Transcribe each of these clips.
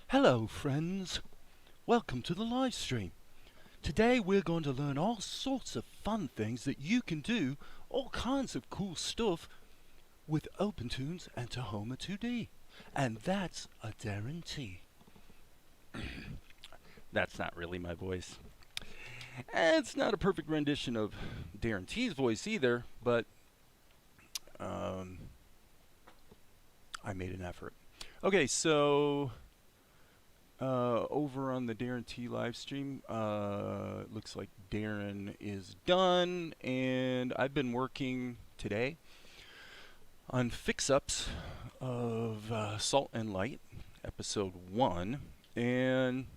Hello friends, welcome to the live stream. Today we're going to learn all sorts of fun things that you can do, all kinds of cool stuff with OpenToonz and Tahoma2D. And that's a guarantee. That's not really my voice. It's not a perfect rendition of Darren T's voice either, but I made an effort. Okay, so over on the Darren T live stream, looks like Darren is done, and I've been working today on fix-ups of Salt and Light, episode 1, and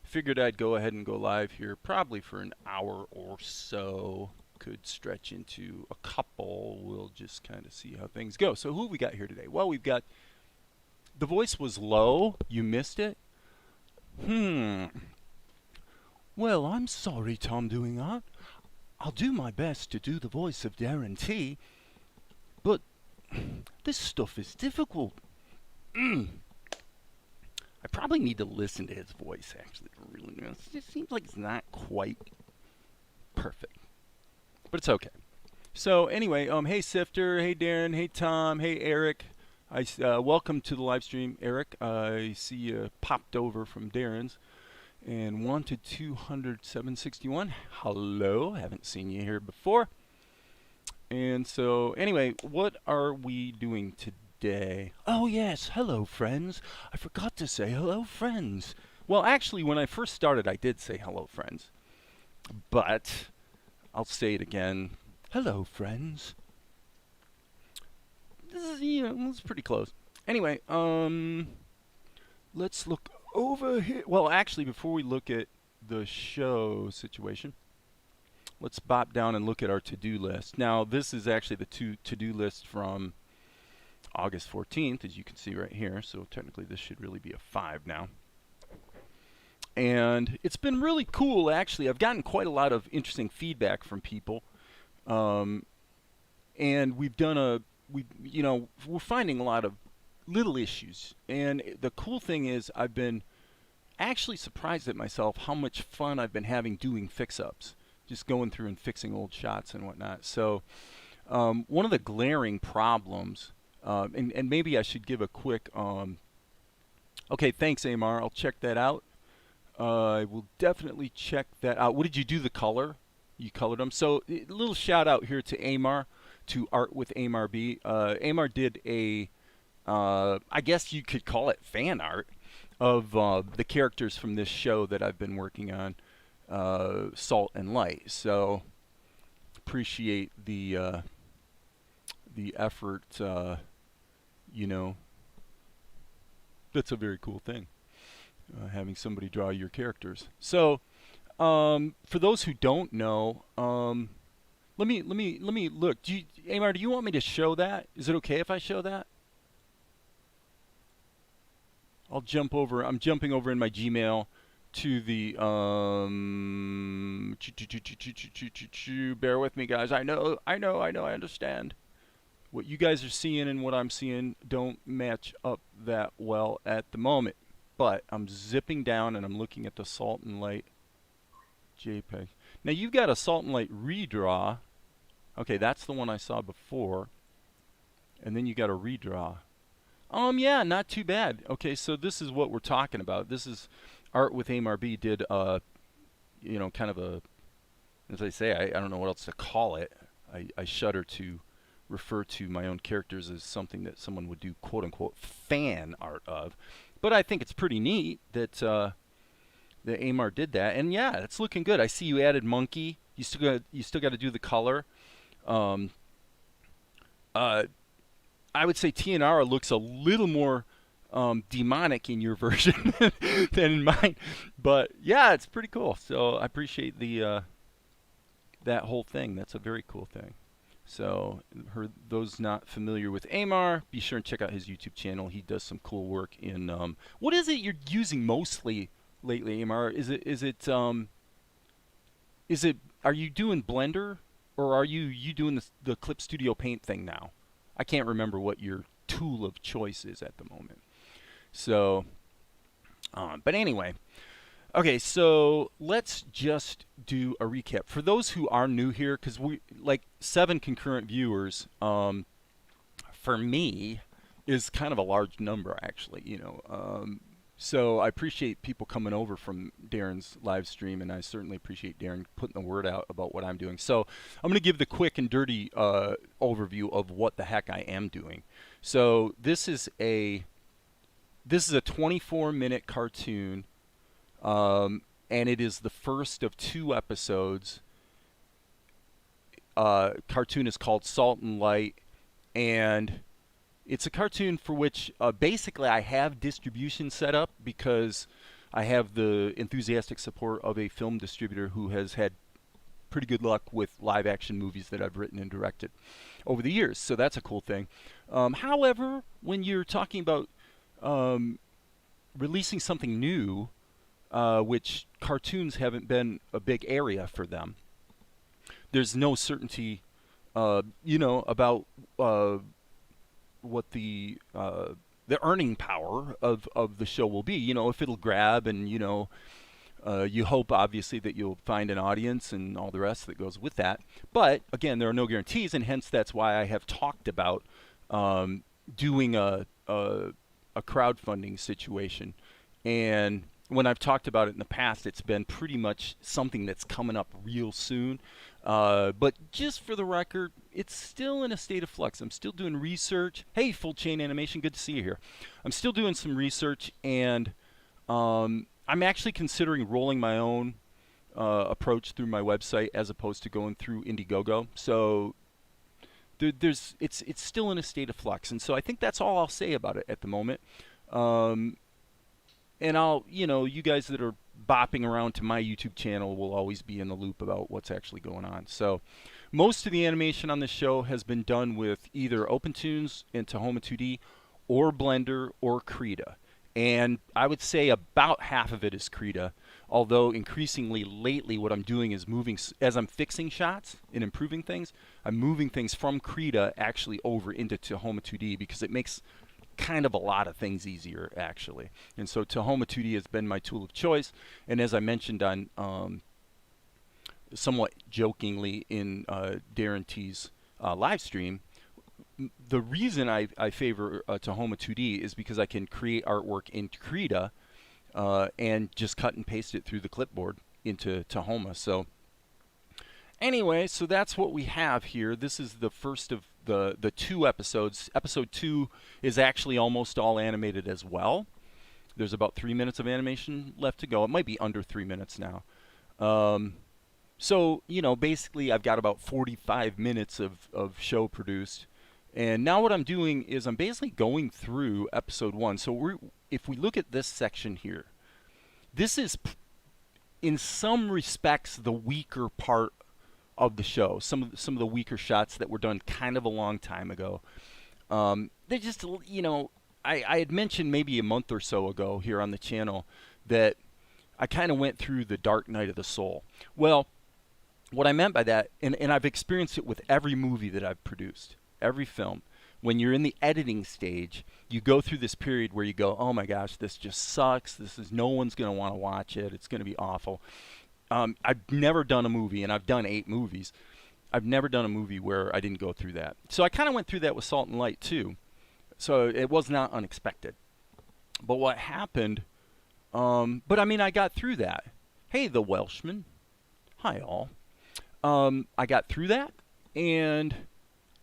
figured I'd go ahead and go live here probably for an hour or so. Could stretch into a couple. We'll just kind of see how things go. So who have we got here today? Well, we've got, the voice was low. You missed it? Well, I'm sorry, Tom, doing that. I'll do my best to do the voice of Darren T, but this stuff is difficult. I probably need to listen to his voice, actually. Really, it just seems like it's not quite perfect, but it's okay. So anyway, hey Sifter, hey Darren, hey Tom, hey Eric. Welcome to the live stream, Eric. I see you popped over from Darren's. And 1 to 200, 761. Hello, haven't seen you here before. And so anyway, what are we doing today? Oh yes, hello friends. I forgot to say hello friends. Well, actually, when I first started, I did say hello friends. But I'll say it again. Hello friends. This is, it's pretty close. Anyway, let's look over here. Well, actually, before we look at the show situation, let's bop down and look at our to-do list. Now, this is actually the to-do list from August 14th, as you can see right here. So technically, this should really be a 5 now. And it's been really cool, actually. I've gotten quite a lot of interesting feedback from people. And we've done we're finding a lot of little issues. And the cool thing is I've been actually surprised at myself how much fun I've been having doing fix-ups. Just going through and fixing old shots and whatnot. So one of the glaring problems, and maybe I should give a quick, okay, thanks Amar, I'll check that out. I will definitely check that out. What did you do, the color? You colored them. So a little shout out here to Amar, to Art with Amar B. Amar did a, I guess you could call it fan art of the characters from this show that I've been working on, Salt and Light. So appreciate the effort. That's a very cool thing, having somebody draw your characters. So for those who don't know, let me look. Amar, do you want me to show that? Is it okay if I show that? I'll jump over. I'm jumping over in my Gmail to the bear with me, guys. I understand. What you guys are seeing and what I'm seeing don't match up that well at the moment. But I'm zipping down and I'm looking at the Salt and Light JPEG. Now you've got a Salt and Light redraw. Okay, that's the one I saw before. And then you got a redraw. Yeah, not too bad. Okay, so this is what we're talking about. This is Art with AMRB did, kind of a, as I say, I don't know what else to call it. I shudder to refer to my own characters as something that someone would do quote-unquote fan art of. But I think it's pretty neat that that Amar did that. And yeah, it's looking good. I see you added monkey. You still got to do the color. I would say Tianara looks a little more demonic in your version than in mine, but yeah, it's pretty cool. So I appreciate the that whole thing. That's a very cool thing. So those not familiar with Amar, be sure and check out his YouTube channel. He does some cool work in what is it you're using mostly lately, Amar? Is it are you doing Blender or are you doing the Clip Studio Paint thing now? I can't remember what your tool of choice is at the moment. So, but anyway, okay, so let's just do a recap. For those who are new here, because we like 7 concurrent viewers, for me, is kind of a large number, actually. So I appreciate people coming over from Darren's live stream, and I certainly appreciate Darren putting the word out about what I'm doing. So I'm going to give the quick and dirty overview of what the heck I am doing. So this is a 24-minute cartoon, and it is the first of 2 episodes. Cartoon is called Salt and Light, and it's a cartoon for which basically I have distribution set up because I have the enthusiastic support of a film distributor who has had pretty good luck with live action movies that I've written and directed over the years. So that's a cool thing. However, when you're talking about releasing something new, which cartoons haven't been a big area for them, there's no certainty, about what the earning power of the show will be. If it'll grab, and you hope obviously that you'll find an audience and all the rest that goes with that. But again, there are no guarantees, and hence that's why I have talked about doing a crowdfunding situation. And when I've talked about it in the past, it's been pretty much something that's coming up real soon. But just for the record, it's still in a state of flux. I'm still doing research. Hey, Full Chain Animation, good to see you here. I'm still doing some research, and I'm actually considering rolling my own approach through my website as opposed to going through Indiegogo. So it's still in a state of flux, and so I think that's all I'll say about it at the moment. And I'll, you guys that are bopping around to my YouTube channel will always be in the loop about what's actually going on. So most of the animation on this show has been done with either OpenToonz and Tahoma2D or Blender or Krita. And I would say about half of it is Krita, although increasingly lately what I'm doing is moving, as I'm fixing shots and improving things, I'm moving things from Krita actually over into Tahoma2D because it makes kind of a lot of things easier, actually. And so Tahoma2D has been my tool of choice. And as I mentioned on somewhat jokingly in Darren T's live stream, the reason I favor Tahoma2D is because I can create artwork in Krita and just cut and paste it through the clipboard into Tahoma. So anyway, so that's what we have here. This is the first of the 2 episodes. Episode 2 is actually almost all animated as well. There's about 3 minutes of animation left to go. It might be under 3 minutes now. So, basically I've got about 45 minutes of show produced. And now what I'm doing is I'm basically going through episode 1. So if we look at this section here, this is in some respects the weaker part of the show. Some of the weaker shots that were done kind of a long time ago. They just, I had mentioned maybe a month or so ago here on the channel that I kind of went through the dark night of the soul. Well, what I meant by that, and I've experienced it with every movie that I've produced, every film, when you're in the editing stage, you go through this period where you go, oh my gosh, this just sucks. No one's going to want to watch it. It's going to be awful. I've never done a movie, and I've done 8 movies. I've never done a movie where I didn't go through that. So I kind of went through that with Salt and Light too. So it was not unexpected. But what happened, but I mean, I got through that. Hey, the Welshman. Hi, all. I got through that, and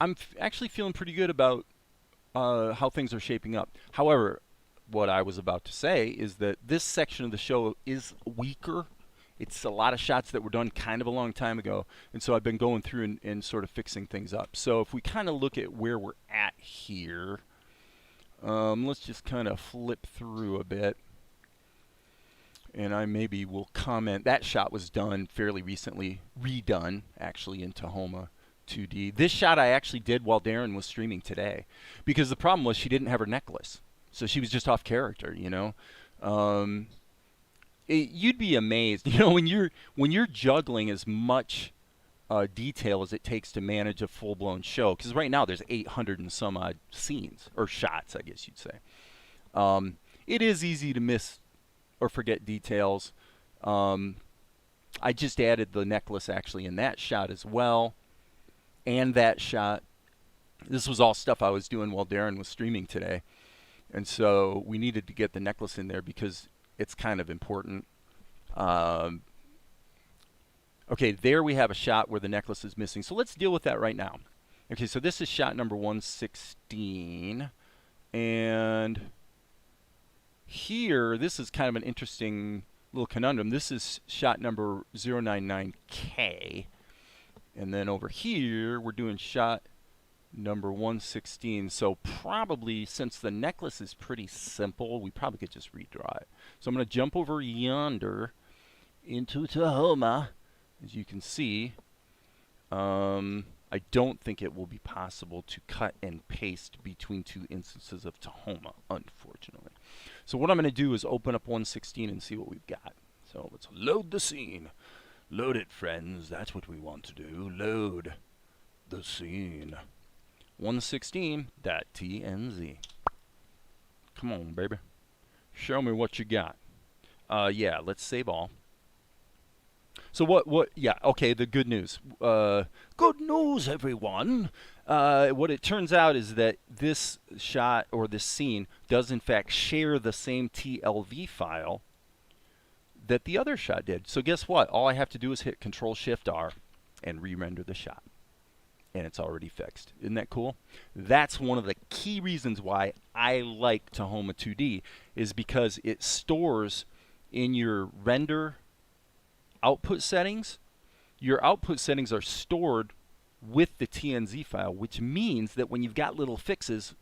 I'm actually feeling pretty good about how things are shaping up. However, what I was about to say is that this section of the show is weaker. It's a lot of shots that were done kind of a long time ago, and so I've been going through and sort of fixing things up. So if we kind of look at where we're at here, let's just kind of flip through a bit, and I maybe will comment. That shot was done fairly recently, redone actually in Tahoma2D. This shot I actually did while Darren was streaming today, because the problem was she didn't have her necklace, so she was just off character, you'd be amazed, when you're juggling as much detail as it takes to manage a full-blown show. Because right now there's 800 and some odd scenes, or shots, I guess you'd say. It is easy to miss or forget details. I just added the necklace actually in that shot as well, and that shot. This was all stuff I was doing while Darren was streaming today, and so we needed to get the necklace in there because it's kind of important. Okay, there we have a shot where the necklace is missing. So let's deal with that right now. Okay, so this is shot number 116. And here, this is kind of an interesting little conundrum. This is shot number 099K. And then over here, we're doing shot number 116. So probably, since the necklace is pretty simple, we probably could just redraw it. So I'm going to jump over yonder into Tahoma. As you can see, I don't think it will be possible to cut and paste between two instances of Tahoma, unfortunately. So what I'm going to do is open up 116 and see what we've got. So let's load the scene. Load it, friends. That's what we want to do. Load the scene. 116.tnz. Come on, baby. Show me what you got. Yeah, let's save all. So yeah, okay, the good news. Good news, everyone. What it turns out is that this shot or this scene does in fact share the same TLV file that the other shot did. So guess what? All I have to do is hit Control-Shift-R and re-render the shot. And it's already fixed. Isn't that cool? That's one of the key reasons why I like Tahoma2D, is because it stores in your render output settings. Your output settings are stored with the TNZ file, which means that when you've got little fixes,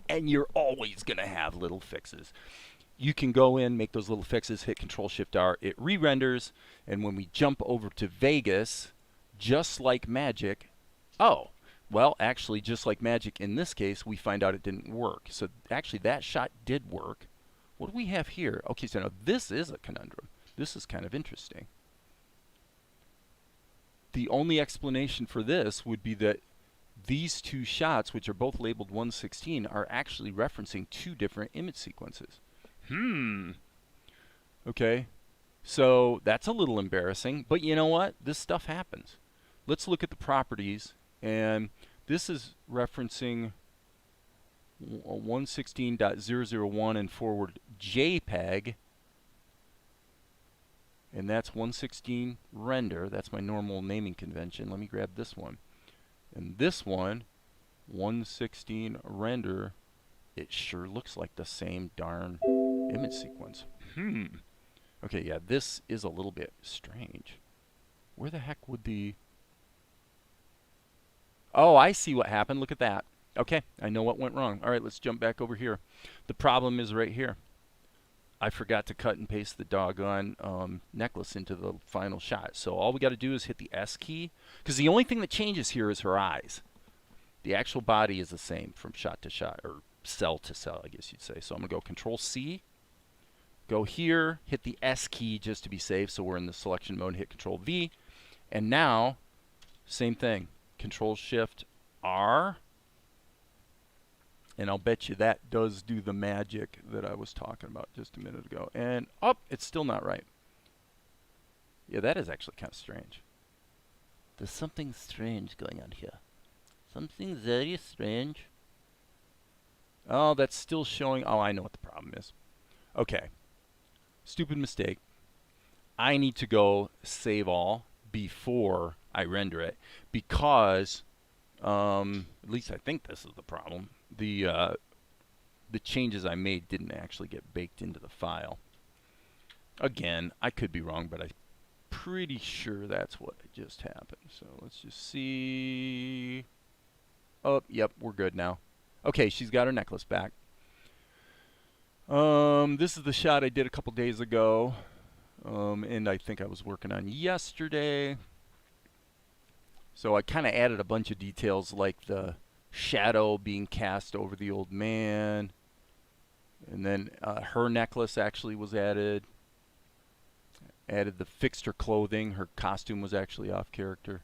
and you're always going to have little fixes, you can go in, make those little fixes, hit Control-Shift-R, it re-renders, and when we jump over to Vegas, just like magic, oh, well, actually, just like magic in this case, we find out it didn't work. So actually, that shot did work. What do we have here? Okay, so now this is a conundrum. This is kind of interesting. The only explanation for this would be that these two shots, which are both labeled 116, are actually referencing two different image sequences. Okay, so that's a little embarrassing, but you know what? This stuff happens. Let's look at the properties, and this is referencing 116.001 and forward JPEG. And that's 116 render. That's my normal naming convention. Let me grab this one. And this one, 116 render, it sure looks like the same darn image sequence. Okay, yeah, this is a little bit strange. Where the heck would the... Oh, I see what happened. Look at that. Okay, I know what went wrong. All right, let's jump back over here. The problem is right here. I forgot to cut and paste the doggone necklace into the final shot. So all we got to do is hit the S key, because the only thing that changes here is her eyes. The actual body is the same from shot to shot, or cell to cell, I guess you'd say. So I'm going to go Control-C, go here, hit the S key just to be safe, so we're in the selection mode, hit Control-V, and now, same thing, Control-Shift-R, and I'll bet you that does do the magic that I was talking about just a minute ago. And, oh, it's still not right. Yeah, that is actually kind of strange. There's something strange going on here. Something very strange. Oh, that's still showing. Oh, I know what the problem is. Okay. Stupid mistake. I need to go save all before I render it, because, at least I think this is the problem. The changes I made didn't actually get baked into the file. Again, I could be wrong, but I'm pretty sure that's what just happened. So let's just see. Oh, yep, we're good now. Okay, she's got her necklace back. This is the shot I did a couple days ago, and I think I was working on yesterday. So I kind of added a bunch of details, like the shadow being cast over the old man, and then her necklace actually was added. Added the fixed her clothing. Her costume was actually off character.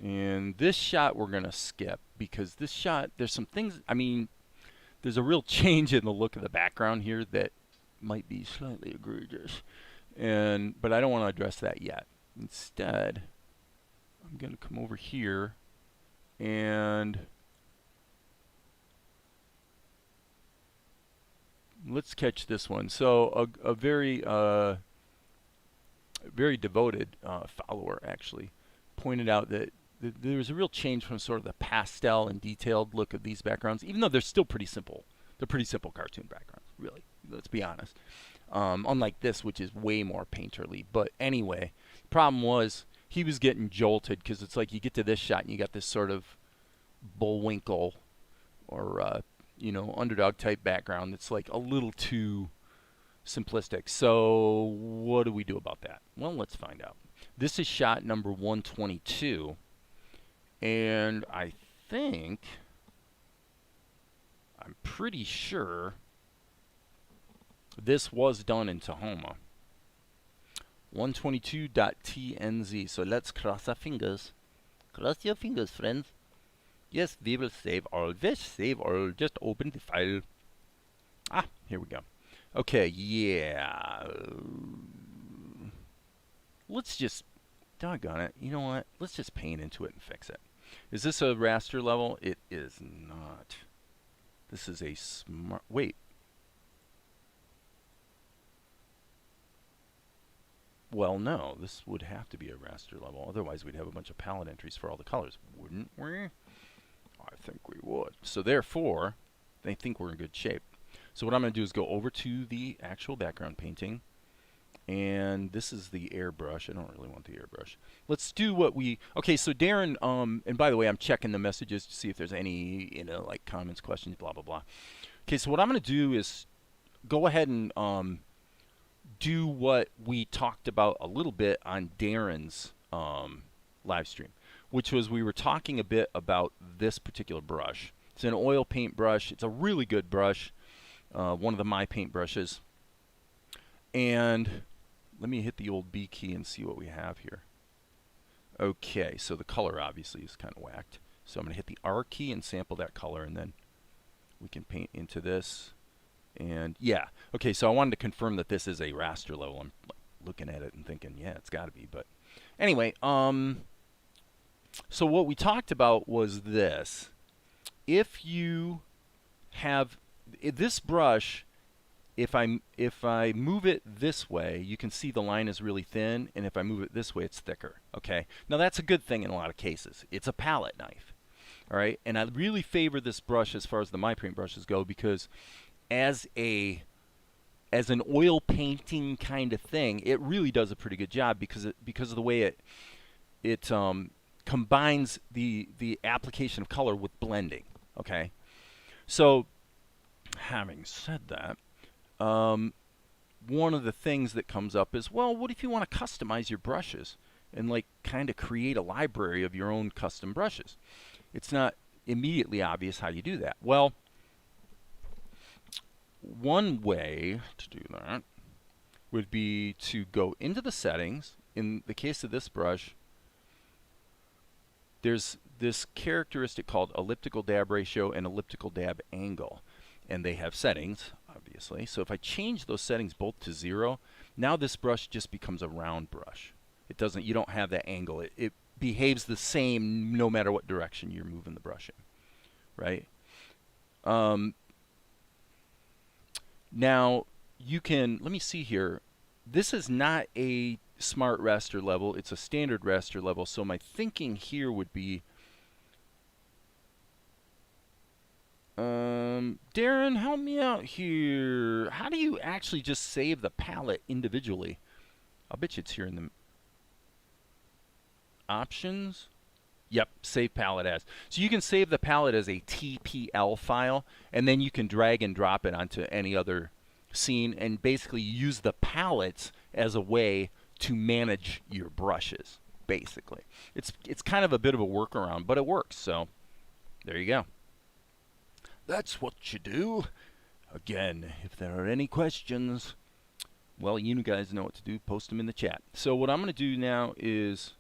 And this shot we're going to skip because this shot, there's some things, I mean, there's a real change in the look of the background here that might be slightly egregious. But I don't want to address that yet. Instead, I'm going to come over here and let's catch this one. So a very very devoted follower actually pointed out that there was a real change from sort of the pastel and detailed look of these backgrounds, even though they're still pretty simple. They're pretty simple cartoon backgrounds, really. Let's be honest. Unlike this, which is way more painterly. But anyway, the problem was he was getting jolted because it's like you get to this shot and you got this sort of Bullwinkle or you know, underdog type background that's like a little too simplistic. So what do we do about that? Well, let's find out. This is shot number 122, and I'm pretty sure this was done in Tahoma. 122.tnz. So let's cross our fingers. Cross your fingers, friends. Yes, we will save all. This save all. Just open the file. Ah, here we go. Okay, yeah. Let's just, doggone it. You know what? Let's just paint into it and fix it. Is this a raster level? It is not. This is a smart, wait. Well, no, this would have to be a raster level. Otherwise, we'd have a bunch of palette entries for all the colors, wouldn't we? I think we would. So therefore, they think we're in good shape. So what I'm going to do is go over to the actual background painting. And this is the airbrush. I don't really want the airbrush. Let's do what we... Okay, so Darren, and by the way, I'm checking the messages to see if there's any, you know, like comments, questions, blah, blah, blah. Okay, so what I'm going to do is go ahead and do what we talked about a little bit on Darren's live stream, which was we were talking a bit about this particular brush. It's an oil paint brush. It's a really good brush, one of the My Paint brushes. And let me hit the old B key and see what we have here. Okay, so the color obviously is kind of whacked. So I'm going to hit the R key and sample that color, and then we can paint into this. And yeah, okay, so I wanted to confirm that this is a raster level. I'm looking at it and thinking, yeah, it's got to be. But anyway, so what we talked about was this. If you have this brush, if I move it this way, you can see the line is really thin, and if I move it this way, it's thicker. Okay, now that's a good thing in a lot of cases. It's a palette knife, all right. And I really favor this brush as far as the My Paint brushes go because as an oil painting kind of thing, it really does a pretty good job because of the way it combines the application of color with blending. Okay, so having said that. One of the things that comes up is, well, what if you want to customize your brushes and like kind of create a library of your own custom brushes? It's not immediately obvious how you do that. Well, one way to do that would be to go into the settings. In the case of this brush, there's this characteristic called elliptical dab ratio and elliptical dab angle, and they have settings, obviously. So if I change those settings both to 0, now this brush just becomes a round brush. It doesn't, you don't have that angle. It behaves the same no matter what direction you're moving the brush in, right? Now you can, let me see here. This is not a smart raster level. It's a standard raster level. So my thinking here would be, Darren, help me out here. How do you actually just save the palette individually? I'll bet you it's here in the options. Yep, save palette as. So you can save the palette as a TPL file, and then you can drag and drop it onto any other scene and basically use the palettes as a way to manage your brushes, basically. It's kind of a bit of a workaround, but it works, so there you go. That's what you do. Again, if there are any questions, well, you guys know what to do. Post them in the chat. So what I'm going to do now is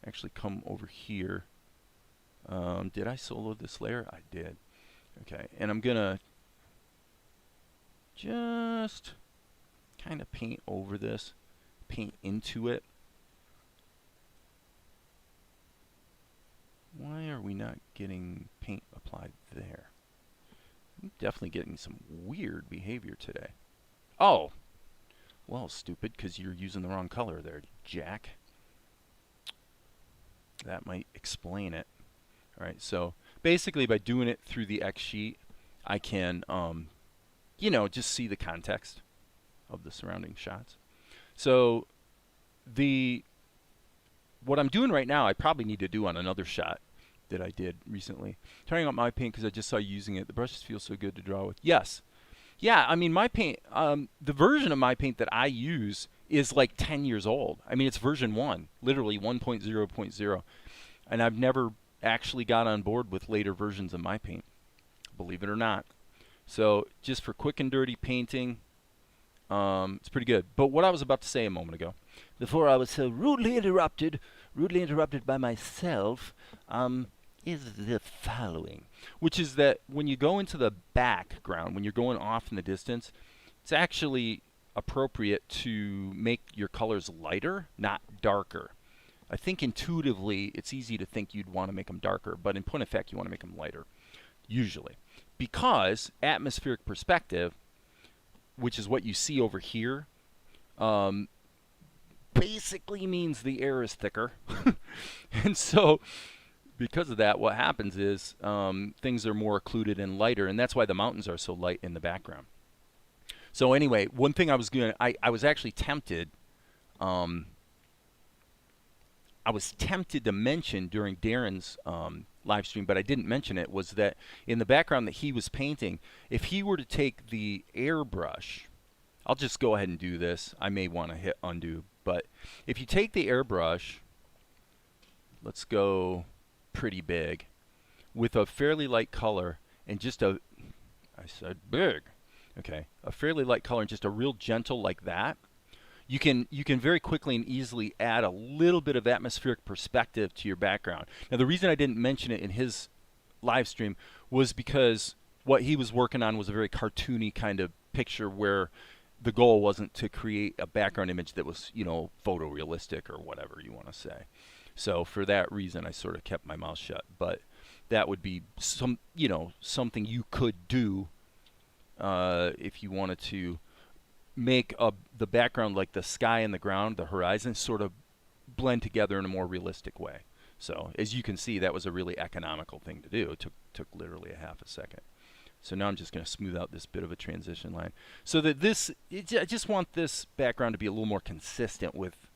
actually come over here Did I solo this layer? I did. Okay, and I'm gonna just kind of paint over this, paint into it. Why are we not getting paint applied there? I'm definitely getting some weird behavior today. Oh, well, stupid, because you're using the wrong color there, Jack. That might explain it. All right, so basically by doing it through the X sheet, I can, you know, just see the context of the surrounding shots. So what I'm doing right now, I probably need to do on another shot that I did recently. Turning on my paint because I just saw you using it. The brushes feel so good to draw with. Yes. Yeah, I mean, my paint, the version of my paint that I use is like 10 years old. I mean, it's version 1, literally 1.0.0. And I've never actually got on board with later versions of my paint, believe it or not. So just for quick and dirty painting, it's pretty good. But what I was about to say a moment ago, before I was so rudely interrupted by myself, is the following, which is that when you go into the background, when you're going off in the distance, it's actually appropriate to make your colors lighter, not darker. I think intuitively it's easy to think you'd want to make them darker, but in point of fact you want to make them lighter, usually. Because atmospheric perspective, which is what you see over here, basically means the air is thicker. And so because of that, what happens is things are more occluded and lighter, and that's why the mountains are so light in the background. So anyway, one thing I was going to, I was actually tempted, I was tempted to mention during Darren's live stream, but I didn't mention it, was that in the background that he was painting, if he were to take the airbrush, I'll just go ahead and do this. I may want to hit undo, but if you take the airbrush, let's go pretty big, with a fairly light color and just a, I said big, okay, a fairly light color and just a real gentle like that, you can very quickly and easily add a little bit of atmospheric perspective to your background. Now the reason I didn't mention it in his live stream was because what he was working on was a very cartoony kind of picture where the goal wasn't to create a background image that was, you know, photorealistic or whatever you want to say. So for that reason, I sort of kept my mouth shut. But that would be some, you know, something you could do if you wanted to make the background, like the sky and the ground, the horizon, sort of blend together in a more realistic way. So as you can see, that was a really economical thing to do. It took literally a half a second. So now I'm just going to smooth out this bit of a transition line so that I just want this background to be a little more consistent with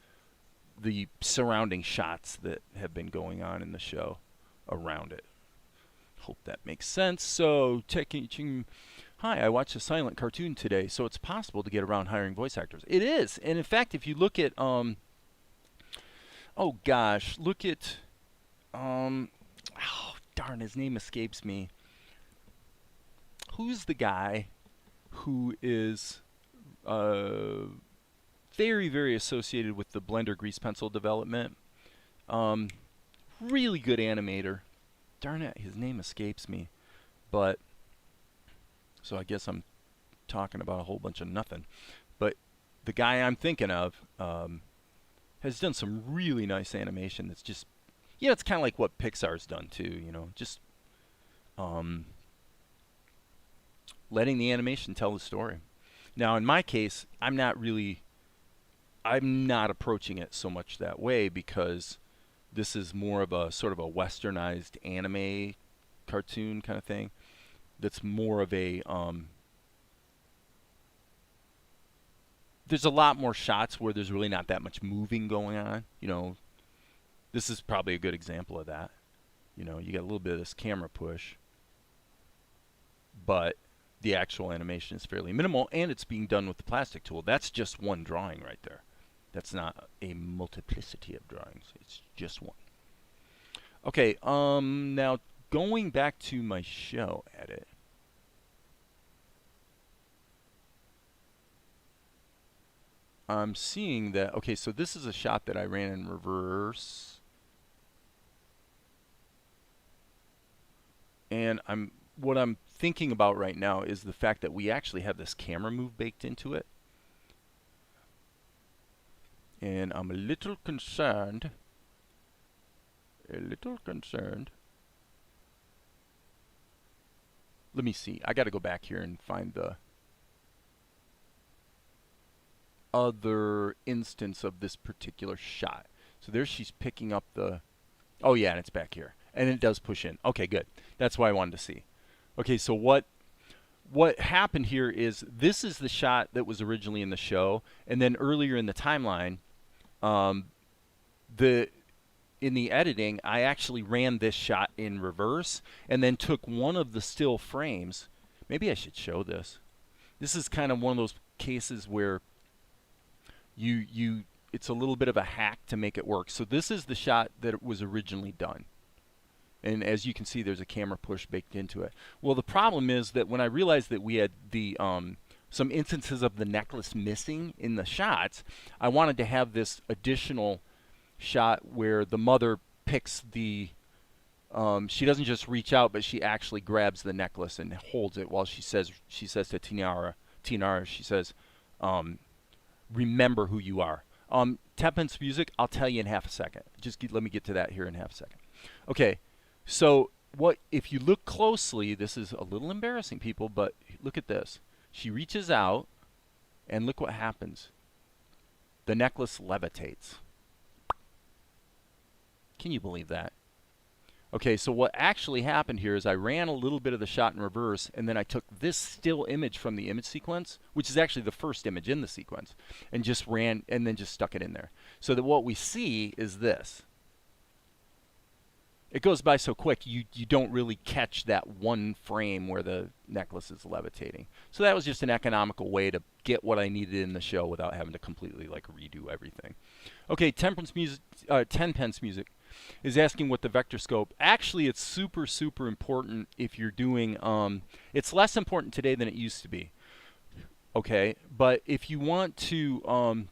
the surrounding shots that have been going on in the show around it. Hope that makes sense. So, hi, I watched a silent cartoon today, so it's possible to get around hiring voice actors. It is, and in fact, if you look at, oh gosh, look at, oh darn, his name escapes me. Who's the guy who is very, very associated with the Blender grease pencil development? Really good animator. Darn it, his name escapes me. But, so I guess I'm talking about a whole bunch of nothing. But the guy I'm thinking of has done some really nice animation that's just, you know, it's kind of like what Pixar's done too, you know, just letting the animation tell the story. Now, in my case, I'm not approaching it so much that way because this is more of a sort of a westernized anime cartoon kind of thing. That's more of a, there's a lot more shots where there's really not that much moving going on. You know, this is probably a good example of that. You know, you got a little bit of this camera push, but the actual animation is fairly minimal, and it's being done with the plastic tool. That's just one drawing right there. That's not a multiplicity of drawings. It's just one. Okay, now going back to my show edit. I'm seeing that, okay, so this is a shot that I ran in reverse. And what I'm thinking about right now is the fact that we actually have this camera move baked into it. And I'm a little concerned. Let me see. I got to go back here and find the other instance of this particular shot. So there she's picking up the... Oh yeah, and it's back here. And it does push in. Okay, good. That's what I wanted to see. Okay, so what happened here is this is the shot that was originally in the show, and then earlier in the timeline, in the editing, I actually ran this shot in reverse and then took one of the still frames. Maybe I should show this. This is kind of one of those cases where it's a little bit of a hack to make it work. So this is the shot that was originally done. And as you can see, there's a camera push baked into it. Well, the problem is that when I realized that we had the some instances of the necklace missing in the shots, I wanted to have this additional shot where the mother picks the she doesn't just reach out, but she actually grabs the necklace and holds it while she says to Tiara, she says, remember who you are. 10-pence music, I'll tell you in half a second. Let me get to that here in half a second. Okay, so if you look closely, this is a little embarrassing, people, but look at this. She reaches out, and look what happens. The necklace levitates. Can you believe that? Okay, so what actually happened here is I ran a little bit of the shot in reverse, and then I took this still image from the image sequence, which is actually the first image in the sequence, and just ran and then just stuck it in there. So that what we see is this. It goes by so quick, you don't really catch that one frame where the necklace is levitating. So that was just an economical way to get what I needed in the show without having to completely like redo everything. Okay, 10-pence music is asking what the vector scope. Actually, it's super, super important if you're doing, it's less important today than it used to be. Okay, but if you want to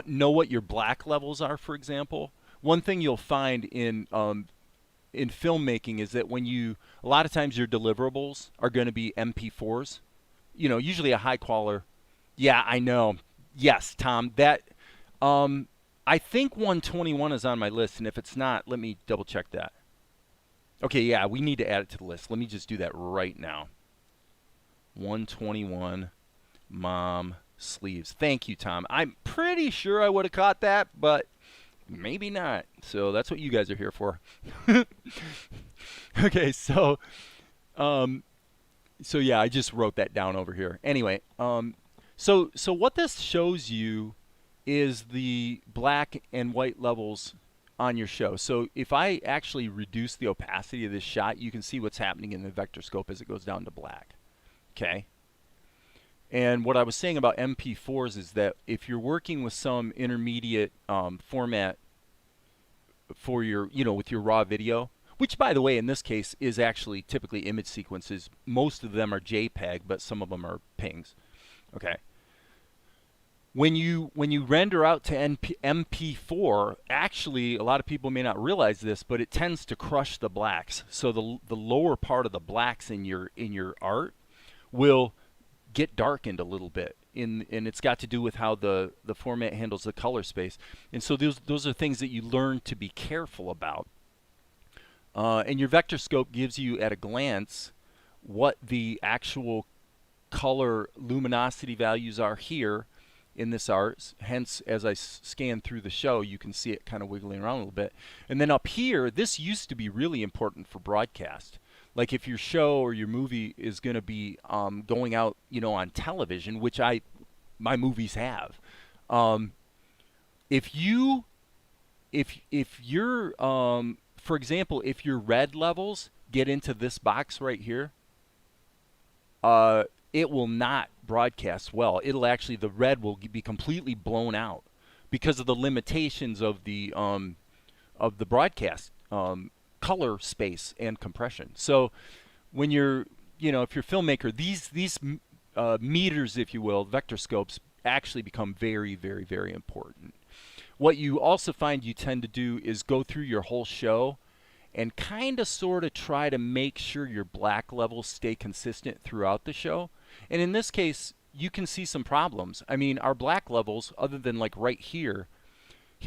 know what your black levels are, for example, one thing you'll find in filmmaking is that a lot of times your deliverables are going to be MP4s. You know, usually a high quality. Yeah, I know. Yes, Tom. That I think 121 is on my list, and if it's not, let me double check that. Okay, yeah, we need to add it to the list. Let me just do that right now. 121 mom sleeves. Thank you, Tom. I'm pretty sure I would have caught that, but maybe not. So that's what you guys are here for. Okay, so yeah, I just wrote that down over here. Anyway, so what this shows you is the black and white levels on your show. So if I actually reduce the opacity of this shot, you can see what's happening in the vector scope as it goes down to black. Okay. And what I was saying about MP4s is that if you're working with some intermediate format for your, with your raw video, which by the way in this case is actually typically image sequences. Most of them are JPEG, but some of them are PNGs. Okay. When you render out to MP4, actually a lot of people may not realize this, but it tends to crush the blacks. So the lower part of the blacks in your art will get darkened a little bit, and it's got to do with how the format handles the color space. And so those are things that you learn to be careful about. And your vector scope gives you at a glance what the actual color luminosity values are here in this art. Hence, as I scan through the show, you can see it kind of wiggling around a little bit. And then up here, this used to be really important for broadcast. Like if your show or your movie is going to be going out, on television, which my movies have. If you're, for example, if your red levels get into this box right here, it will not broadcast well. The red will be completely blown out because of the limitations of the broadcast color space and compression. So when you're, if you're a filmmaker, these meters, if you will, vector scopes actually become very, very, very important. What you also find you tend to do is go through your whole show and kind of sort of try to make sure your black levels stay consistent throughout the show. And in this case, you can see some problems. I mean, our black levels, other than like right here,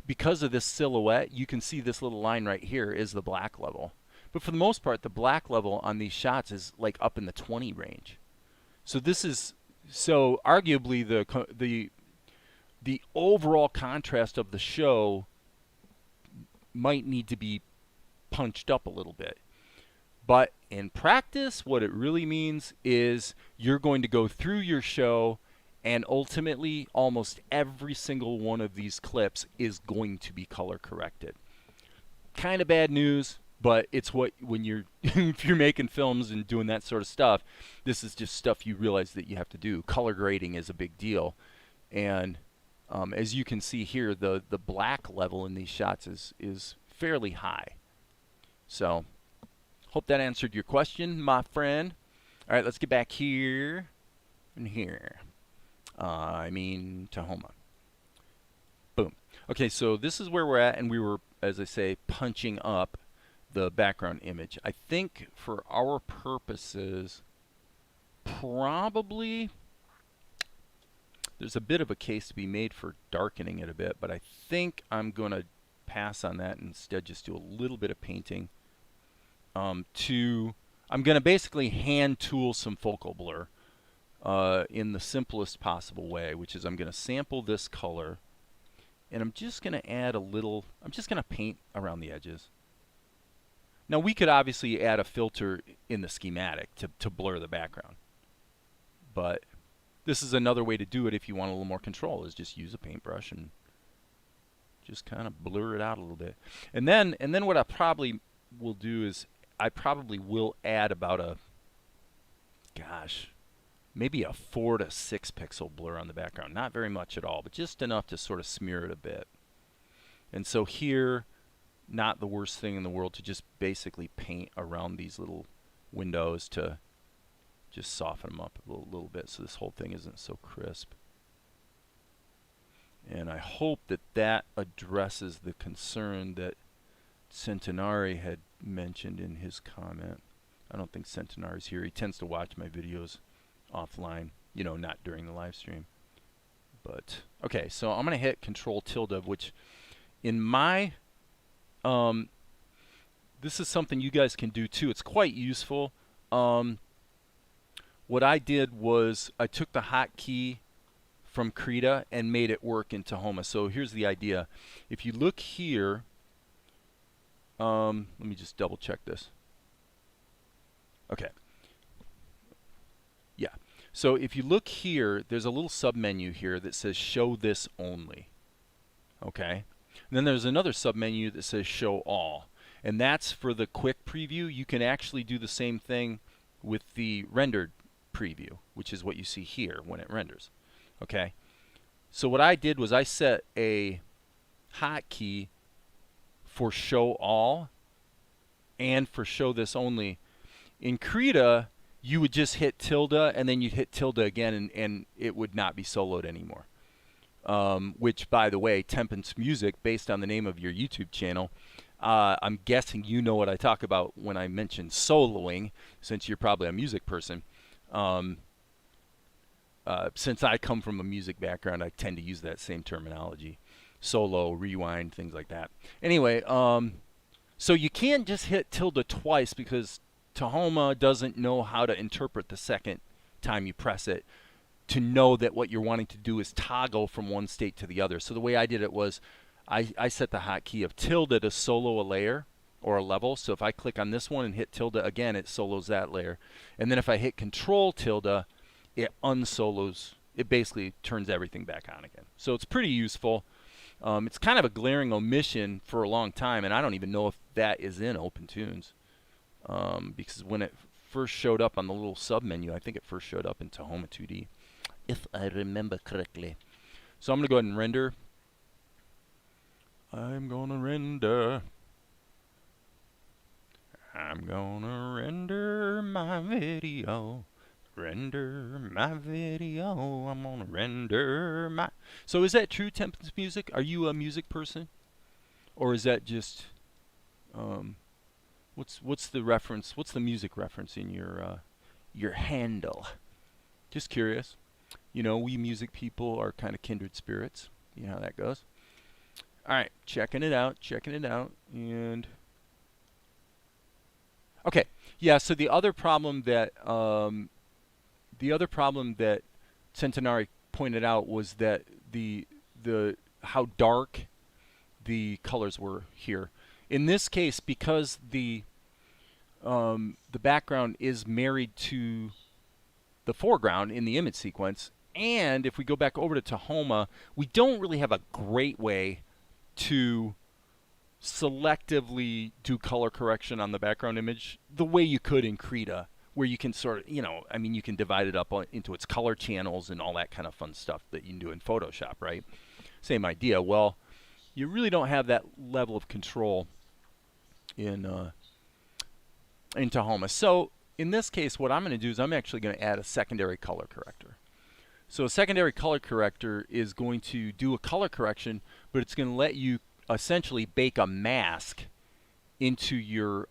because of this silhouette, you can see this little line right here is the black level. But for the most part, the black level on these shots is like up in the 20 range. So this is, so arguably the overall contrast of the show might need to be punched up a little bit. But in practice, what it really means is you're going to go through your show, and ultimately almost every single one of these clips is going to be color corrected. Kind of bad news, but it's what, when you're if you're making films and doing that sort of stuff, this is just stuff you realize that you have to do. Color grading is a big deal. And as you can see here, the black level in these shots is fairly high. So hope that answered your question, my friend. All right, let's get back here and here. I mean Tahoma. Boom. Okay, so this is where we're at, and we were, as I say, punching up the background image. I think for our purposes, probably there's a bit of a case to be made for darkening it a bit, but I think I'm going to pass on that and instead just do a little bit of painting. I'm going to basically hand tool some focal blur in the simplest possible way, which is I'm going to sample this color, and I'm just going to add a little, I'm just going to paint around the edges. Now we could obviously add a filter in the schematic to blur the background, but this is another way to do it if you want a little more control, is just use a paintbrush and just kind of blur it out a little bit. And then what I probably will do is I probably will add about a, gosh, maybe a 4 to 6 pixel blur on the background. Not very much at all, but just enough to sort of smear it a bit. And so here, not the worst thing in the world to just basically paint around these little windows to just soften them up a little bit so this whole thing isn't so crisp. And I hope that that addresses the concern that Centenari had mentioned in his comment. I don't think Centenari's here. He tends to watch my videos offline, you know, not during the live stream. But okay, so I'm going to hit Control tilde, which in my this is something you guys can do too. It's quite useful. What I did was I took the hotkey from Krita and made it work in Tahoma. So here's the idea. If you look here, let me just double check this. Okay. Yeah. So if you look here, there's a little submenu here that says Show This Only. Okay. And then there's another submenu that says Show All. And that's for the quick preview. You can actually do the same thing with the rendered preview, which is what you see here when it renders. Okay. So what I did was I set a hotkey for Show All and for Show This Only. In Krita, you would just hit tilde and then you'd hit tilde again, and it would not be soloed anymore. Which, by the way, Tempest Music, based on the name of your YouTube channel, I'm guessing you know what I talk about when I mention soloing, since you're probably a music person. Since I come from a music background, I tend to use that same terminology. Solo, rewind, things like that. Anyway, so you can't just hit tilde twice because Tahoma doesn't know how to interpret the second time you press it to know that what you're wanting to do is toggle from one state to the other. So the way I did it was I set the hotkey of tilde to solo a layer or a level. So if I click on this one and hit tilde again, it solos that layer. And then if I hit Control tilde, it unsolos. It basically turns everything back on again. So it's pretty useful. It's kind of a glaring omission for a long time, and I don't even know if that is in OpenToonz. Because when it first showed up on the little submenu, I think it first showed up in Tahoma2D, if I remember correctly. So I'm going to go ahead and render. I'm going to render. I'm going to render my video. Render my video. I'm gonna render my. So is that true, Tempest Music? Are you a music person, or is that just what's the reference? What's the music reference in your handle? Just curious. You know, we music people are kind of kindred spirits. You know how that goes. All right, checking it out, and okay, yeah. So the other problem that Centenari pointed out was that the how dark the colors were here. In this case, because the background is married to the foreground in the image sequence, and if we go back over to Tahoma, we don't really have a great way to selectively do color correction on the background image the way you could in Krita, where you can sort of, you know, I mean, you can divide it up into its color channels and all that kind of fun stuff that you can do in Photoshop, right? Same idea. Well, you really don't have that level of control in Tahoma. So in this case, what I'm going to do is I'm actually going to add a secondary color corrector. So a secondary color corrector is going to do a color correction, but it's going to let you essentially bake a mask into your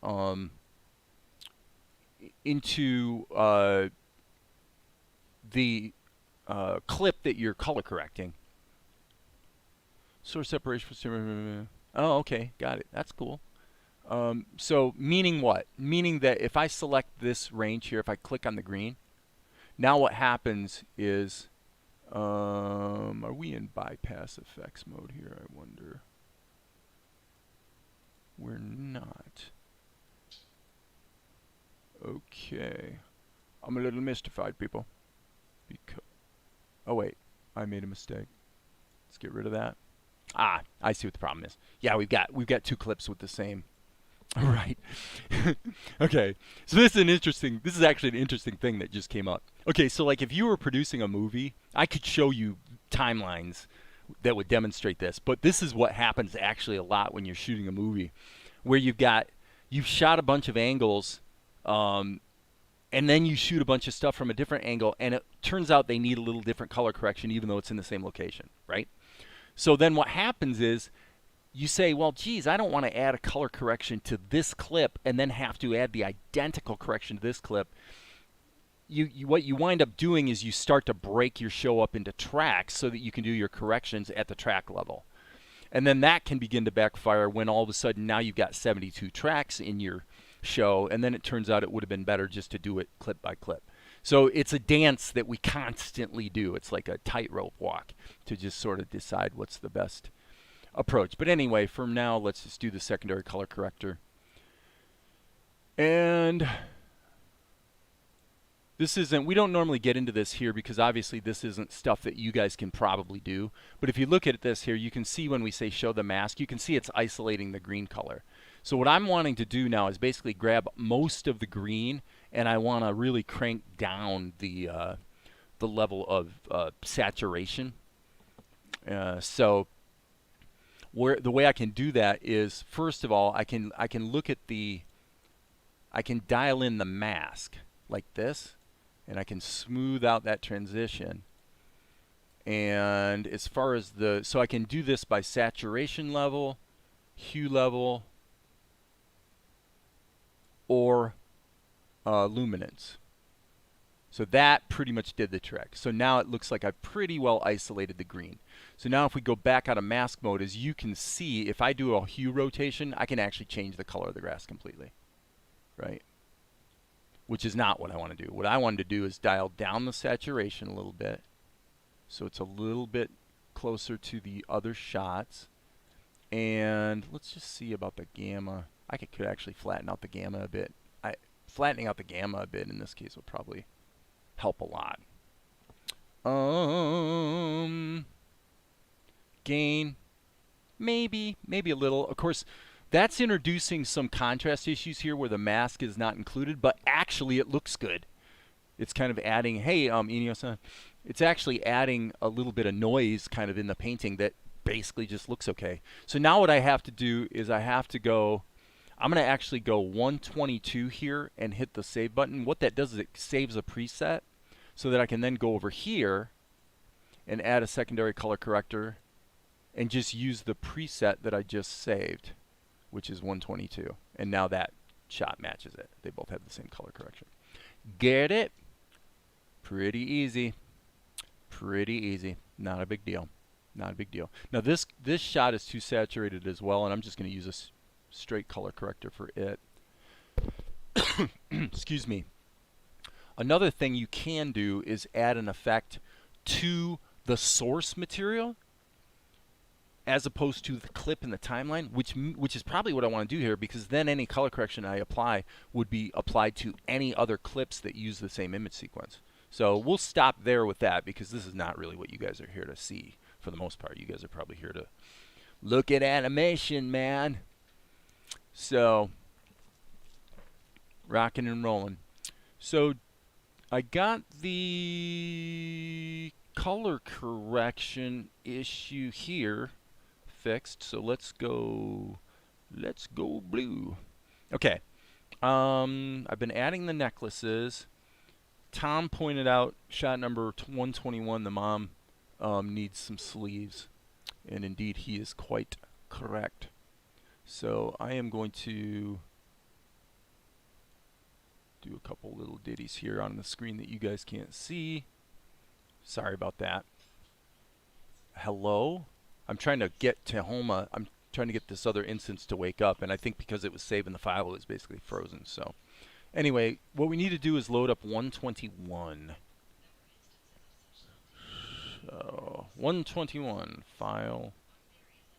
the clip that you're color correcting. Source separation for oh, okay, got it. That's cool. So meaning what? Meaning that if I select this range here, if I click on the green, now what happens is, are we in bypass effects mode here? I wonder. We're not. Okay. I'm a little mystified, people. Oh wait, I made a mistake. Let's get rid of that. Ah, I see what the problem is. Yeah, we've got two clips with the same. All right. Okay. So this is actually an interesting thing that just came up. Okay, so like if you were producing a movie, I could show you timelines that would demonstrate this, but this is what happens actually a lot when you're shooting a movie, where you've shot a bunch of angles, and then you shoot a bunch of stuff from a different angle, and it turns out they need a little different color correction even though it's in the same location, right? So then what happens is you say, well, geez, I don't want to add a color correction to this clip and then have to add the identical correction to this clip. What you wind up doing is you start to break your show up into tracks so that you can do your corrections at the track level. And then that can begin to backfire when all of a sudden now you've got 72 tracks in your show, and then it turns out it would have been better just to do it clip by clip. So it's a dance that we constantly do. It's like a tightrope walk to just sort of decide what's the best approach. But anyway, for now, let's just do the secondary color corrector. And this isn't, we don't normally get into this here because obviously this isn't stuff that you guys can probably do. But if you look at this here, you can see when we say show the mask, you can see it's isolating the green color. So what I'm wanting to do now is basically grab most of the green, and I want to really crank down the level of saturation. So the way I can do that is, first of all, I can look at I can dial in the mask like this, and I can smooth out that transition. And as far as so I can do this by saturation level, hue level, or luminance. So that pretty much did the trick. So now it looks like I've pretty well isolated the green. So now if we go back out of mask mode, as you can see, if I do a hue rotation, I can actually change the color of the grass completely, right? Which is not what I want to do. What I wanted to do is dial down the saturation a little bit, so it's a little bit closer to the other shots. And let's just see about the gamma. I could actually flatten out the gamma a bit. Flattening out the gamma a bit in this case would probably help a lot. Gain, maybe a little. Of course, that's introducing some contrast issues here where the mask is not included, but actually it looks good. It's kind of adding, hey, Ineos, it's actually adding a little bit of noise kind of in the painting that basically just looks okay. So now what I have to do is I have to go, I'm going to actually go 122 here and hit the save button. What that does is it saves a preset so that I can then go over here and add a secondary color corrector and just use the preset that I just saved, which is 122. And now that shot matches it. They both have the same color correction. Get it? Pretty easy. Pretty easy. Not a big deal. Not a big deal. Now this shot is too saturated as well, and I'm just going to use a straight color corrector for it. Excuse me. Another thing you can do is add an effect to the source material as opposed to the clip in the timeline, which is probably what I want to do here, because then any color correction I apply would be applied to any other clips that use the same image sequence. So we'll stop there with that, because this is not really what you guys are here to see for the most part. You guys are probably here to look at animation, man. So, rocking and rolling. So, I got the color correction issue here fixed. So let's go blue. Okay. I've been adding the necklaces. Tom pointed out shot number 121, the mom needs some sleeves. And indeed, he is quite correct. So I am going to do a couple little ditties here on the screen that you guys can't see. Sorry about that. Hello? I'm trying to get Tahoma. I'm trying to get this other instance to wake up, and I think because it was saved in the file, it was basically frozen. So anyway, what we need to do is load up 121. So 121, file,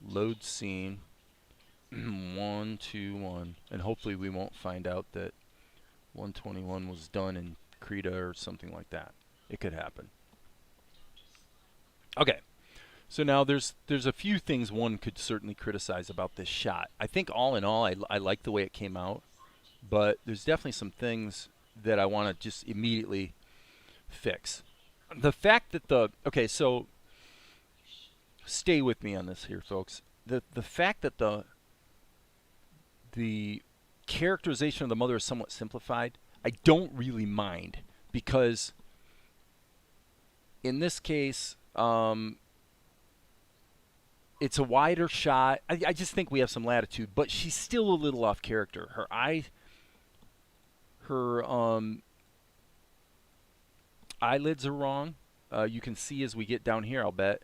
load scene, 121, and hopefully we won't find out that 121 was done in Krita or something like that. It could happen. Okay, so now there's a few things one could certainly criticize about this shot. I think all in all, I like the way it came out, but there's definitely some things that I want to just immediately fix. The fact that okay, so stay with me on this here, folks. The fact that the characterization of the mother is somewhat simplified, I don't really mind, because in this case, it's a wider shot. I just think we have some latitude, but she's still a little off character. Her eyelids are wrong. You can see as we get down here, I'll bet.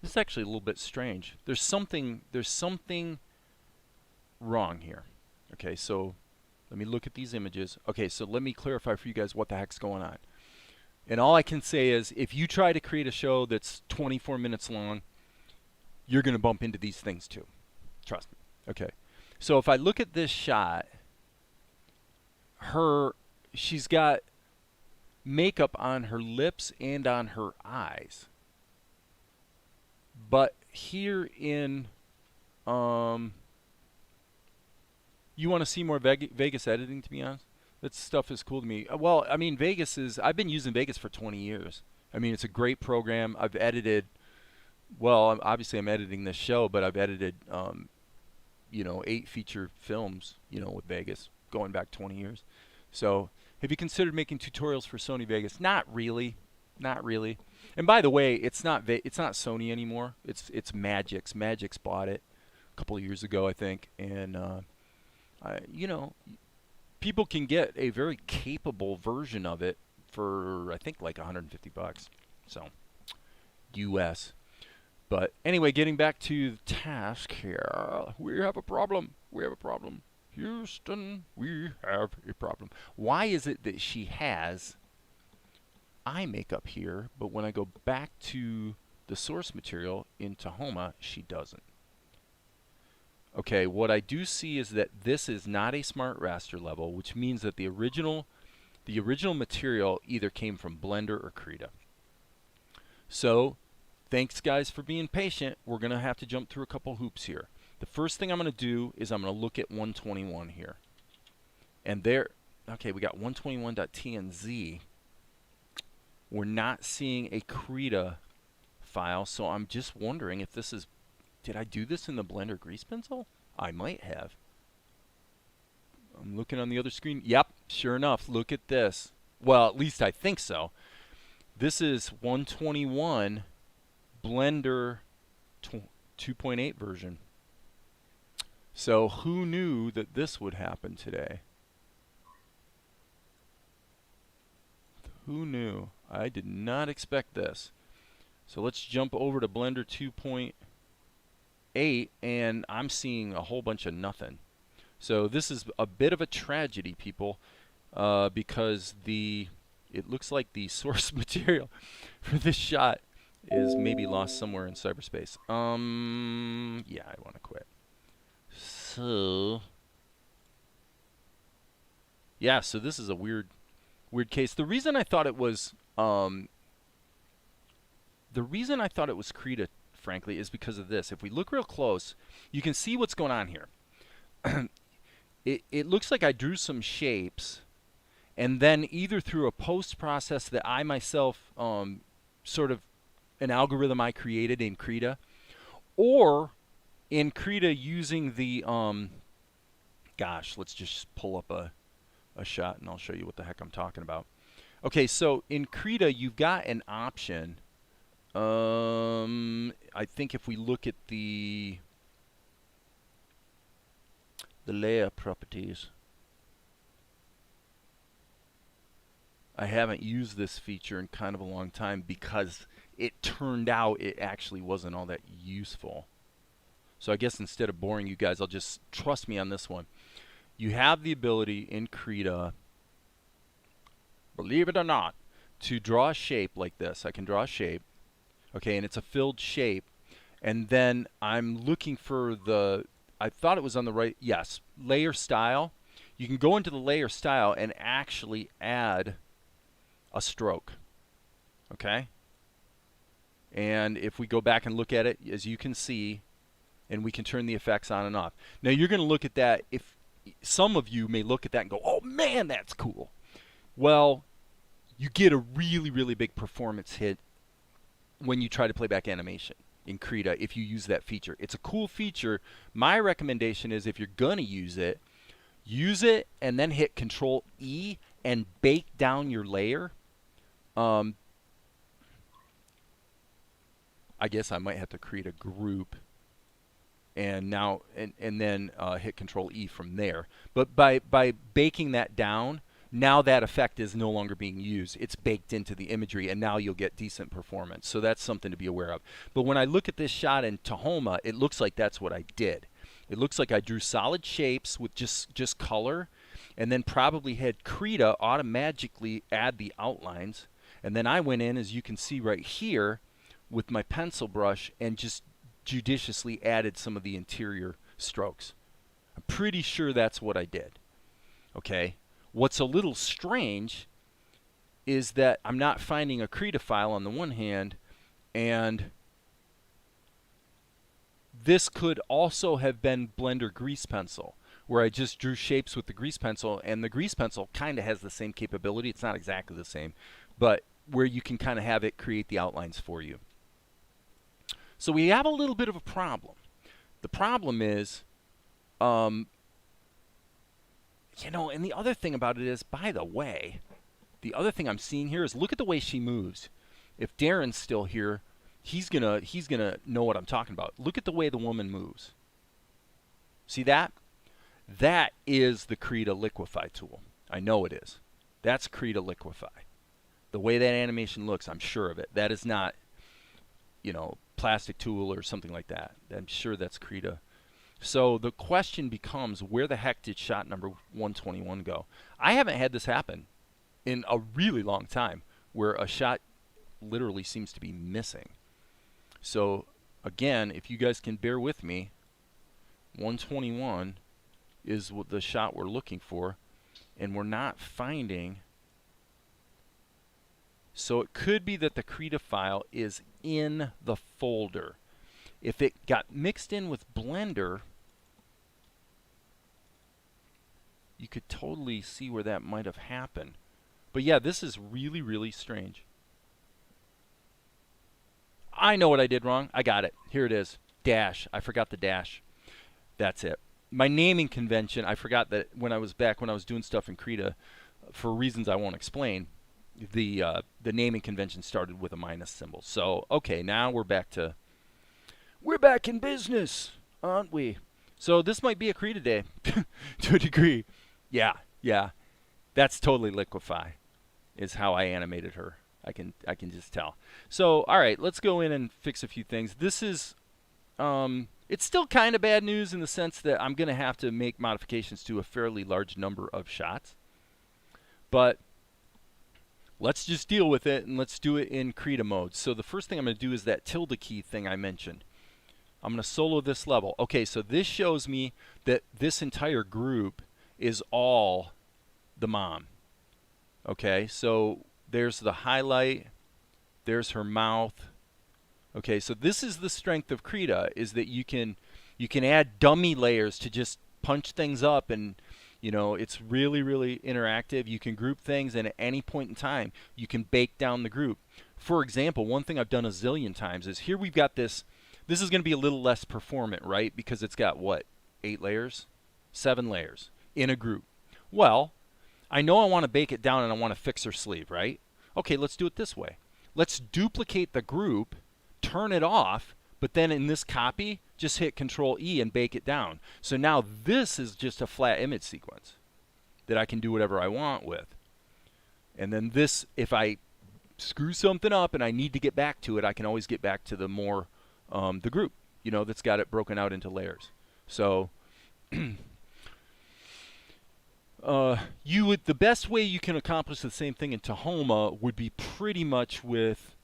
This is actually a little bit strange. There's something wrong here. Okay, so let me look at these images. Okay, so let me clarify for you guys what the heck's going on. And all I can say is, if you try to create a show that's 24 minutes long, you're going to bump into these things too. Trust me. Okay. So if I look at this shot, she's got makeup on her lips and on her eyes. But here in you want to see more Vegas editing, to be honest? That stuff is cool to me. Well, I mean, I've been using Vegas for 20 years. I mean, it's a great program. I've edited, well, obviously I'm editing this show, but I've edited, 8 feature films, with Vegas, going back 20 years. So, have you considered making tutorials for Sony Vegas? Not really. Not really. And by the way, it's not Sony anymore. It's Magix. Magix bought it a couple of years ago, I think, and people can get a very capable version of it for, I think, like $150. So, US. But anyway, getting back to the task here, we have a problem. We have a problem. Houston, we have a problem. Why is it that she has eye makeup here, but when I go back to the source material in Tahoma, she doesn't? Okay, what I do see is that this is not a smart raster level, which means that the original material either came from Blender or Krita. So, thanks guys for being patient. We're going to have to jump through a couple hoops here. The first thing I'm going to do is I'm going to look at 121 here. And there, okay, we got 121.tnz. We're not seeing a Krita file, so I'm just wondering if this is, did I do this in the Blender grease pencil? I might have. I'm looking on the other screen. Yep, sure enough, look at this. Well, at least I think so. This is 121 Blender 2.8 version. So who knew that this would happen today? Who knew? I did not expect this. So let's jump over to Blender 2.8, and I'm seeing a whole bunch of nothing. So this is a bit of a tragedy, people, because it looks like the source material for this shot is maybe lost somewhere in cyberspace. Yeah, I want to quit. So, yeah, so this is a weird case. The reason I thought it was Krita, frankly, is because of this. If we look real close, you can see what's going on here. It looks like I drew some shapes, and then either through a post process that I myself sort of an algorithm I created in Krita, or in Krita using the gosh, let's just pull up a shot and I'll show you what the heck I'm talking about. Okay, so in Krita you've got an option. I think if we look at the layer properties, I haven't used this feature in kind of a long time because it turned out it actually wasn't all that useful. So I guess instead of boring you guys, I'll just trust me on this one. You have the ability in Krita, believe it or not, to draw a shape like this. I can draw a shape, okay, and it's a filled shape, and then I'm looking for I thought it was on the right, yes, layer style. You can go into the layer style and actually add a stroke, okay? And if we go back and look at it, as you can see, and we can turn the effects on and off. Now you're going to look at that, if some of you may look at that and go, oh man, that's cool. Well, you get a really, really big performance hit when you try to play back animation in Krita if you use that feature. It's a cool feature. My recommendation is if you're going to use it and then hit Control E and bake down your layer. I guess I might have to create a group and now and then hit Control E from there. But by baking that down, now that effect is no longer being used. It's baked into the imagery, and now you'll get decent performance. So that's something to be aware of. But when I look at this shot in Tahoma, it looks like that's what I did. It looks like I drew solid shapes with just color, and then probably had Krita automatically add the outlines. And then I went in, as you can see right here, with my pencil brush and just judiciously added some of the interior strokes. I'm pretty sure that's what I did. Okay? What's a little strange is that I'm not finding a Krita file on the one hand, and this could also have been Blender Grease Pencil, where I just drew shapes with the Grease Pencil, and the Grease Pencil kind of has the same capability. It's not exactly the same, but where you can kind of have it create the outlines for you. So we have a little bit of a problem. The problem is, you know, and the other thing about it is, by the way, the other thing I'm seeing here is look at the way she moves. If Darren's still here, he's gonna know what I'm talking about. Look at the way the woman moves. See that? That is the Krita Liquify tool. I know it is. That's Krita Liquify. The way that animation looks, I'm sure of it. That is not, you know, plastic tool or something like that. I'm sure that's Krita. So the question becomes, where the heck did shot number 121 go? I haven't had this happen in a really long time, where a shot literally seems to be missing. So again, if you guys can bear with me, 121 is what the shot we're looking for, and we're not finding. So it could be that the Krita file is in the folder. If it got mixed in with Blender, you could totally see where that might have happened. But yeah, this is really, really strange. I know what I did wrong. I got it. Here it is. Dash. I forgot the dash. That's it. my naming convention, I forgot that when I was doing stuff in Krita, for reasons I won't explain, the naming convention started with a minus symbol. So okay, now we're back in business, aren't we? So this might be a Krita day to a degree. Yeah, yeah, that's totally Liquify, is how I animated her. I can just tell. So all right, let's go in and fix a few things. This is it's still kind of bad news in the sense that I'm going to have to make modifications to a fairly large number of shots. But let's just deal with it, and let's do it in Krita mode. So the first thing I'm going to do is that tilde key thing I mentioned. I'm going to solo this level. Okay, so this shows me that this entire group is all the mom. Okay, so there's the highlight. There's her mouth. Okay, so this is the strength of Krita, is that you can add dummy layers to just punch things up, and you know, it's really, really interactive. You can group things, and at any point in time, you can bake down the group. For example, one thing I've done a zillion times is here we've got this. This is going to be a little less performant, right? Because it's got, what, 8 layers? 7 layers in a group. Well, I know I want to bake it down, and I want to fix her sleeve, right? Okay, let's do it this way. Let's duplicate the group, turn it off, but then in this copy, just hit Control E and bake it down. So now this is just a flat image sequence that I can do whatever I want with. And then this, if I screw something up and I need to get back to it, I can always get back to the more, the group, you know, that's got it broken out into layers. So the best way you can accomplish the same thing in Tahoma would be pretty much with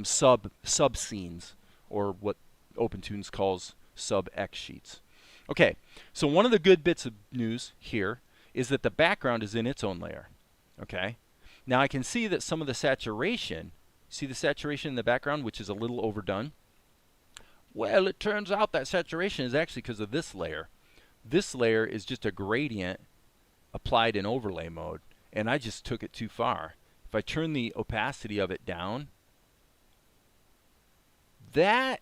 sub scenes, or what OpenToonz calls sub X sheets. Okay, so one of the good bits of news here is that the background is in its own layer. Okay, now I can see that some of the saturation, see the saturation in the background, which is a little overdone? Well, it turns out that saturation is actually because of this layer. This layer is just a gradient applied in overlay mode, and I just took it too far. If I turn the opacity of it down, that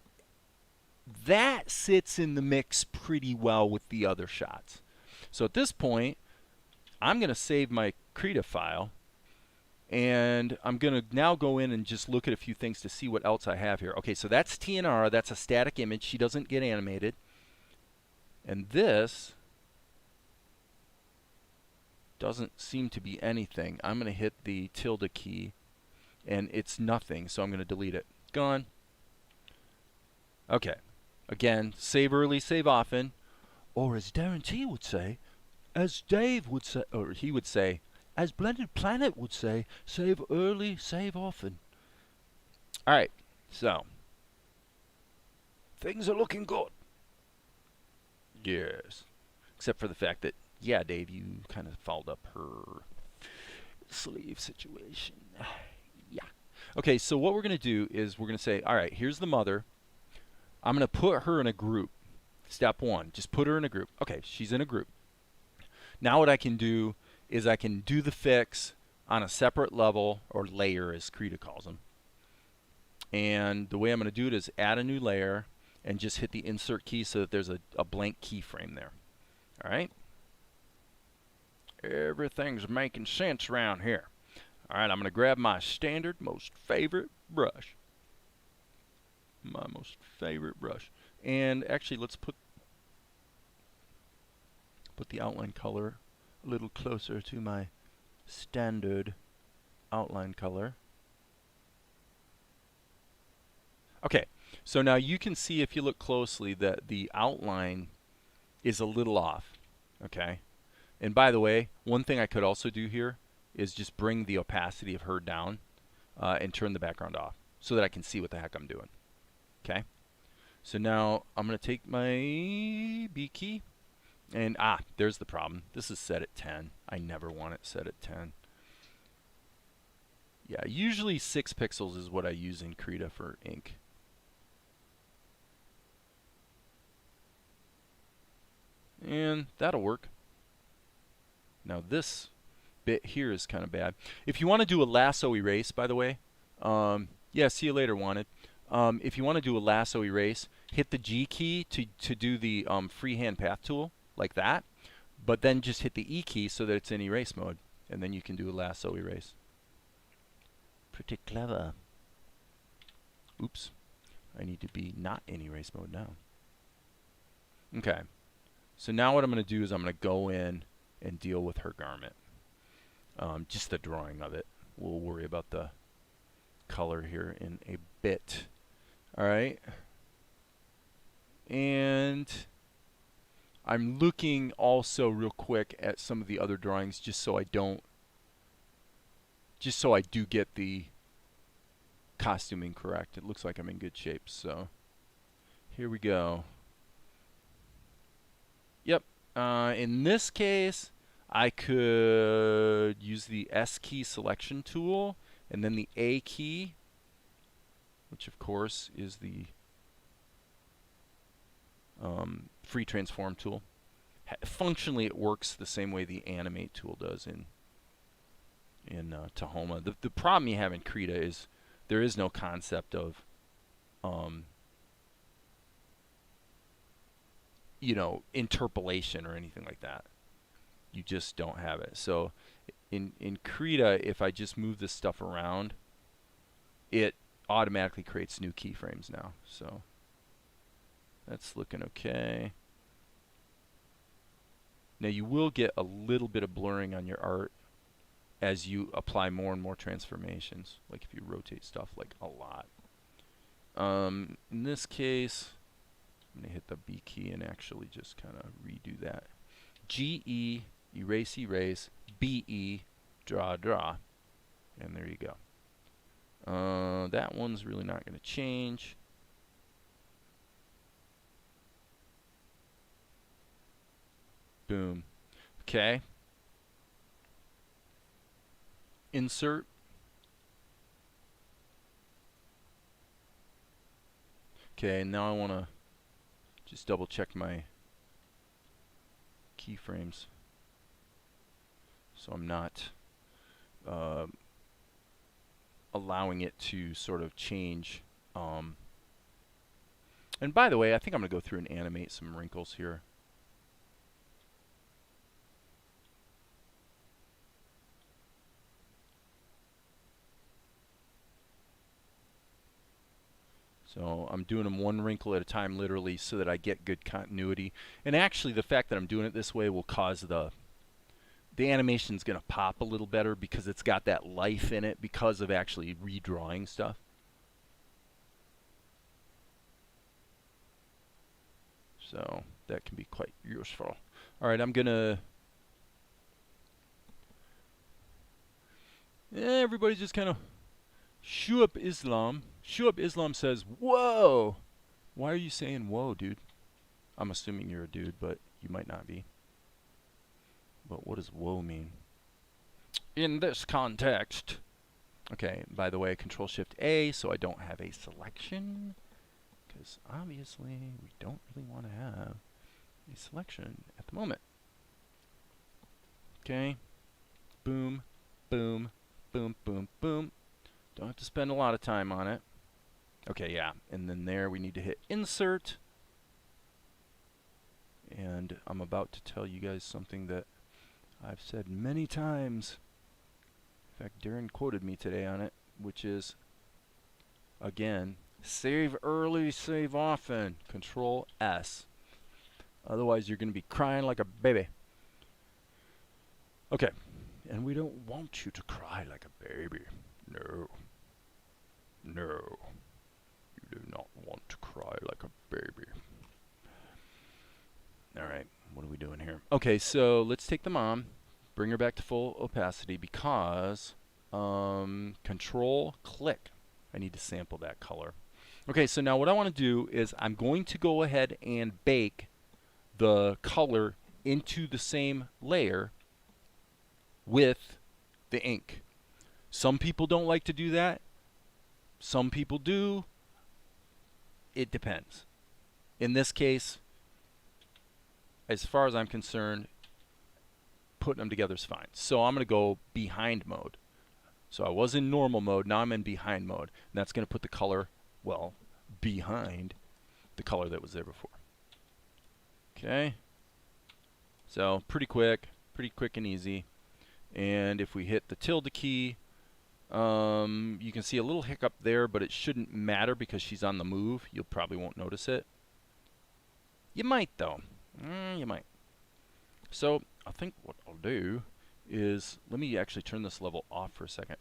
sits in the mix pretty well with the other shots. So at this point, I'm going to save my Krita file, and I'm going to now go in and just look at a few things to see what else I have here. Okay, so that's TNR. That's a static image. She doesn't get animated. And this doesn't seem to be anything. I'm going to hit the tilde key, and it's nothing, so I'm going to delete it. Gone. Okay. Again, save early, save often. Or as Darren T would say, as Dave would say, or he would say, as Blended Planet would say, save early, save often. Alright, so things are looking good. Yes. Except for the fact that, yeah, Dave, you kind of fouled up her sleeve situation. Yeah. Okay, so what we're going to do is we're going to say, alright, here's the mother. I'm going to put her in a group. Step 1, just put her in a group. Okay, she's in a group. Now what I can do is I can do the fix on a separate level, or layer as Krita calls them. And the way I'm going to do it is add a new layer and just hit the insert key so that there's a blank keyframe there. Alright? Everything's making sense around here. Alright, I'm going to grab my standard, most favorite brush. My most favorite brush. And actually, let's put the outline color a little closer to my standard outline color. Okay, so now you can see if you look closely that the outline is a little off. Okay, and by the way, one thing I could also do here is just bring the opacity of her down and turn the background off so that I can see what the heck I'm doing. Okay, so now I'm going to take my B key, and there's the problem. This is set at 10. I never want it set at 10. Yeah, usually 6 pixels is what I use in Krita for ink. And that'll work. Now this bit here is kind of bad. If you want to do a lasso erase, by the way, yeah, see you later, Wanted. If you want to do a lasso erase, hit the G key to do the freehand path tool. like that, but then just hit the E key so that it's in erase mode, and then you can do a lasso erase. Pretty clever. Oops. I need to be not in erase mode now. Okay. So now what I'm going to do is I'm going to go in and deal with her garment. Just the drawing of it. We'll worry about the color here in a bit. Alright. And I'm looking also real quick at some of the other drawings just so I do get the costuming correct. It looks like I'm in good shape, so here we go. Yep. In this case, I could use the S key selection tool and then the A key, which of course is the free transform tool. Functionally, it works the same way the animate tool does in Tahoma. The problem you have in Krita is there is no concept of you know, interpolation or anything like that. You just don't have it. So in Krita, if I just move this stuff around, it automatically creates new keyframes now. So that's looking okay. Now you will get a little bit of blurring on your art as you apply more and more transformations, like if you rotate stuff like a lot. In this case, I'm going to hit the B key and actually just kind of redo that. GE, erase, erase, BE, draw, draw. And there you go. That one's really not going to change. Boom. Okay. Insert. Okay, now I want to just double check my keyframes so I'm not allowing it to sort of change. And by the way, I think I'm going to go through and animate some wrinkles here. So I'm doing them one wrinkle at a time, literally, so that I get good continuity. And actually, the fact that I'm doing it this way will cause the animation's going to pop a little better because it's got that life in it because of actually redrawing stuff. So that can be quite useful. All right, I'm going to... everybody's just kind of... Shuab Islam. Shuab Islam says, whoa! Why are you saying whoa, dude? I'm assuming you're a dude, but you might not be. But what does whoa mean? In this context. Okay, by the way, Control-Shift-A, so I don't have a selection. Because obviously, we don't really want to have a selection at the moment. Okay. Boom, boom, boom, boom, boom. Don't have to spend a lot of time on it. Okay, yeah. And then there we need to hit Insert. And I'm about to tell you guys something that I've said many times. In fact, Darren quoted me today on it, which is, again, save early, save often. Control S. Otherwise, you're going to be crying like a baby. Okay. And we don't want you to cry like a baby. No. No. You do not want to cry like a baby. Alright, what are we doing here? Okay, so let's take the mom, bring her back to full opacity because Control click. I need to sample that color. Okay, so now what I want to do is I'm going to go ahead and bake the color into the same layer with the ink. Some people don't like to do that. Some people do. It depends. In this case, as far as I'm concerned, putting them together is fine. So I'm going to go behind mode. So I was in normal mode, now I'm in behind mode. And that's going to put the color, well, behind the color that was there before. Okay. So pretty quick and easy. And if we hit the tilde key, you can see a little hiccup there, but it shouldn't matter because she's on the move. You probably won't notice it. You might though. You might. So I think what I'll do is, let me actually turn this level off for a second.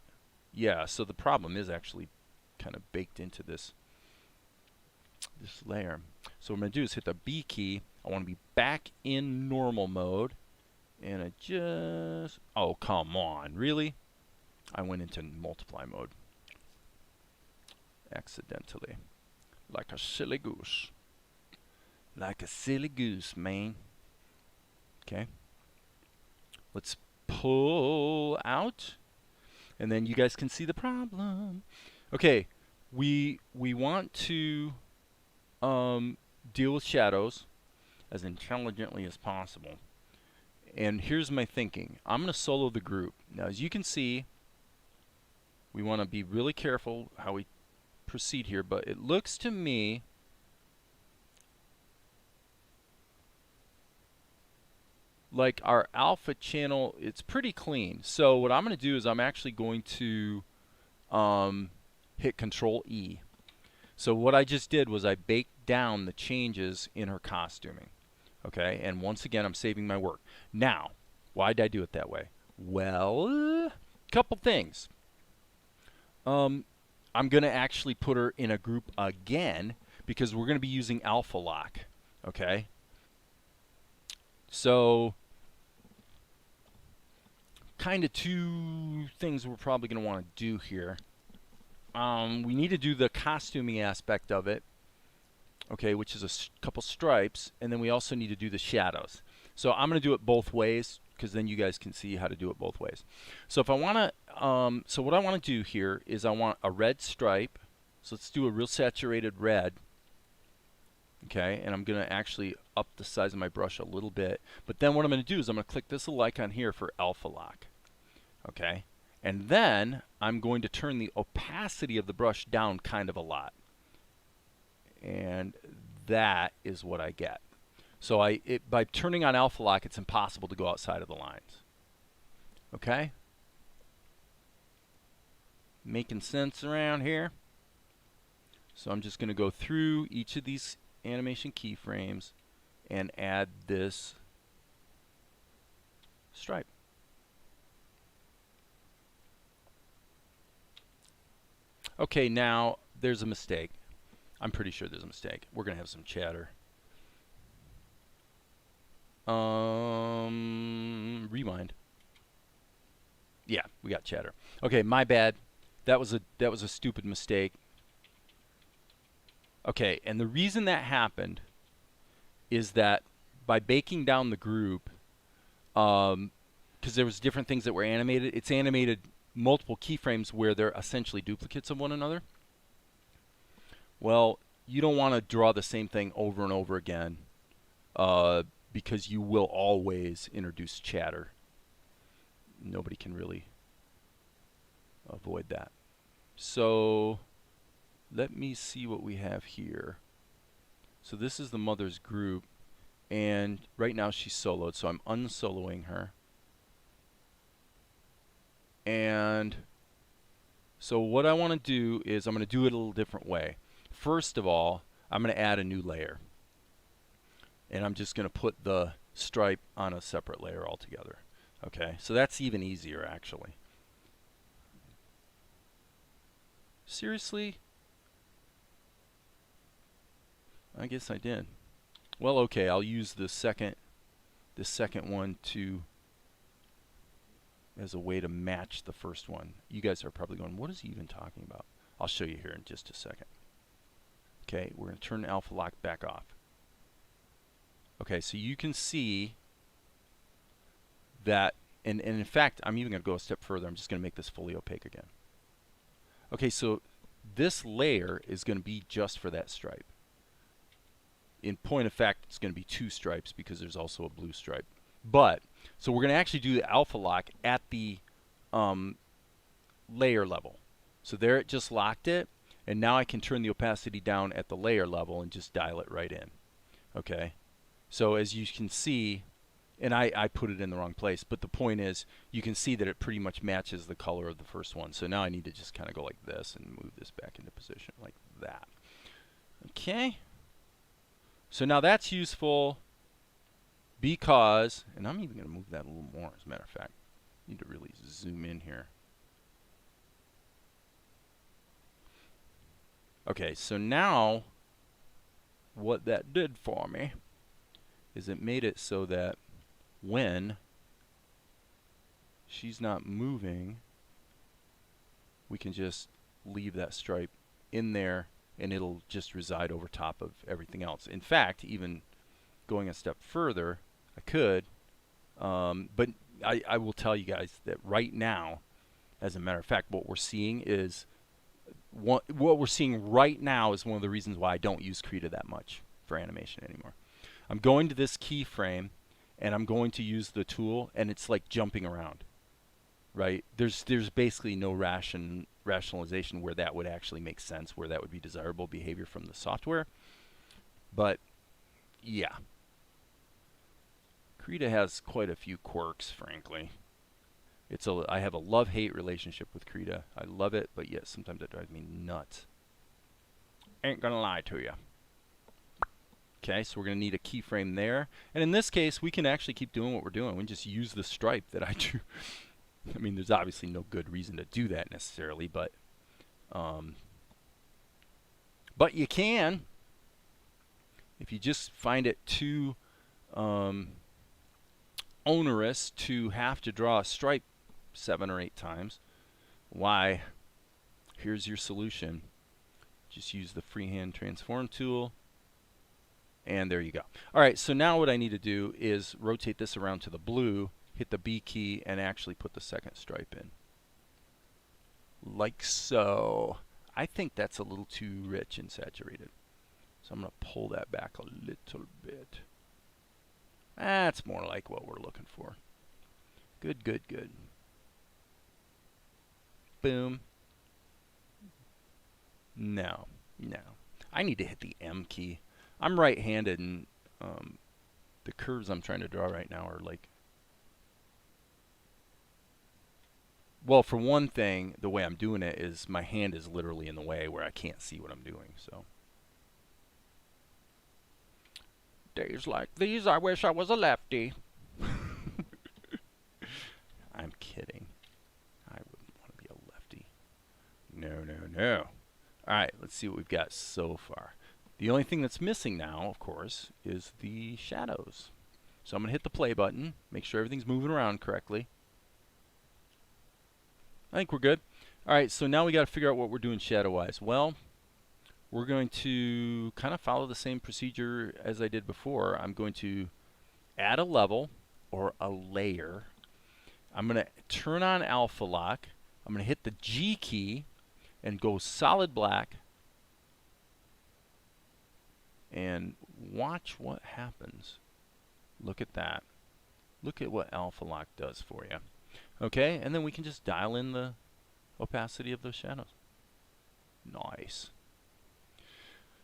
Yeah, so the problem is actually kind of baked into this layer. So what I'm going to do is hit the B key. I want to be back in normal mode. And I just... Oh, come on. Really? I went into multiply mode. Accidentally. Like a silly goose. Like a silly goose, man. Okay. Let's pull out. And then you guys can see the problem. Okay. We want to deal with shadows as intelligently as possible. And here's my thinking. I'm going to solo the group. Now, as you can see, we want to be really careful how we proceed here, but it looks to me like our alpha channel, it's pretty clean. So what I'm going to do is I'm actually going to hit Control E. So what I just did was I baked down the changes in her costuming. Okay, and once again, I'm saving my work. Now, why did I do it that way? Well, couple things. I'm going to actually put her in a group again because we're going to be using alpha lock. Okay, so kind of two things we're probably going to want to do here. We need to do the costuming aspect of it. Okay, which is a couple stripes, and then we also need to do the shadows. So I'm going to do it both ways because then you guys can see how to do it both ways. So if I want to, so what I want to do here is I want a red stripe. So let's do a real saturated red. Okay, and I'm going to actually up the size of my brush a little bit. But then what I'm going to do is I'm going to click this little icon here for alpha lock. Okay, and then I'm going to turn the opacity of the brush down kind of a lot. And that is what I get. So by turning on alpha lock, it's impossible to go outside of the lines. Okay? Making sense around here? So I'm just going to go through each of these animation keyframes and add this stripe. Okay, now there's a mistake. I'm pretty sure there's a mistake. We're going to have some chatter. Rewind. Yeah, we got chatter. Okay, my bad. That was a stupid mistake. Okay, and the reason that happened is that by baking down the group, because there was different things that were animated, it's animated multiple keyframes where they're essentially duplicates of one another. Well, you don't want to draw the same thing over and over again because you will always introduce chatter. Nobody can really avoid that. So let me see what we have here. So this is the mother's group, and right now she's soloed, so I'm unsoloing her. And so what I want to do is I'm going to do it a little different way. First of all, I'm going to add a new layer. And I'm just going to put the stripe on a separate layer altogether. Okay, so that's even easier actually. Seriously? I guess I did. Well, okay, I'll use the second one as a way to match the first one. You guys are probably going, what is he even talking about? I'll show you here in just a second. Okay, we're going to turn alpha lock back off. Okay, so you can see that, and in fact, I'm even going to go a step further. I'm just going to make this fully opaque again. Okay, so this layer is going to be just for that stripe. In point of fact, it's going to be two stripes because there's also a blue stripe. But, so we're going to actually do the alpha lock at the layer level. So there it just locked it. And now I can turn the opacity down at the layer level and just dial it right in. Okay. So as you can see, And I put it in the wrong place. But the point is, you can see that it pretty much matches the color of the first one. So now I need to just kind of go like this and move this back into position like that. Okay. So now that's useful because, and I'm even going to move that a little more, as a matter of fact. I need to really zoom in here. Okay, so now what that did for me is it made it so that when she's not moving, we can just leave that stripe in there and it'll just reside over top of everything else. In fact, even going a step further, I could, but I will tell you guys that right now, as a matter of fact, what we're seeing is what we're seeing right now is one of the reasons why I don't use Krita that much for animation anymore. I'm going to this keyframe and I'm going to use the tool and it's like jumping around, right? There's basically no rationalization where that would actually make sense, where that would be desirable behavior from the software. But yeah, Krita has quite a few quirks, frankly. I have a love-hate relationship with Krita. I love it, but yet sometimes it drives me nuts. Ain't gonna lie to you. Okay, so we're gonna need a keyframe there. And in this case, we can actually keep doing what we're doing. We can just use the stripe that I drew. I mean, there's obviously no good reason to do that necessarily, but you can. If you just find it too onerous to have to draw a stripe 7 or 8 times, why, here's your solution. Just use the freehand transform tool, and there you go. All right, so now what I need to do is rotate this around to the blue, hit the B key, and actually put the second stripe in. Like so. I think that's a little too rich and saturated. So I'm going to pull that back a little bit. That's more like what we're looking for. Good, good, good. Boom. No. I need to hit the M key. I'm right-handed, and the curves I'm trying to draw right now are like... Well, for one thing, the way I'm doing it is my hand is literally in the way where I can't see what I'm doing, so... Days like these, I wish I was a lefty. I'm kidding. I wouldn't want to be a lefty. No. Alright, let's see what we've got so far. The only thing that's missing now, of course, is the shadows. So I'm going to hit the play button, make sure everything's moving around correctly. I think we're good. Alright, so now we got to figure out what we're doing shadow-wise. Well, we're going to kind of follow the same procedure as I did before. I'm going to add a level or a layer. I'm going to turn on alpha lock. I'm going to hit the G key and go solid black. And watch what happens. Look at that. Look at what alpha lock does for you. Okay, and then we can just dial in the opacity of those shadows. Nice.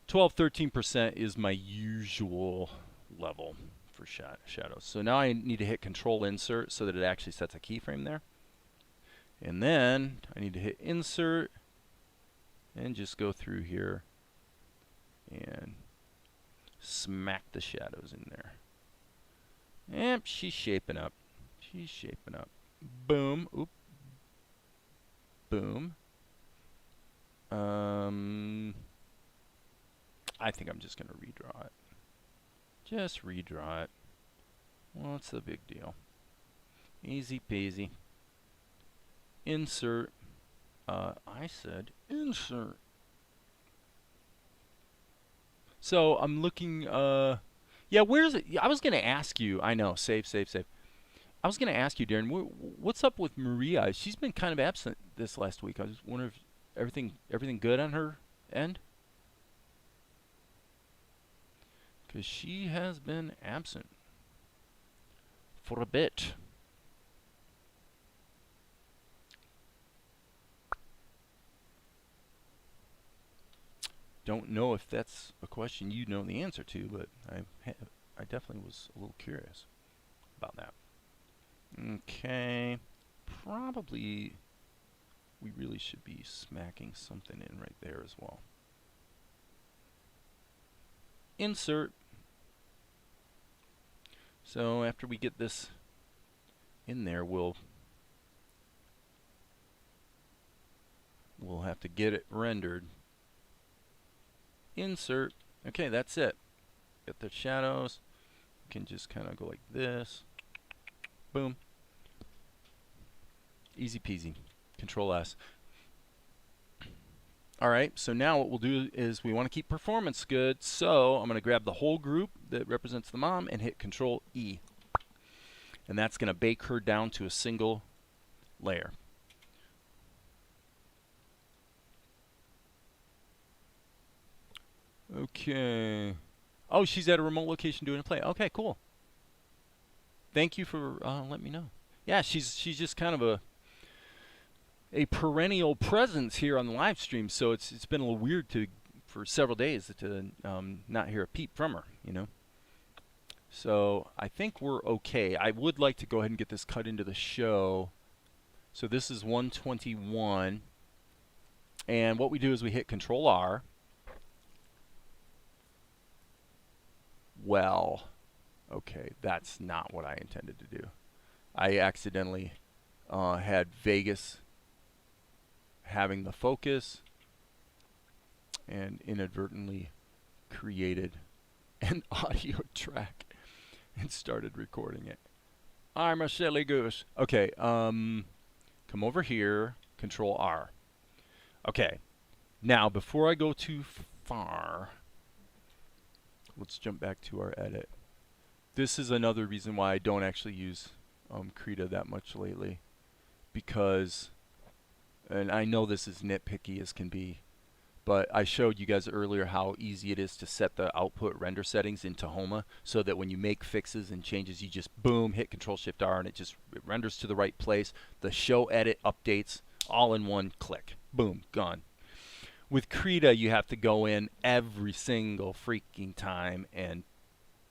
12-13% is my usual level for shadows. So now I need to hit Control Insert so that it actually sets a keyframe there. And then I need to hit Insert and just go through here and smack the shadows in there. Yep, she's shaping up. She's shaping up. Boom. Oop. Boom. I think I'm just going to redraw it. Just redraw it. What's the big deal? Easy peasy. Insert. I said insert. So I'm looking, yeah, where's it? I was going to ask you, I know, save. I was going to ask you, Darren, what's up with Maria? She's been kind of absent this last week. I was wondering if everything good on her end? Because she has been absent for a bit. Don't know if that's a question you know the answer to, but I definitely was a little curious. about that. Okay. Probably we really should be smacking something in right there as well. Insert. So after we get this in there, we'll have to get it rendered. Insert. Okay, that's it. Get the shadows. You can just kind of go like this. Boom. Easy peasy. Control S. Alright, so now what we'll do is we want to keep performance good, so I'm going to grab the whole group that represents the mom and hit Control E. And that's going to bake her down to a single layer. Okay. Oh, she's at a remote location doing a play. Okay, cool. Thank you for letting me know. Yeah, she's just kind of a perennial presence here on the live stream, so it's been a little weird for several days to not hear a peep from her, you know. So I think we're okay. I would like to go ahead and get this cut into the show. So this is 121, and what we do is we hit Control R. Well, okay, that's not what I intended to do. I accidentally had Vegas having the focus and inadvertently created an audio track and started recording it. I'm a silly goose. Okay, come over here, Control R. Okay, now before I go too far, let's jump back to our edit. This is another reason why I don't actually use Krita that much lately, because, and I know this is nitpicky as can be, but I showed you guys earlier how easy it is to set the output render settings in Tahoma so that when you make fixes and changes, you just boom, hit Control-Shift-R and it renders to the right place. The show edit updates all in one click. Boom, gone. With Krita, you have to go in every single freaking time and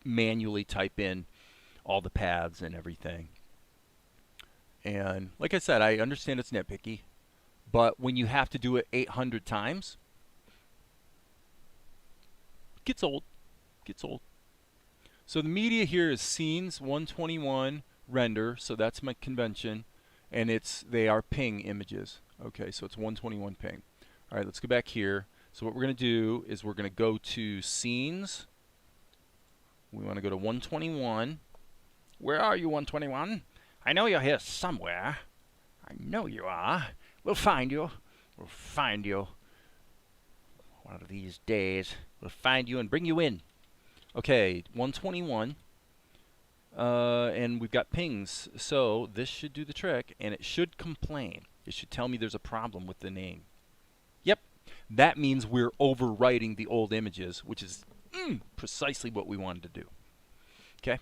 manually type in all the paths and everything. And like I said, I understand it's nitpicky, but when you have to do it 800 times, it gets old. Gets old. So the media here is scenes 121 render, so that's my convention, and they are ping images. Okay, so it's 121 ping. All right, let's go back here. So what we're going to do is we're going to go to scenes. We want to go to 121. Where are you, 121? I know you're here somewhere. I know you are. We'll find you. We'll find you. One of these days, we'll find you and bring you in. Okay, 121. And we've got pings. So this should do the trick, and it should complain. It should tell me there's a problem with the name. Yep, that means we're overwriting the old images, which is precisely what we wanted to do. Okay.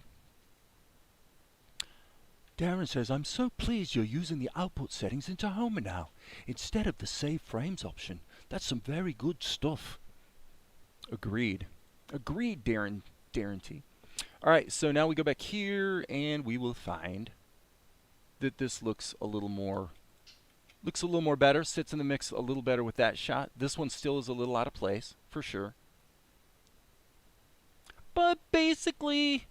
Darren says, I'm so pleased you're using the output settings in Tahoma now, instead of the save frames option. That's some very good stuff. Agreed. Agreed, Darren T. All right, so now we go back here, and we will find that this looks a little more better, sits in the mix a little better with that shot. This one still is a little out of place, for sure. But basically,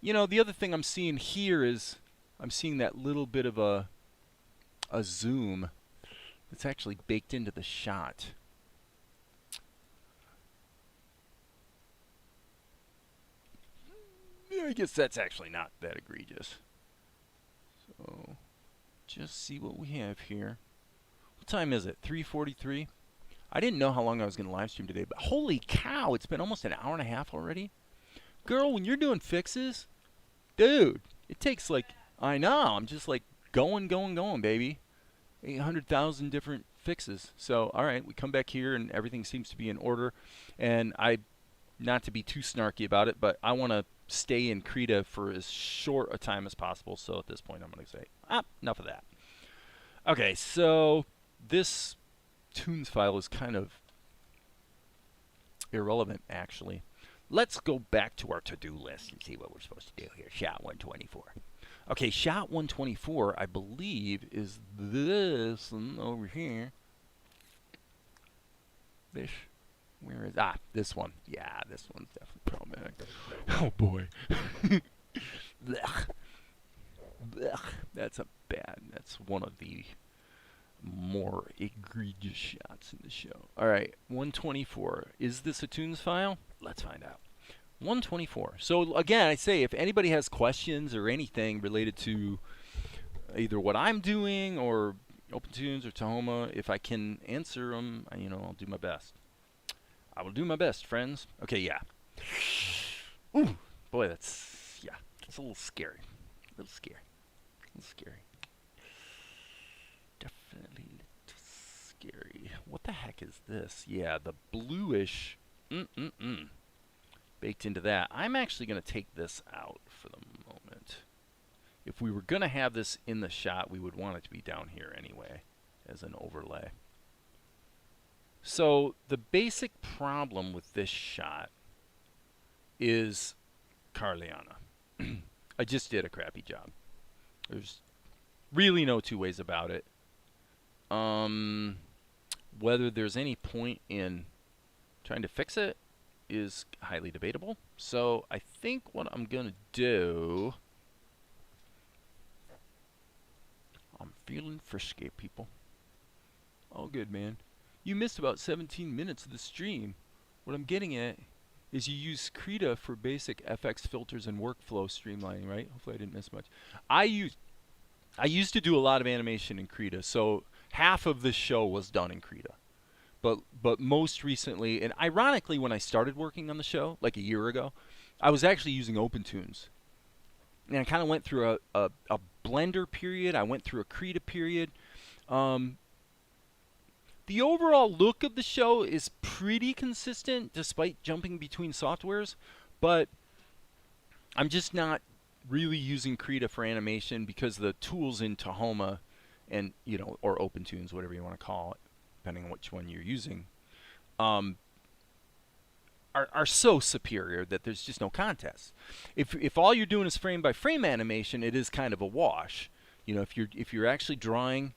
you know, the other thing I'm seeing here is I'm seeing that little bit of a zoom that's actually baked into the shot. Yeah, I guess that's actually not that egregious. So, just see what we have here. What time is it? 3:43? I didn't know how long I was going to live stream today, but holy cow, it's been almost an hour and a half already. Girl, when you're doing fixes, dude, it takes like, I know, I'm just like going, baby. 800,000 different fixes. So, all right, we come back here and everything seems to be in order. And not to be too snarky about it, but I want to stay in Krita for as short a time as possible. So at this point, I'm going to say, enough of that. Okay, so this Toonz file is kind of irrelevant, actually. Let's go back to our to-do list and see what we're supposed to do here. Shot 124. Okay, shot 124, I believe, is this one over here. This. Where is this one? Yeah, this one's definitely problematic. Oh boy. Blech. Blech. That's one of the more egregious shots in the show. Alright, 124. Is this a Toonz file? Let's find out. 124. So again, I say if anybody has questions or anything related to either what I'm doing or OpenToonz or Tahoma, if I can answer them, I'll do my best. I will do my best, friends. Okay, yeah. Ooh, boy, that's a little scary. A little scary. A little scary. Definitely a little scary. What the heck is this? Yeah, the bluish baked into that. I'm actually going to take this out for the moment. If we were going to have this in the shot, we would want it to be down here anyway as an overlay. So the basic problem with this shot is Carliana. I just did a crappy job. There's really no two ways about it. Whether there's any point in trying to fix it is highly debatable. So I think what I'm going to do... I'm feeling frisky, people. All good, man. You missed about 17 minutes of the stream. What I'm getting at is you use Krita for basic FX filters and workflow streamlining, right? Hopefully I didn't miss much. I used to do a lot of animation in Krita, so half of this show was done in Krita. But most recently, and ironically, when I started working on the show, like a year ago, I was actually using OpenToonz. And I kind of went through a Blender period. I went through a Krita period. The overall look of the show is pretty consistent despite jumping between softwares, but I'm just not really using Krita for animation because the tools in Tahoma and, or OpenToonz, whatever you want to call it, depending on which one you're using, are so superior that there's just no contest. If all you're doing is frame by frame animation, it is kind of a wash. If you're actually drawing,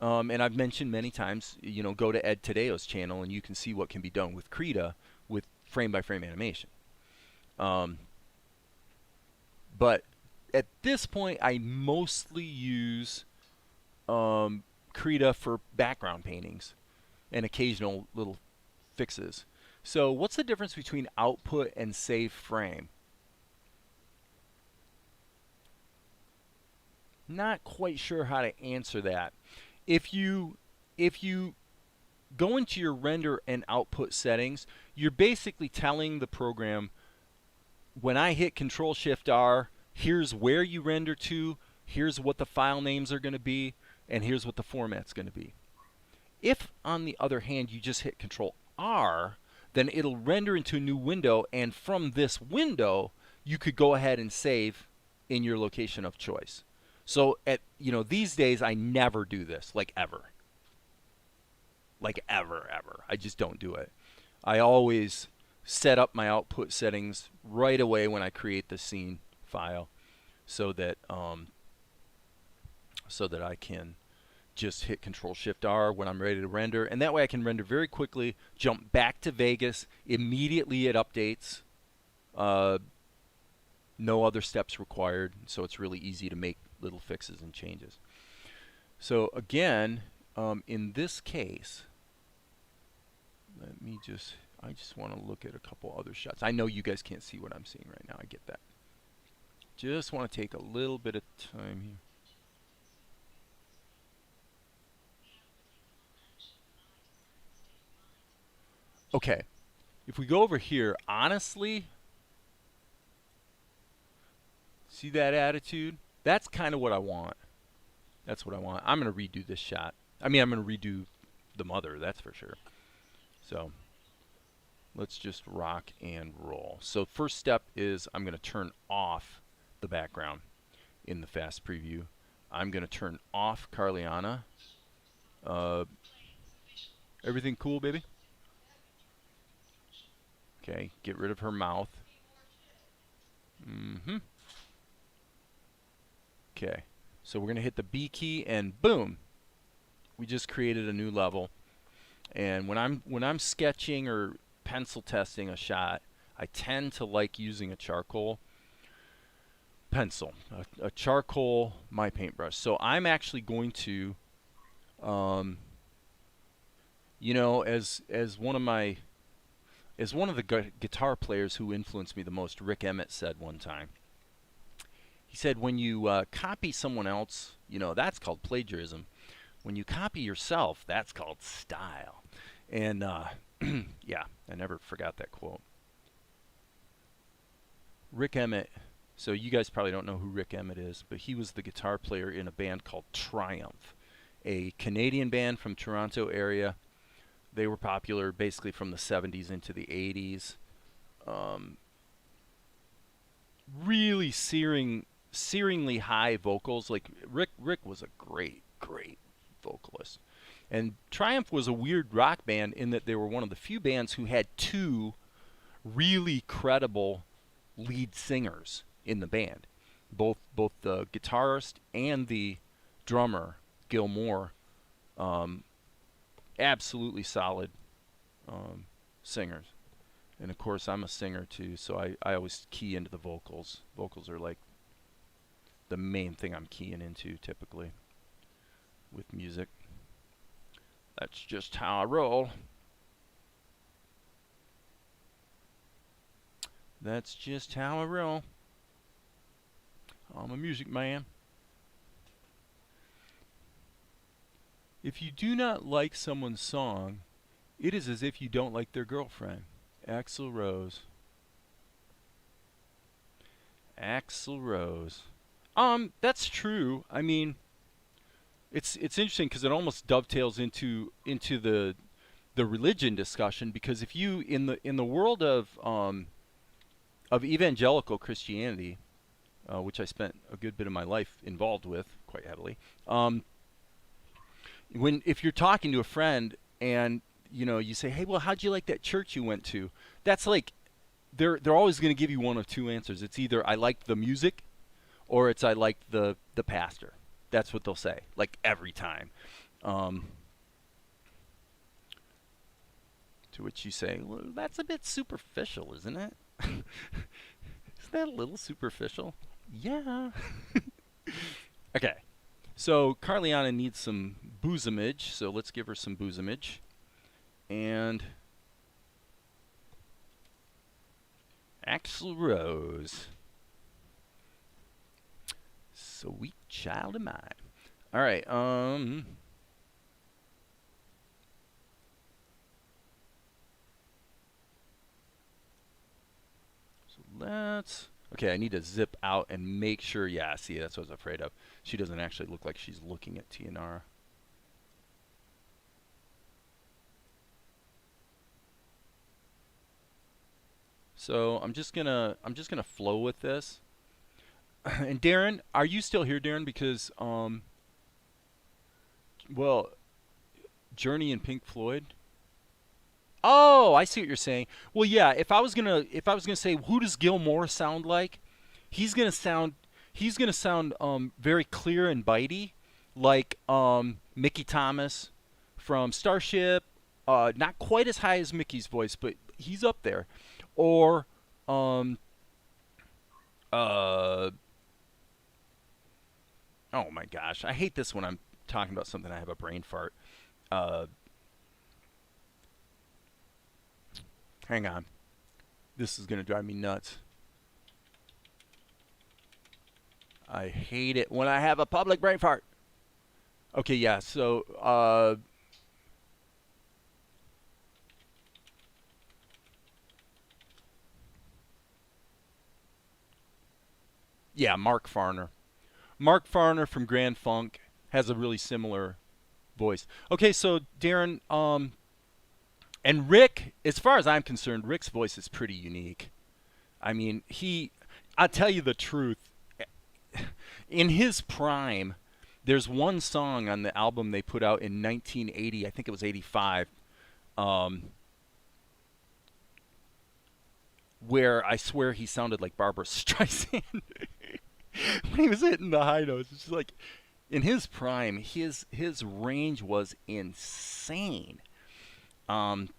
and I've mentioned many times, go to Ed Tadeo's channel and you can see what can be done with Krita with frame by frame animation. But at this point, I mostly use Krita for background paintings and occasional little fixes. So what's the difference between output and save frame? Not quite sure how to answer that. If you go into your render and output settings, you're basically telling the program, when I hit Control-Shift-R, here's where you render to, here's what the file names are going to be, and here's what the format's going to be. If, on the other hand, you just hit Control-R, then it'll render into a new window, and from this window, you could go ahead and save in your location of choice. So these days I never do this, like ever. Like ever. I just don't do it. I always set up my output settings right away when I create the scene file so that I can just hit Control-Shift-R when I'm ready to render, and that way I can render very quickly, jump back to Vegas, immediately it updates. No other steps required, so it's really easy to make little fixes and changes. So again, in this case, I just want to look at a couple other shots. I know you guys can't see what I'm seeing right now. I get that. Just want to take a little bit of time here. Okay, if we go over here, honestly, see that attitude? That's kind of what I want. That's what I want. I'm going to redo this shot. I mean, I'm going to redo the mother, that's for sure. So let's just rock and roll. So first step is I'm going to turn off the background in the fast preview. I'm going to turn off Carliana. Everything cool, baby? Okay, get rid of her mouth. Okay. So we're going to hit the B key and boom. We just created a new level. And when I'm sketching or pencil testing a shot, I tend to like using a charcoal pencil, a charcoal my paintbrush. So I'm actually going to you know, as one of the guitar players who influenced me the most, Rick Emmett, said one time. He said, when you copy someone else, you know, that's called plagiarism. When you copy yourself, that's called style. And yeah, I never forgot that quote. Rick Emmett. So you guys probably don't know who Rick Emmett is, but he was the guitar player in a band called Triumph, a Canadian band from Toronto area. They were popular basically from the 70s into the 80s. Really searingly high vocals. Like Rick was a great vocalist. And Triumph was a weird rock band in that they were one of the few bands who had two really credible lead singers in the band. Both the guitarist and the drummer, Gil Moore, absolutely solid singers. And of course I'm a singer too, so I always key into the vocals. Vocals are like the main thing I'm keying into typically with music. That's just how I roll. That's just how I roll. I'm a music man. If you do not like someone's song, it is as if you don't like their girlfriend. Axl Rose. Axl Rose. That's true. I mean, it's interesting because it almost dovetails into the religion discussion, because if you in the world of evangelical Christianity, which I spent a good bit of my life involved with quite heavily, if you're talking to a friend and you know you say, hey, well, how'd you like that church you went to? That's like they're always going to give you one of two answers. It's either I liked the music, or it's I liked the pastor. That's what they'll say, like every time. To which you say, well, that's a bit superficial, isn't it? Isn't that a little superficial? Yeah. Okay. So Carliana needs some boozemage, so let's give her some boozemage. And Axl Rose. Sweet child of mine. All right. So let's. Okay, I need to zip out and make sure. Yeah, see, that's what I was afraid of. She doesn't actually look like she's looking at TNR. So I'm just gonna flow with this. And Darren, are you still here, Darren? Because well, Journey and Pink Floyd. Oh, I see what you're saying. Well, yeah. If I was gonna say who does Gil Moore sound like, he's gonna sound very clear and bitey, like Mickey Thomas from Starship. Not quite as high as Mickey's voice, but he's up there. Or oh my gosh, I hate this when I'm talking about something I have a brain fart. Hang on. This is going to drive me nuts. I hate it when I have a public brain fart. Okay, yeah, so yeah, Mark Farner. Mark Farner from Grand Funk has a really similar voice. Okay, so Darren, and Rick, as far as I'm concerned, Rick's voice is pretty unique. I mean, I'll tell you the truth. In his prime, there's one song on the album they put out in 1980, I think it was 85, where I swear he sounded like Barbra Streisand. when he was hitting the high notes. It's just like in his prime, his range was insane. Um,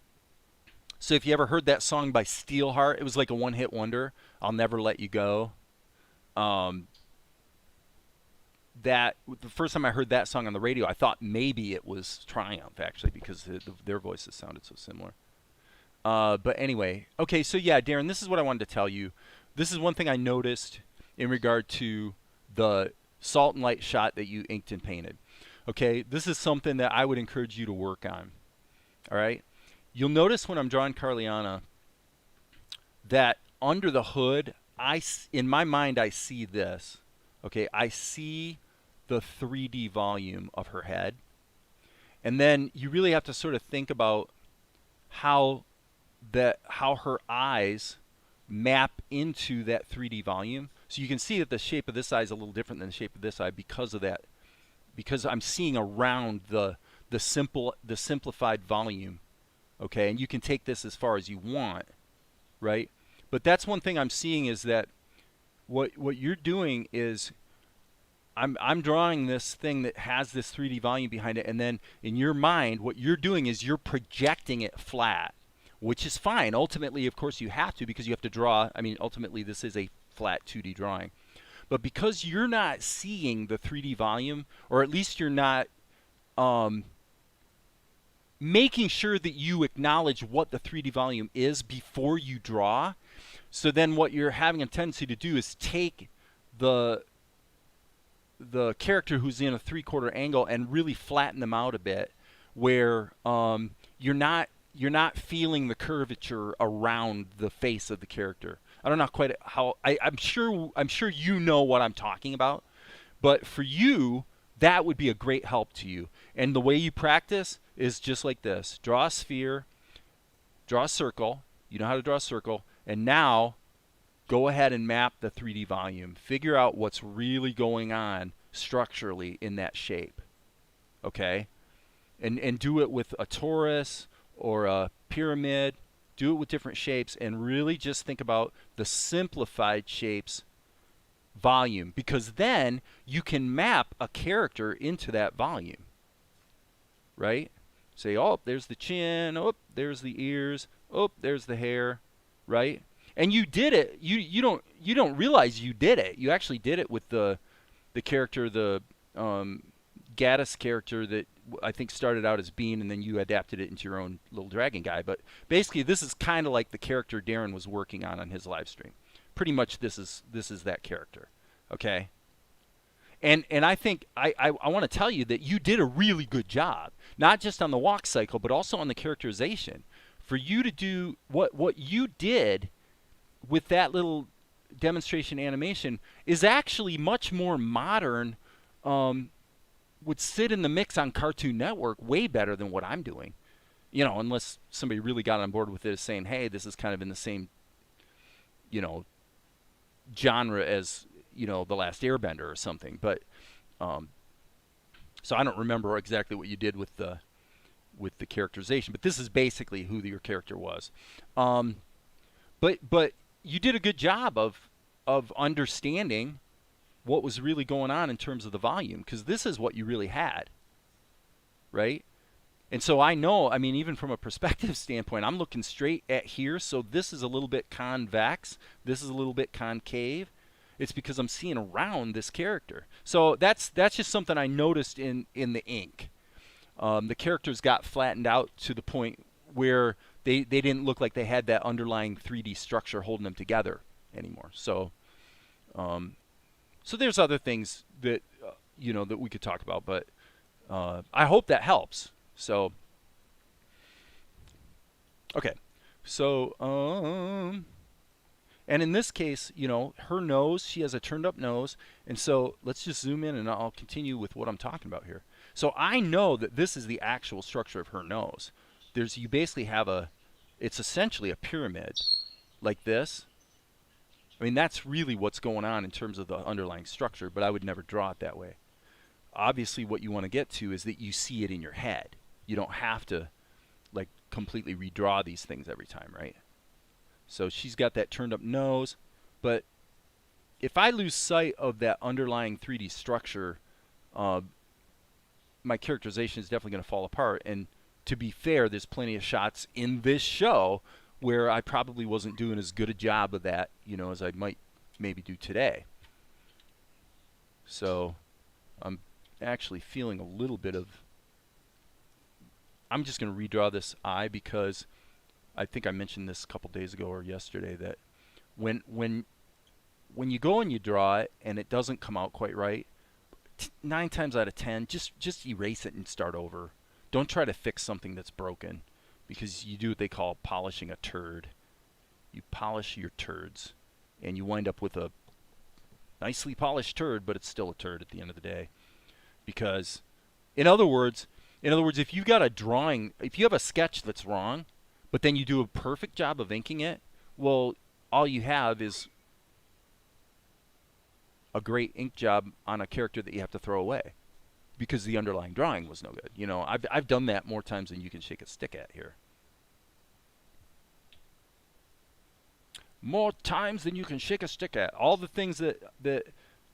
so if you ever heard that song by Steelheart, it was like a one-hit wonder. I'll Never Let You Go. Um, that the first time I heard that song on the radio, I thought maybe it was Triumph actually because their voices sounded so similar. But anyway, okay, so yeah, Darren, this is what I wanted to tell you. This is one thing I noticed in regard to the salt and light shot that you inked and painted. Okay, this is something that I would encourage you to work on. All right, you'll notice when I'm drawing Carliana that under the hood, in my mind, I see this. Okay, I see the 3D volume of her head. And then you really have to sort of think about how her eyes map into that 3D volume. So you can see that the shape of this eye is a little different than the shape of this eye because of that. Because I'm seeing around the simplified volume. Okay, and you can take this as far as you want, right? But that's one thing I'm seeing is that what you're doing is I'm drawing this thing that has this 3D volume behind it, and then in your mind, what you're doing is you're projecting it flat, which is fine. Ultimately, of course, you have to because you have to draw. I mean, ultimately, this is a flat 2D drawing. But because you're not seeing the 3D volume, or at least you're not making sure that you acknowledge what the 3D volume is before you draw, so then what you're having a tendency to do is take the character who's in a 3/4 angle and really flatten them out a bit, where you're not feeling the curvature around the face of the character. I don't know quite how. I'm sure you know what I'm talking about, but for you, that would be a great help to you. And the way you practice is just like this: draw a sphere, draw a circle. You know how to draw a circle, and now go ahead and map the 3D volume. Figure out what's really going on structurally in that shape. Okay? And do it with a torus or a pyramid. Do it with different shapes and really just think about the simplified shapes volume, because then you can map a character into that volume. Right? Say, oh, there's the chin, oh, there's the ears, oh, there's the hair, right? And you did it. You don't realize you did it. You actually did it with the character, the Gaddis character that I think started out as Bean, and then you adapted it into your own little dragon guy. But basically, this is kind of like the character Darren was working on his live stream. Pretty much, this is that character. Okay. And I think I want to tell you that you did a really good job, not just on the walk cycle, but also on the characterization. For you to do what you did with that little demonstration animation is actually much more modern, would sit in the mix on Cartoon Network way better than what I'm doing. You know, unless somebody really got on board with it, saying, hey, this is kind of in the same, genre as, The Last Airbender or something. But, so I don't remember exactly what you did with the characterization, but this is basically who your character was. But you did a good job of understanding what was really going on in terms of the volume, because this is what you really had, right? And so I know, I mean, even from a perspective standpoint, I'm looking straight at here, so this is a little bit convex, this is a little bit concave. It's because I'm seeing around this character. So that's just something I noticed in the ink. The characters got flattened out to the point where they didn't look like they had that underlying 3D structure holding them together anymore. So so there's other things that that we could talk about, but I hope that helps. So okay, so and in this case, her nose, she has a turned up nose, and so let's just zoom in and I'll continue with what I'm talking about here. So I know that this is the actual structure of her nose. You basically have it's essentially a pyramid like this. I mean, that's really what's going on in terms of the underlying structure, but I would never draw it that way. Obviously, what you want to get to is that you see it in your head. You don't have to, like, completely redraw these things every time, right? So she's got that turned up nose, but if I lose sight of that underlying 3D structure, uh, my characterization is definitely going to fall apart. And to be fair, there's plenty of shots in this show where I probably wasn't doing as good a job of that, as I might maybe do today. So I'm actually feeling a little bit of... I'm just going to redraw this eye because I think I mentioned this a couple days ago or yesterday that when you go and you draw it and it doesn't come out quite right, 9 times out of 10, just erase it and start over. Don't try to fix something that's broken, because you do what they call polishing a turd. You polish your turds, and you wind up with a nicely polished turd, but it's still a turd at the end of the day. Because, in other words, if you got a drawing, if you have a sketch that's wrong, but then you do a perfect job of inking it, well, all you have is a great ink job on a character that you have to throw away because the underlying drawing was no good. I've done that more times than you can shake a stick at here. More times than you can shake a stick at. All the things that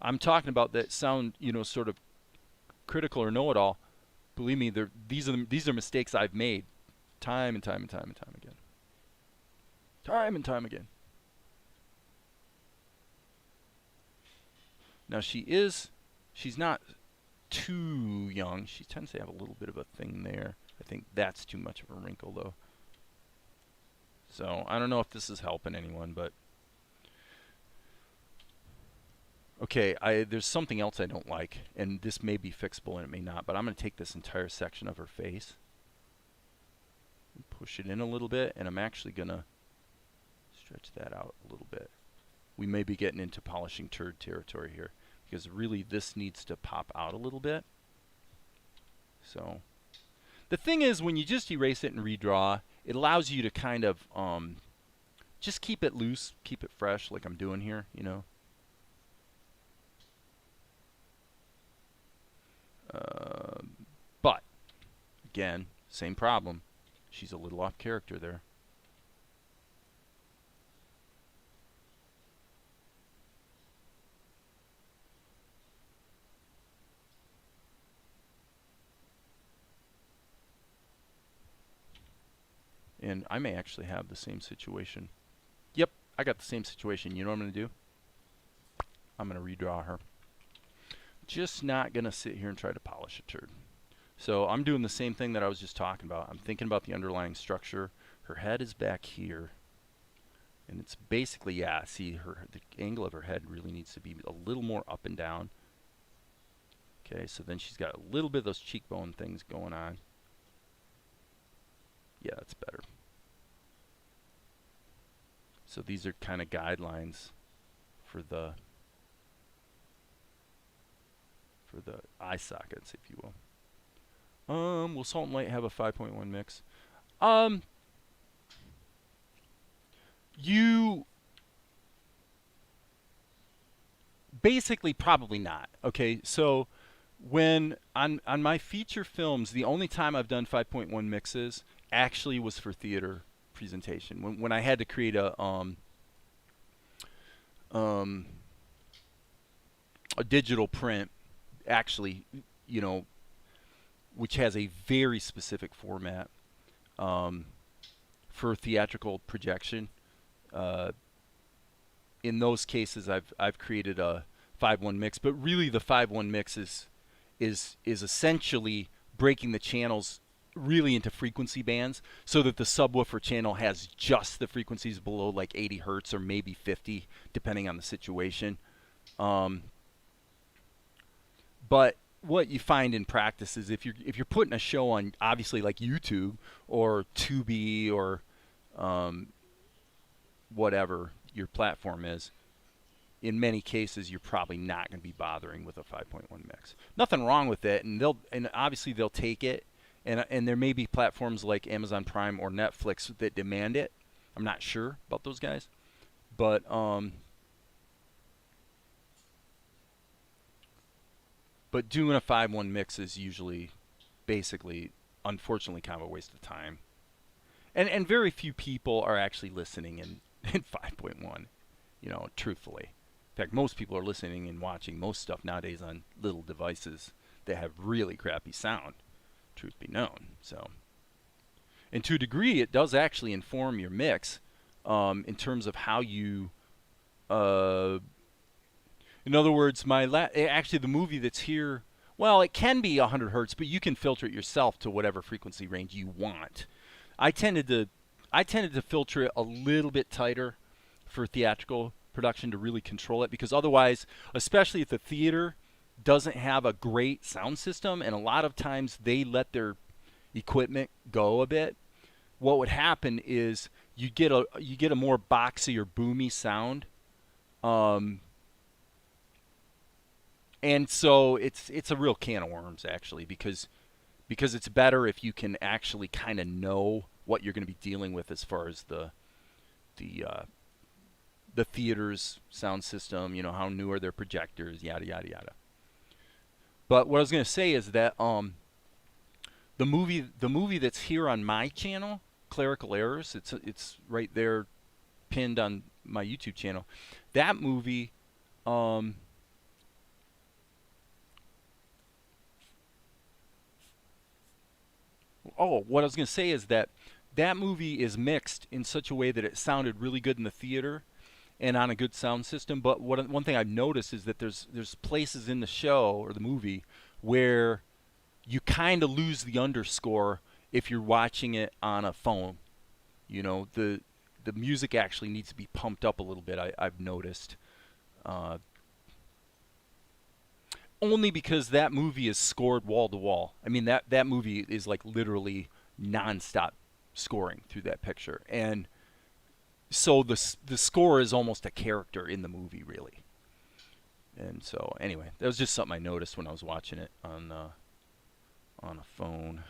I'm talking about that sound, sort of critical or know-it-all, believe me, these are mistakes I've made time and time and time and time again. Time and time again. Now she's not too young. She tends to have a little bit of a thing there. I think that's too much of a wrinkle though. So I don't know if this is helping anyone, but okay, there's something else I don't like, and this may be fixable and it may not, but I'm going to take this entire section of her face and push it in a little bit, and I'm actually going to stretch that out a little bit. We may be getting into polishing turd territory here, because really this needs to pop out a little bit. So the thing is, when you just erase it and redraw, it allows you to kind of just keep it loose, keep it fresh, like I'm doing here, But again, same problem. She's a little off character there. And I may actually have the same situation. Yep, I got the same situation. You know what I'm going to do? I'm going to redraw her. Just not going to sit here and try to polish a turd. So I'm doing the same thing that I was just talking about. I'm thinking about the underlying structure. Her head is back here. And it's basically, yeah, see, the angle of her head really needs to be a little more up and down. Okay, so then she's got a little bit of those cheekbone things going on. Yeah, that's better. So these are kind of guidelines for the eye sockets, if you will. Will Salt and Light have a 5.1 mix? You basically probably not. Okay, so when on my feature films, the only time I've done 5.1 mixes actually was for theater presentation. When I had to create a digital print, actually, which has a very specific format for theatrical projection. In those cases, I've created a 5.1 mix, but really the 5.1 mix is essentially breaking the channels really into frequency bands, so that the subwoofer channel has just the frequencies below like 80 hertz or maybe 50, depending on the situation. But what you find in practice is if you're putting a show on, obviously like YouTube or Tubi or whatever your platform is, in many cases you're probably not going to be bothering with a 5.1 mix. Nothing wrong with it, and obviously they'll take it, and there may be platforms like Amazon Prime or Netflix that demand it. I'm not sure about those guys, but doing a 5.1 mix is usually, basically, unfortunately, kind of a waste of time. And very few people are actually listening in 5.1, truthfully. In fact, most people are listening and watching most stuff nowadays on little devices that have really crappy sound, truth be known. So, and to a degree, it does actually inform your mix in terms of how you. In other words, actually the movie that's here. Well, it can be 100 hertz, but you can filter it yourself to whatever frequency range you want. I tended to filter it a little bit tighter for theatrical production to really control it, because otherwise, especially if the theater doesn't have a great sound system, and a lot of times they let their equipment go a bit, what would happen is you get a more boxy or boomy sound, and so it's a real can of worms actually, because it's better if you can actually kind of know what you're going to be dealing with as far as the theater's sound system, how new are their projectors, yada yada yada. But what I was going to say is that the movie that's here on my channel, Clerical Errors, it's right there pinned on my YouTube channel. That movie what I was going to say is that movie is mixed in such a way that it sounded really good in the theater and on a good sound system. But one thing I've noticed is that there's places in the show or the movie where you kind of lose the underscore if you're watching it on a phone. The music actually needs to be pumped up a little bit, I've noticed. Only because that movie is scored wall to wall. I mean, that movie is like literally nonstop scoring through that picture. And so the score is almost a character in the movie, really. And so anyway, that was just something I noticed when I was watching it on a phone.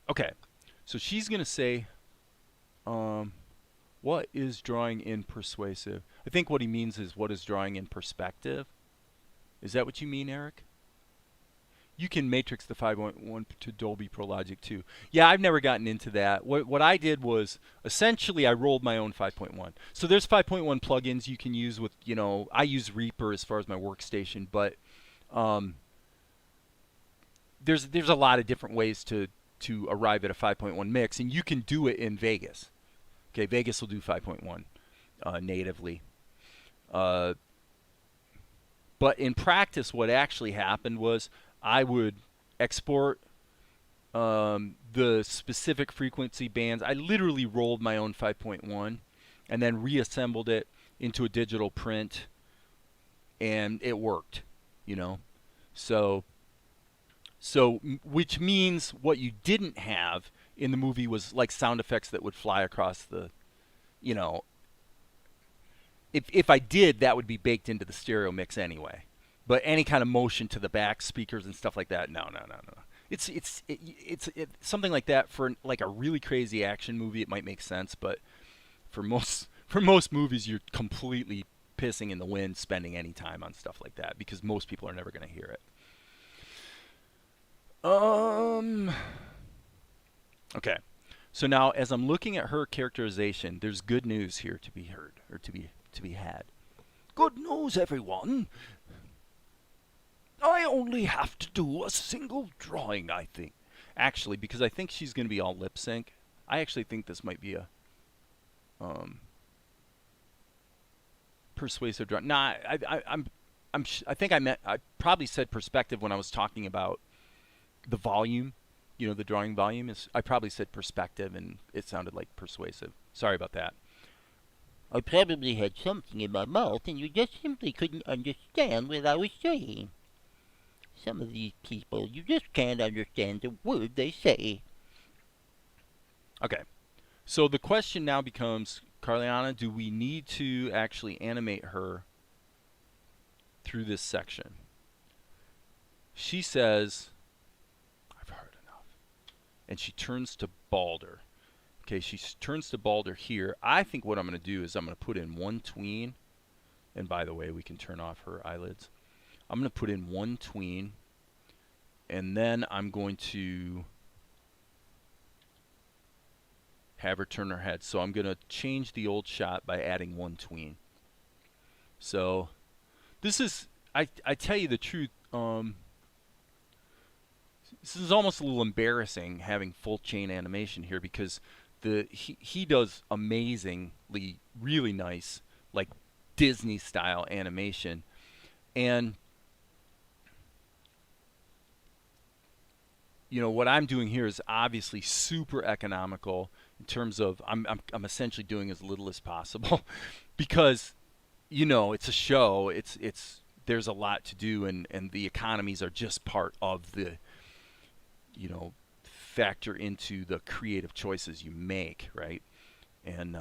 Okay, so she's going to say, what is drawing in persuasive? I think what he means is, what is drawing in perspective? Is that what you mean, Eric? You can matrix the 5.1 to Dolby Pro Logic too. Yeah, I've never gotten into that. What I did was, essentially, I rolled my own 5.1. So there's 5.1 plugins you can use with, I use Reaper as far as my workstation, but there's a lot of different ways to arrive at a 5.1 mix, and you can do it in Vegas. Okay, Vegas will do 5.1 natively. But in practice, what actually happened was I would export the specific frequency bands. I literally rolled my own 5.1 and then reassembled it into a digital print, and it worked, So which means what you didn't have in the movie was like sound effects that would fly across the, if I did, that would be baked into the stereo mix anyway. But any kind of motion to the back speakers and stuff like that, no. It's something like that for like a really crazy action movie. It might make sense, but for most movies, you're completely pissing in the wind spending any time on stuff like that, because most people are never going to hear it. Okay. So now, as I'm looking at her characterization, there's good news here to be heard, or to be had. Good news, everyone. I only have to do a single drawing, I think. Actually, because I think she's going to be all lip sync. I actually think this might be a persuasive drawing. Nah, I think I probably said perspective when I was talking about the volume. The drawing volume is. I probably said perspective, and it sounded like persuasive. Sorry about that. I probably had something in my mouth, and you just simply couldn't understand what I was saying. Some of these people, you just can't understand the word they say. Okay. So the question now becomes, Carliana, do we need to actually animate her through this section? She says, I've heard enough. And she turns to Balder. Okay, she turns to Balder here. I think what I'm going to do is I'm going to put in one tween. And by the way, we can turn off her eyelids. I'm going to put in one tween. And then I'm going to have her turn her head. So I'm going to change the old shot by adding one tween. So this is, I tell you the truth, this is almost a little embarrassing having full chain animation here because he does amazingly really nice like Disney style animation, and you know what I'm doing here is obviously super economical in terms of I'm essentially doing as little as possible because you know it's a show, it's there's a lot to do, and the economies are just part of the, you know, factor into the creative choices you make, right? And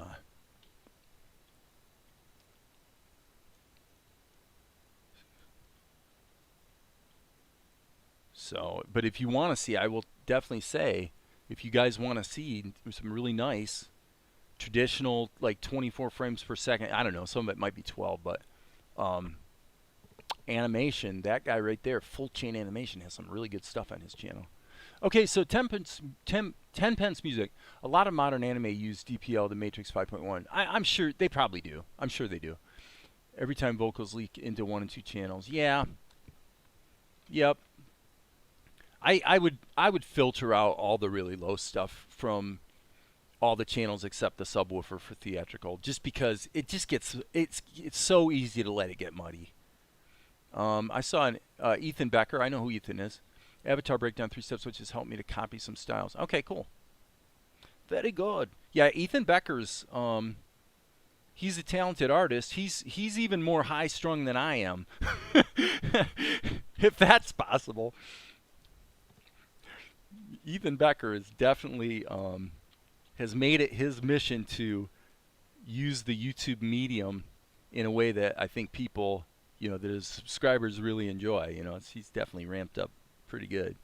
so, but if you want to see, I will definitely say, if you guys want to see some really nice traditional, like 24 frames per second, I don't know, some of it might be 12, but um, animation, that guy right there, full chain animation, has some really good stuff on his channel. Okay, so 10 pence music. A lot of modern anime use DPL, the Matrix 5.1. I'm sure they probably do. I'm sure they do. Every time vocals leak into 1 and 2 channels. Yeah. Yep. I would filter out all the really low stuff from all the channels except the subwoofer for theatrical, just because it just gets it's so easy to let it get muddy. I saw an Ethan Becker. I know who Ethan is. Avatar breakdown 3 steps, which has helped me to copy some styles. Okay, cool. Very good. Yeah, Ethan Becker's he's a talented artist. He's even more high strung than I am. If that's possible. Ethan Becker is definitely has made it his mission to use the YouTube medium in a way that I think people, you know, that his subscribers really enjoy. You know, he's definitely ramped up pretty good.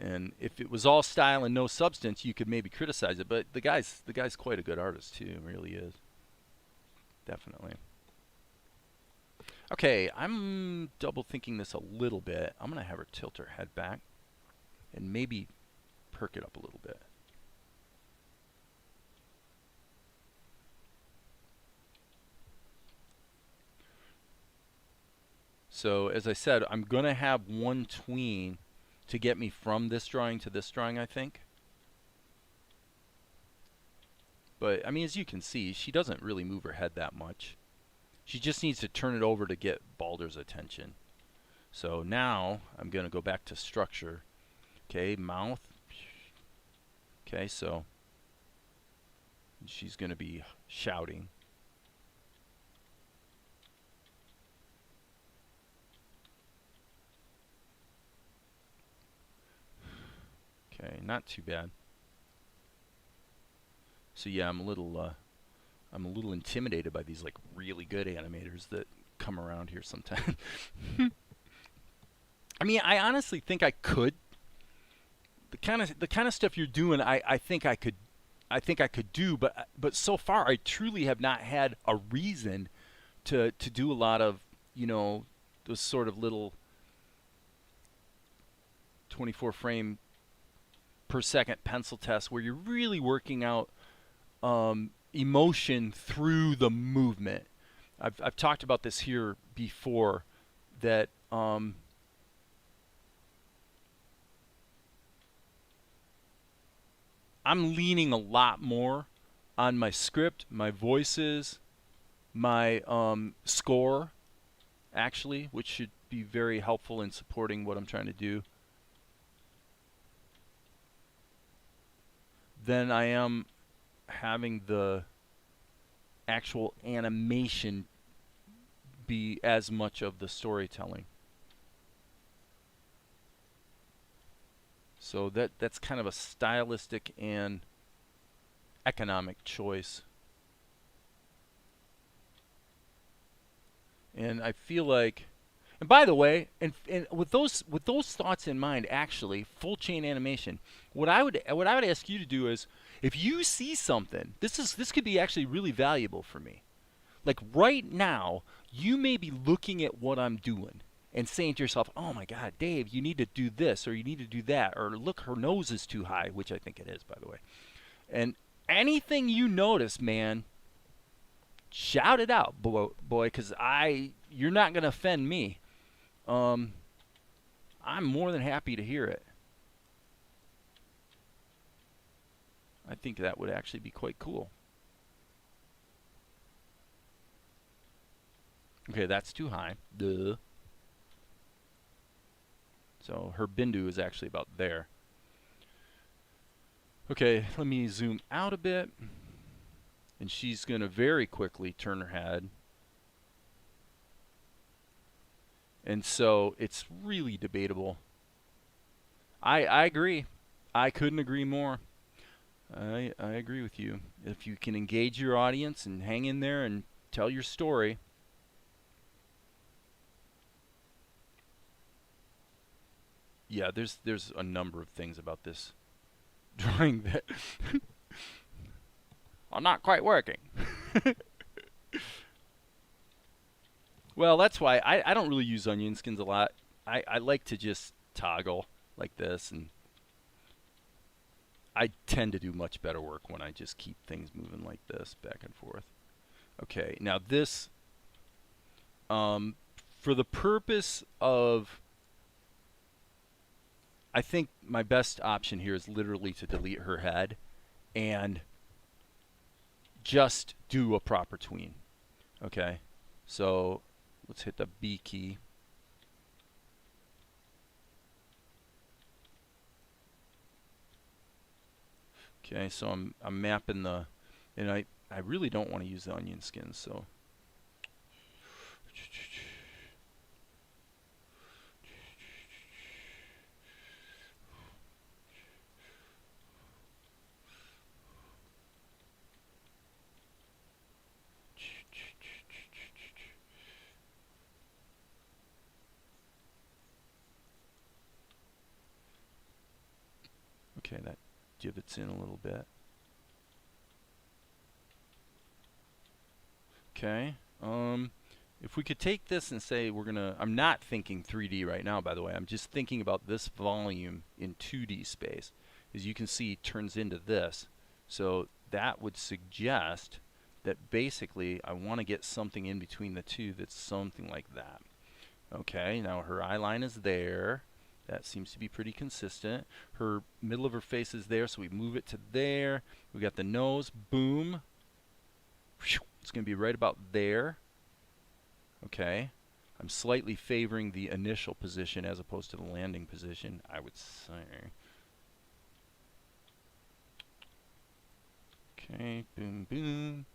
And if it was all style and no substance, you could maybe criticize it. But the guy's quite a good artist too. Really is. Definitely. Okay, I'm double thinking this a little bit. I'm gonna have her tilt her head back and maybe perk it up a little bit. So as I said, I'm gonna have one tween to get me from this drawing to this drawing, I think. But I mean, as you can see, she doesn't really move her head that much. She just needs to turn it over to get Balder's attention. So now I'm gonna go back to structure. Okay, mouth. Okay, so she's gonna be shouting. Okay, not too bad. So yeah, I'm a little intimidated by these like really good animators that come around here sometimes. I mean, I honestly think I could. The kind of stuff you're doing, I think I could do, but so far I truly have not had a reason to do a lot of, you know, those sort of little 24 frame per second pencil tests where you're really working out emotion through the movement. I've talked about this here before, that I'm leaning a lot more on my script, my voices, my score, actually, which should be very helpful in supporting what I'm trying to do, than I am having the actual animation be as much of the storytelling. So that's kind of a stylistic and economic choice. And I feel like, and by the way, and with those thoughts in mind, actually, full chain animation, what I would ask you to do is, if you see something, this could be actually really valuable for me. Like right now, you may be looking at what I'm doing and saying to yourself, "Oh my God, Dave, you need to do this, or you need to do that, or look, her nose is too high," which I think it is, by the way. And anything you notice, man, shout it out, boy, because you're not gonna offend me. I'm more than happy to hear it. I think that would actually be quite cool. Okay, that's too high. Duh. So her bindu is actually about there. Okay, let me zoom out a bit. And she's going to very quickly turn her head. And so it's really debatable. I agree. I couldn't agree more. I agree with you. If you can engage your audience and hang in there and tell your story. Yeah, there's a number of things about this drawing that are not quite working. Well, that's why I don't really use onion skins a lot. I like to just toggle like this, and I tend to do much better work when I just keep things moving like this, back and forth. Okay, now this, for the purpose of, I think my best option here is literally to delete her head and just do a proper tween. Okay, so let's hit the B key. Okay, so I'm mapping the, and I really don't want to use the onion skins, so okay, that divots in a little bit. Okay, if we could take this and say we're gonna, I'm not thinking 3D right now, by the way. I'm just thinking about this volume in 2D space. As you can see, it turns into this. So that would suggest that basically I want to get something in between the two that's something like that. Okay, now her eye line is there. That seems to be pretty consistent. Her middle of her face is there, so we move it to there. We got the nose, boom. It's going to be right about there. Okay, I'm slightly favoring the initial position as opposed to the landing position, I would say. Okay, boom, boom.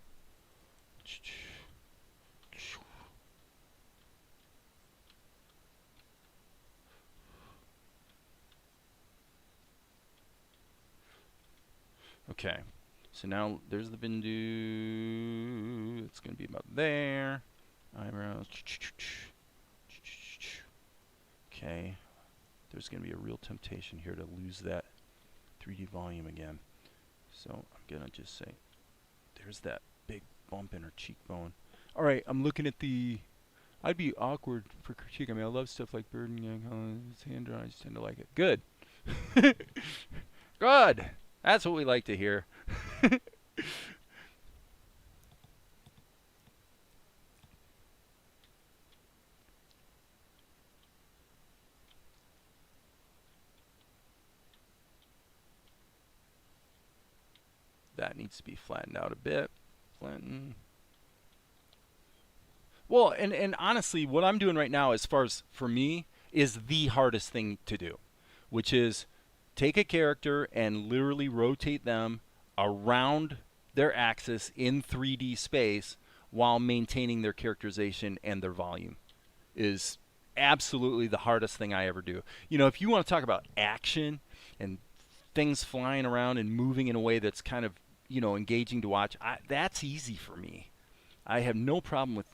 Okay, so now there's the bindu. It's going to be about there. Eyebrows. Okay, there's going to be a real temptation here to lose that 3D volume again. So I'm going to just say, there's that big bump in her cheekbone. All right, I'm looking at the, I'd be awkward for critique. I mean, I love stuff like Bird and Yang. It's hand drawn. I just tend to like it. Good. Good. That's what we like to hear. That needs to be flattened out a bit. Flatten. Well, and honestly, what I'm doing right now, as far as for me, is the hardest thing to do, which is take a character and literally rotate them around their axis in 3D space while maintaining their characterization and their volume is absolutely the hardest thing I ever do. You know, if you want to talk about action and things flying around and moving in a way that's kind of, you know, engaging to watch, that's easy for me. I have no problem with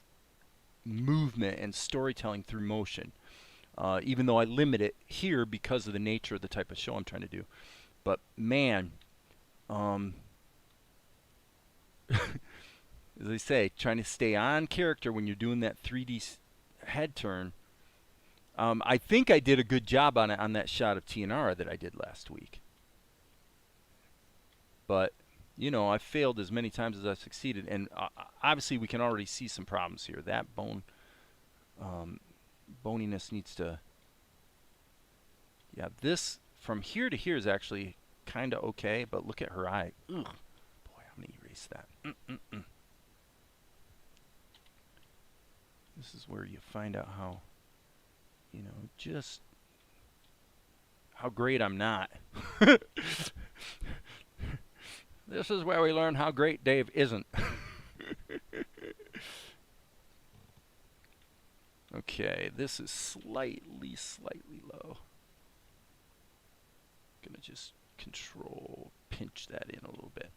movement and storytelling through motion, even though I limit it here because of the nature of the type of show I'm trying to do. But man, as I say, trying to stay on character when you're doing that 3D head turn. I think I did a good job on it on that shot of Tianara that I did last week. But you know, I've failed as many times as I've succeeded, and obviously we can already see some problems here. That boniness needs to, yeah, this from here to here is actually kind of okay, but look at her eye. Ugh. Boy, I'm going to erase that. This is where you find out how, you know, just how great I'm not. This is where we learn how great Dave isn't. Okay, this is slightly low. Gonna just control pinch that in a little bit.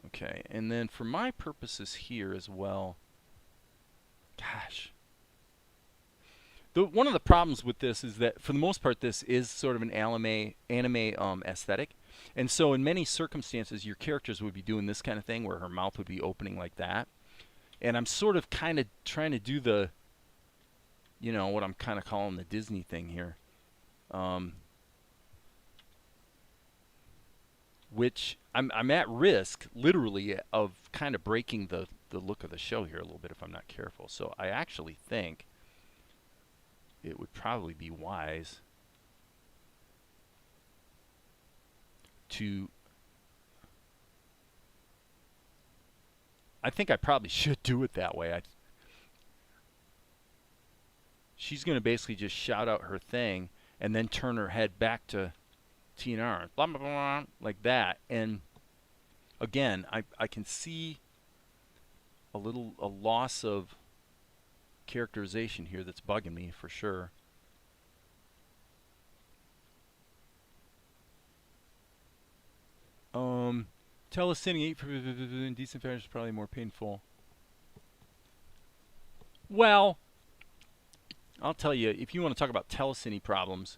Okay, and then for my purposes here as well, gosh. One of the problems with this is that for the most part this is sort of an anime aesthetic. And so in many circumstances your characters would be doing this kind of thing where her mouth would be opening like that. And I'm sort of kind of trying to do the, you know, what I'm kind of calling the Disney thing here. Which I'm at risk, literally, of kind of breaking the look of the show here a little bit if I'm not careful. So I actually think it would probably be wise to... I think I probably should do it that way. She's going to basically just shout out her thing and then turn her head back to TNR, blah, blah, blah, like that. And again, I can see a loss of characterization here that's bugging me for sure. Telecine 8 for decent fashion is probably more painful. Well, I'll tell you, if you want to talk about telecine problems,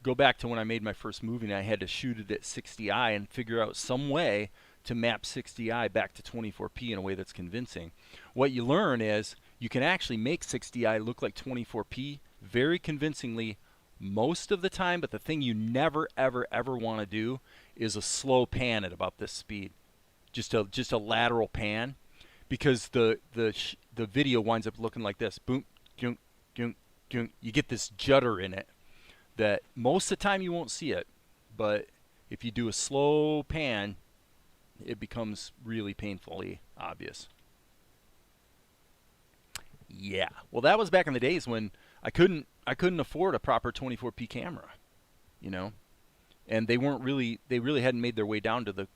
go back to when I made my first movie and I had to shoot it at 60i and figure out some way to map 60i back to 24p in a way that's convincing. What you learn is you can actually make 60i look like 24p very convincingly most of the time, but the thing you never, ever, ever want to do is a slow pan at about this speed. Just a lateral pan, because the video winds up looking like this. Boom, junk, junk, junk. You get this judder in it that most of the time you won't see it, but if you do a slow pan, it becomes really painfully obvious. Yeah, well, that was back in the days when I couldn't afford a proper 24p camera, you know, and they really hadn't made their way down to the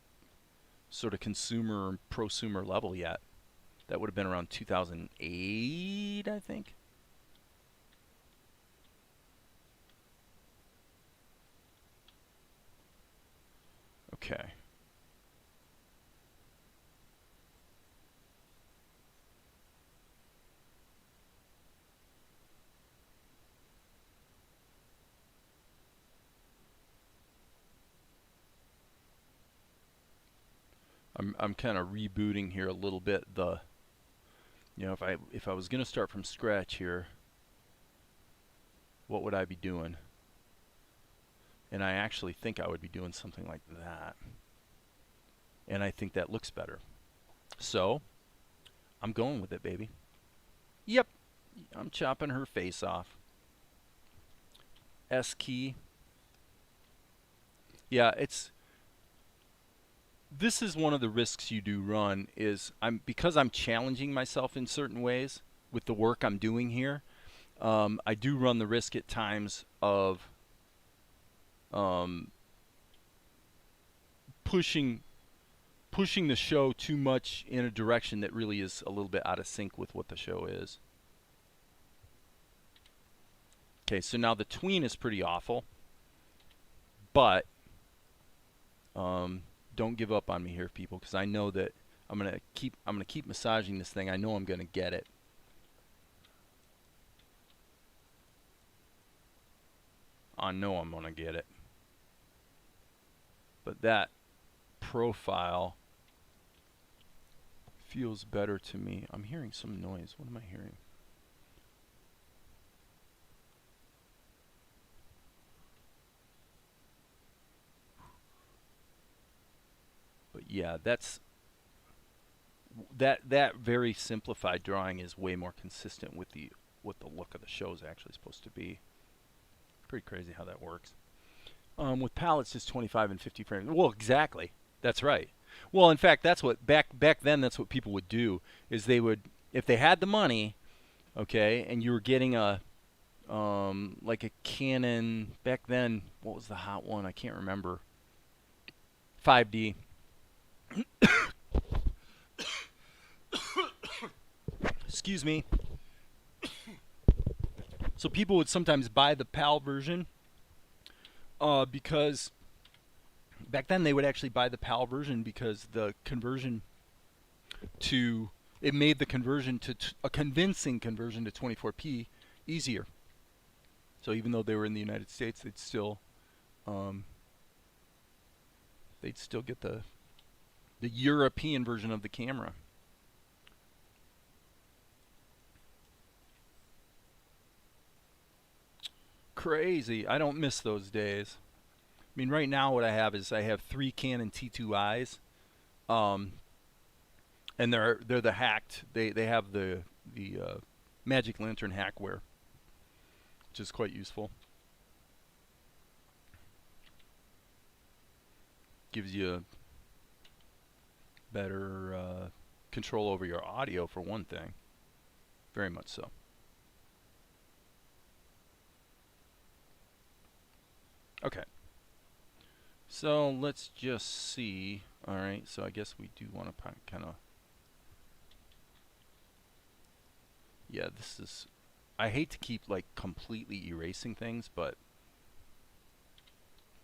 sort of consumer prosumer level yet. That would have been around 2008, I think. Okay. I'm kind of rebooting here a little bit. You know, if I was going to start from scratch here, what would I be doing? And I actually think I would be doing something like that. And I think that looks better. So, I'm going with it, baby. Yep, I'm chopping her face off. S key. Yeah, this is one of the risks you do run, is because I'm challenging myself in certain ways with the work I'm doing here. I do run the risk at times of pushing the show too much in a direction that really is a little bit out of sync with what the show is. Okay, so now the tween is pretty awful, but don't give up on me here, people, because I know that I'm gonna keep massaging this thing. I know I'm gonna get it. I know I'm gonna get it. But that profile feels better to me. I'm hearing some noise. What am I hearing? yeah, that very simplified drawing is way more consistent with the what the look of the show is actually supposed to be. Pretty crazy how that works. With palettes, just 25 and 50 frames. Well, exactly. That's right. Well, in fact, that's what back then. That's what people would do. Is they would, if they had the money, okay, and you were getting a like a Canon back then. What was the hot one? I can't remember. 5D. Excuse me. So people would sometimes buy the PAL version because back then they would actually buy the PAL version because the conversion to it made the conversion to a convincing conversion to 24p easier. So even though they were in the United States, they'd still get the European version of the camera. Crazy. I don't miss those days. I mean, right now what I have is I have 3 Canon T2Is, and they're the hacked. They have the Magic Lantern hackware, which is quite useful. Gives you better control over your audio for one thing. Very much so. Okay. So let's just see. All right. So I guess we do want to kind of. Yeah, this is. I hate to keep like completely erasing things, but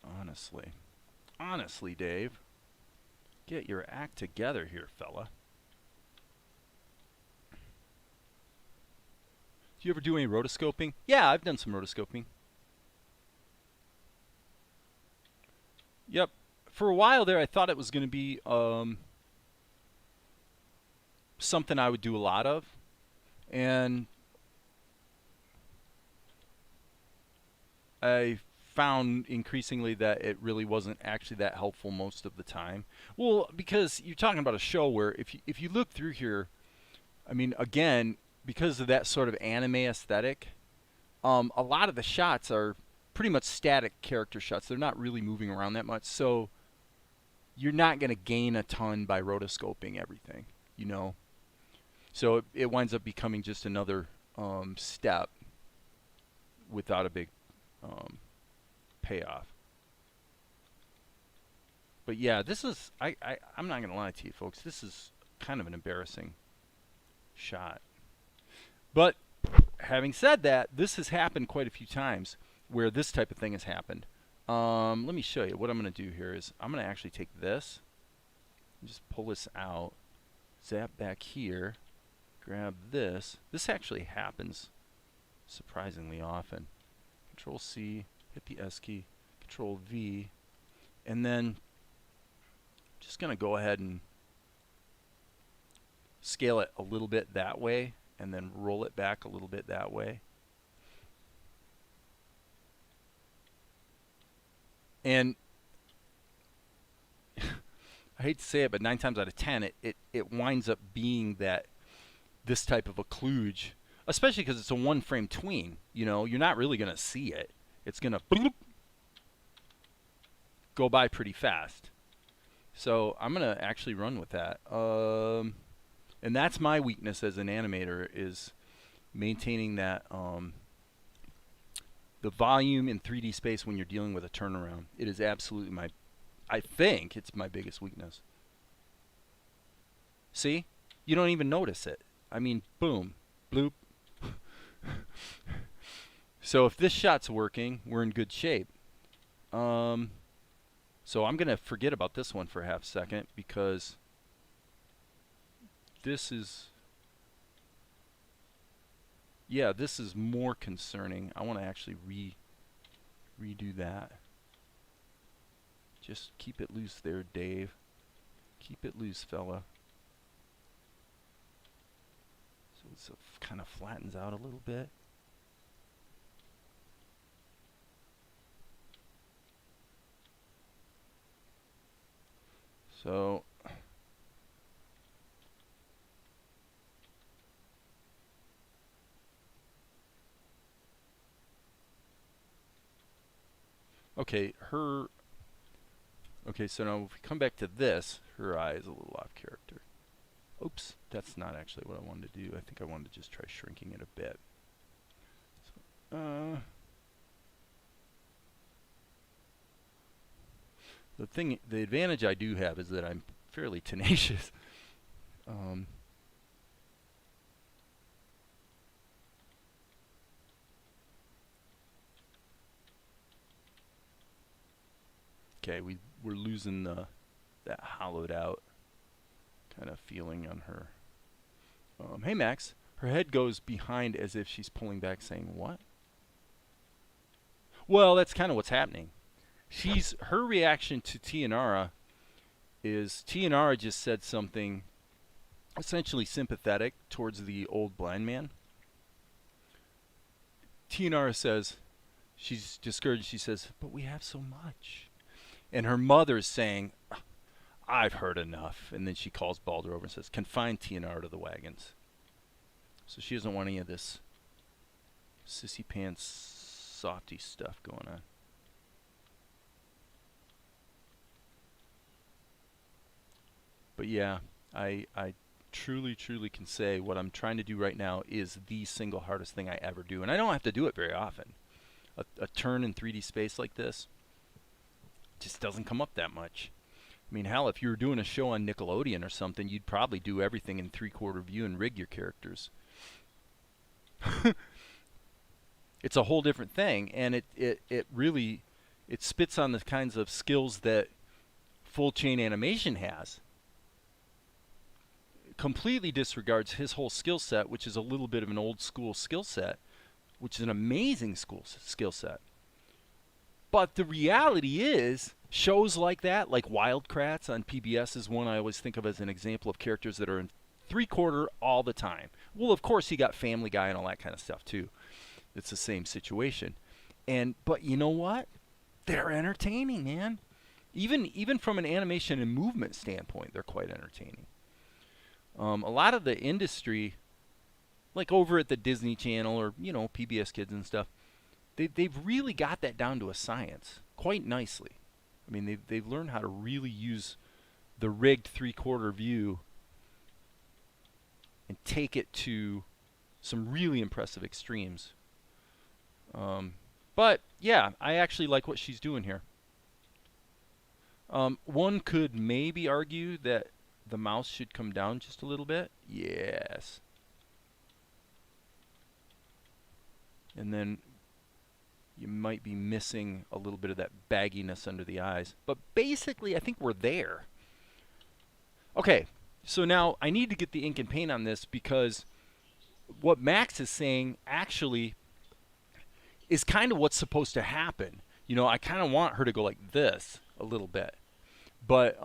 honestly, Dave, get your act together here, fella. Do you ever do any rotoscoping? Yeah, I've done some rotoscoping. Yep. For a while there, I thought it was going to be something I would do a lot of. And I found increasingly that it really wasn't actually that helpful most of the time. Well, because you're talking about a show where if you look through here, I mean, again, because of that sort of anime aesthetic, a lot of the shots are pretty much static character shots. They're not really moving around that much, so you're not going to gain a ton by rotoscoping everything, you know. So it winds up becoming just another step without a big payoff. But yeah, this is I'm not going to lie to you, folks. This is kind of an embarrassing shot. But having said that, this has happened quite a few times where this type of thing has happened. Let me show you. What I'm going to do here is I'm going to actually take this and just pull this out, zap back here, grab this. This actually happens surprisingly often. Control C, hit the S key, Control V, and then just going to go ahead and scale it a little bit that way and then roll it back a little bit that way. And I hate to say it, but 9 times out of 10, it winds up being that this type of a kludge, especially because it's a one-frame tween. You know, you're not really going to see it. It's going to go by pretty fast. So I'm going to actually run with that. And that's my weakness as an animator, is maintaining that the volume in 3D space when you're dealing with a turnaround. It is absolutely I think it's my biggest weakness. See? You don't even notice it. I mean, boom, bloop. So if this shot's working, we're in good shape. So I'm going to forget about this one for a half second because this is... Yeah, this is more concerning. I want to actually redo that. Just keep it loose there, Dave. Keep it loose, fella. So it kind of flattens out a little bit. So Okay, okay, so now if we come back to this, her eye is a little off character. Oops, that's not actually what I wanted to do. I think I wanted to just try shrinking it a bit. So, the advantage I do have is that I'm fairly tenacious. Okay, we're losing that hollowed out kind of feeling on her. Hey Max, her head goes behind as if she's pulling back, saying what? Well, that's kind of what's happening. Her reaction to Tianara is Tianara just said something essentially sympathetic towards the old blind man. Tianara says, she's discouraged, she says, but we have so much. And her mother's saying, I've heard enough. And then she calls Balder over and says, confine Tianara to the wagons. So she doesn't want any of this sissy pants softy stuff going on. But yeah, I truly can say what I'm trying to do right now is the single hardest thing I ever do. And I don't have to do it very often. A turn in 3D space like this just doesn't come up that much. I mean, hell, if you were doing a show on Nickelodeon or something, you'd probably do everything in 3/4 view and rig your characters. It's a whole different thing, and it really spits on the kinds of skills that full chain animation has. Completely disregards his whole skill set, which is a little bit of an old school skill set, which is an amazing skill set. But the reality is, shows like that, like Wildcrats on PBS is one I always think of as an example of characters that are in 3/4 all the time. Well, of course, you got Family Guy and all that kind of stuff too. It's the same situation. But you know what? They're entertaining, man. Even from an animation and movement standpoint, they're quite entertaining. A lot of the industry, like over at the Disney Channel or PBS Kids and stuff, they've really got that down to a science quite nicely. I mean, they've learned how to really use the rigged 3/4 view and take it to some really impressive extremes. But yeah, I actually like what she's doing here. One could maybe argue that the mouse should come down just a little bit. Yes. And then you might be missing a little bit of that bagginess under the eyes. But basically, I think we're there. Okay, so now I need to get the ink and paint on this because what Max is saying actually is kind of what's supposed to happen. I kind of want her to go like this a little bit. But,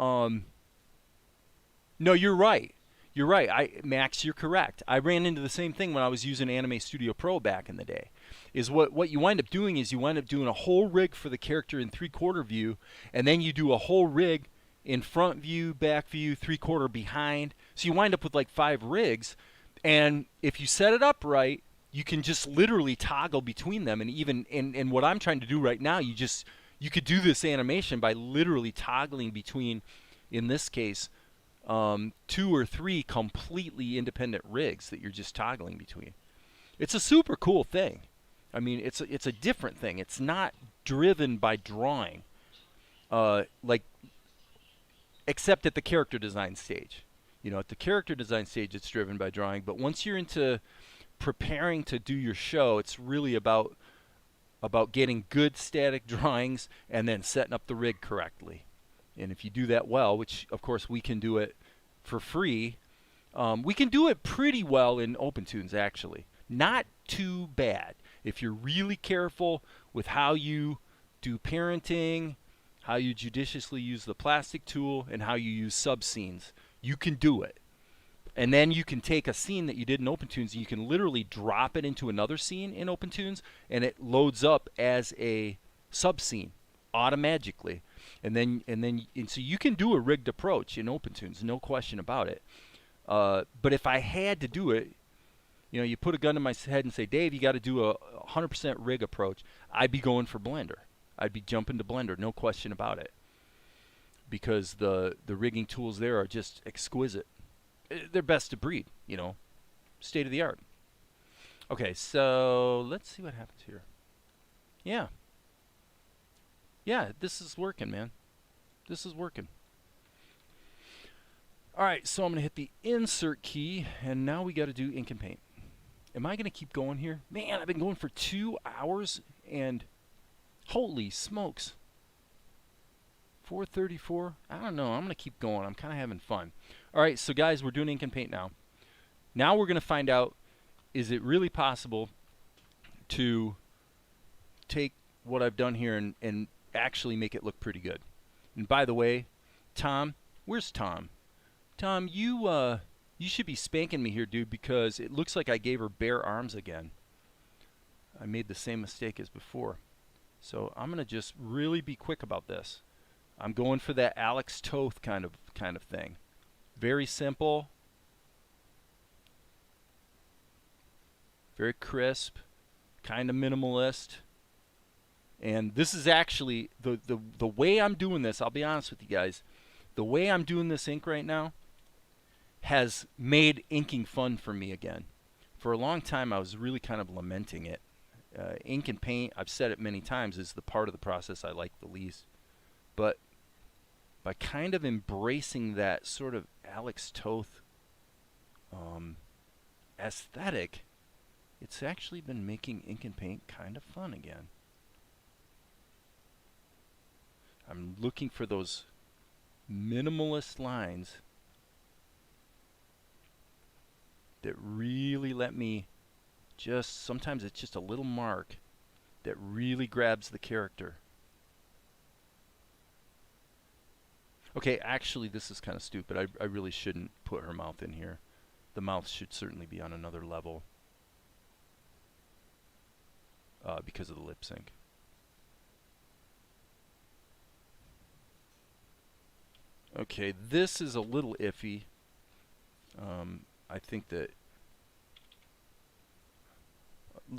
no, you're right. You're right. Max, you're correct. I ran into the same thing when I was using Anime Studio Pro back in the day. Is what you wind up doing is you wind up doing a whole rig for the character in 3/4 view, and then you do a whole rig in front view, back view, 3/4 behind. So you wind up with like 5 rigs, and if you set it up right, you can just literally toggle between them. And even in what I'm trying to do right now, you could do this animation by literally toggling between, in this case, 2 or 3 completely independent rigs that you're just toggling between. It's a super cool thing. I mean, it's a different thing. It's not driven by drawing, except at the character design stage. At the character design stage, it's driven by drawing. But once you're into preparing to do your show, it's really about getting good static drawings and then setting up the rig correctly. And if you do that well, which of course we can do it for free, we can do it pretty well in OpenToonz actually. Not too bad. If you're really careful with how you do parenting, how you judiciously use the plastic tool, and how you use subscenes, you can do it. And then you can take a scene that you did in OpenToonz and you can literally drop it into another scene in OpenToonz, and it loads up as a subscene automatically. And so you can do a rigged approach in OpenToonz, no question about it. But if I had to do it, you put a gun to my head and say, Dave, you got to do a 100% rig approach, I'd be going for Blender. I'd be jumping to Blender, no question about it, because the rigging tools there are just exquisite. They're best of breed, you know, state of the art. Okay, so let's see what happens here. Yeah. Yeah, this is working, man. This is working. All right, so I'm going to hit the insert key, and now we got to do ink and paint. Am I going to keep going here? Man, I've been going for 2 hours, and holy smokes. 4:34. I don't know. I'm going to keep going. I'm kind of having fun. All right, so guys, we're doing ink and paint now. Now we're going to find out, is it really possible to take what I've done here and actually make it look pretty good? And by the way, Tom, where's Tom? Tom, you should be spanking me here, dude, because it looks like I gave her bare arms again. I made the same mistake as before. So I'm going to just really be quick about this. I'm going for that Alex Toth kind of thing. Very simple. Very crisp. Kind of minimalist. And this is actually the way I'm doing this, I'll be honest with you guys. The way I'm doing this ink right now has made inking fun for me again. For a long time, I was really kind of lamenting it. Ink and paint, I've said it many times, is the part of the process I like the least. But by kind of embracing that sort of Alex Toth aesthetic, it's actually been making ink and paint kind of fun again. I'm looking for those minimalist lines that really let me just, sometimes it's just a little mark that really grabs the character. Okay, actually this is kind of stupid. I really shouldn't put her mouth in here. The mouth should certainly be on another level because of the lip sync. Okay, this is a little iffy. I think that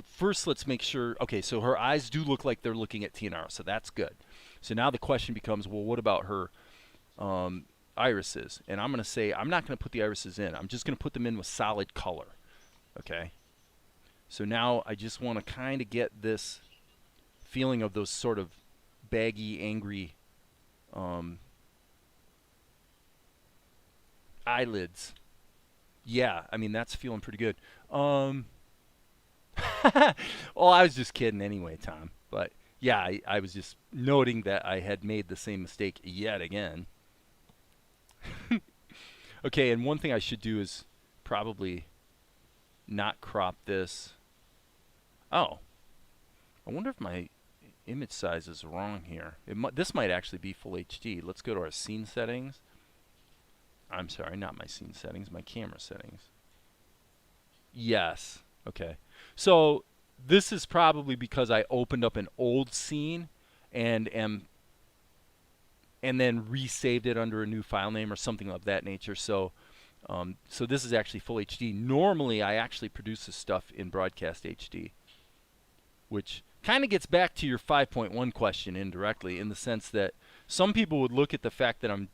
first let's make sure, okay, so her eyes do look like they're looking at TNR, so that's good. So now the question becomes, well, what about her irises? And I'm going to say, I'm not going to put the irises in. I'm just going to put them in with solid color. Okay? So now I just want to kind of get this feeling of those sort of baggy, angry eyelids. Yeah, I mean, that's feeling pretty good. Well, I was just kidding anyway, Tom. But yeah, I was just noting that I had made the same mistake yet again. Okay, and one thing I should do is probably not crop this. Oh, I wonder if my image size is wrong here. This might actually be full HD. Let's go to our scene settings. I'm sorry, not my scene settings, my camera settings. Yes. Okay. So this is probably because I opened up an old scene and then resaved it under a new file name or something of that nature. So so this is actually full HD. Normally I actually produce this stuff in broadcast HD, which kind of gets back to your 5.1 question indirectly, in the sense that some people would look at the fact that I'm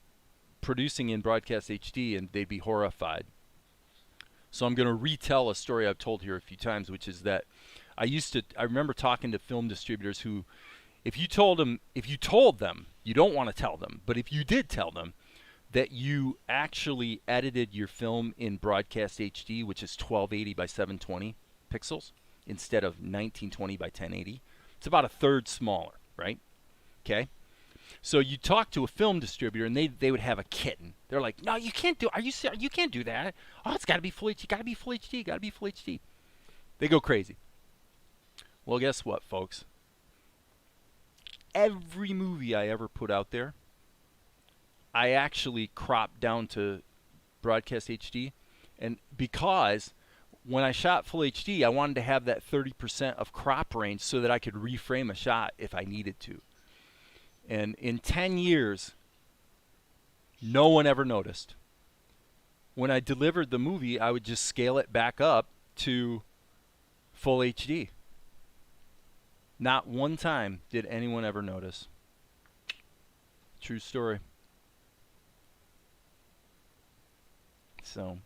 producing in broadcast HD and they'd be horrified. So I'm going to retell a story I've told here a few times, which is that I remember talking to film distributors who, if you told them, you don't want to tell them, but if you did tell them that you actually edited your film in broadcast HD, which is 1280 by 720 pixels, instead of 1920 by 1080, it's about a third smaller, right? Okay. So you talk to a film distributor and they would have a kitten. They're like, no, you can't do, you can't do that. Oh, it's got to be full HD, got to be full HD, got to be full HD. They go crazy. Well, guess what, folks? Every movie I ever put out there, I actually cropped down to broadcast HD. And because when I shot full HD, I wanted to have that 30% of crop range so that I could reframe a shot if I needed to. And in 10 years, no one ever noticed. When I delivered the movie, I would just scale it back up to full HD. Not one time did anyone ever notice. True story. So,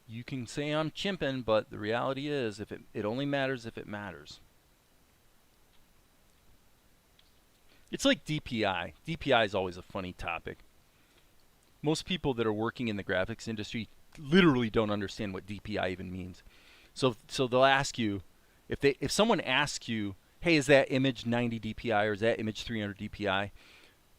you can say I'm chimping, but the reality is, if it only matters if it matters. It's like DPI. DPI is always a funny topic. Most people that are working in the graphics industry literally don't understand what DPI even means. So they'll ask you, if someone asks you, hey, is that image 90 DPI or is that image 300 DPI?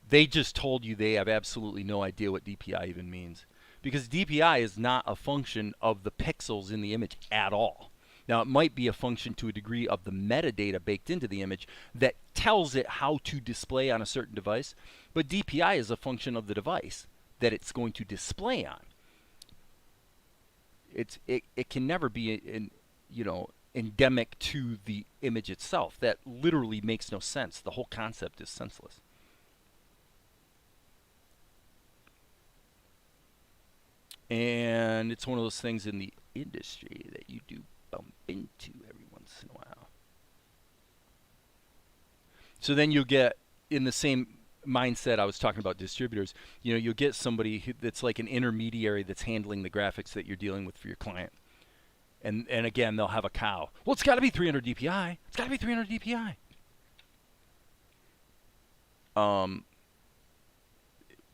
They just told you they have absolutely no idea what DPI even means. Because DPI is not a function of the pixels in the image at all. Now, it might be a function to a degree of the metadata baked into the image that tells it how to display on a certain device, but DPI is a function of the device that it's going to display on. It can never be endemic to the image itself. That literally makes no sense. The whole concept is senseless. And it's one of those things in the industry that you do bump into every once in a while. So then you'll get, in the same mindset I was talking about distributors, you'll get somebody that's like an intermediary that's handling the graphics that you're dealing with for your client. And again, they'll have a cow. Well, it's got to be 300 DPI. It's got to be 300 DPI.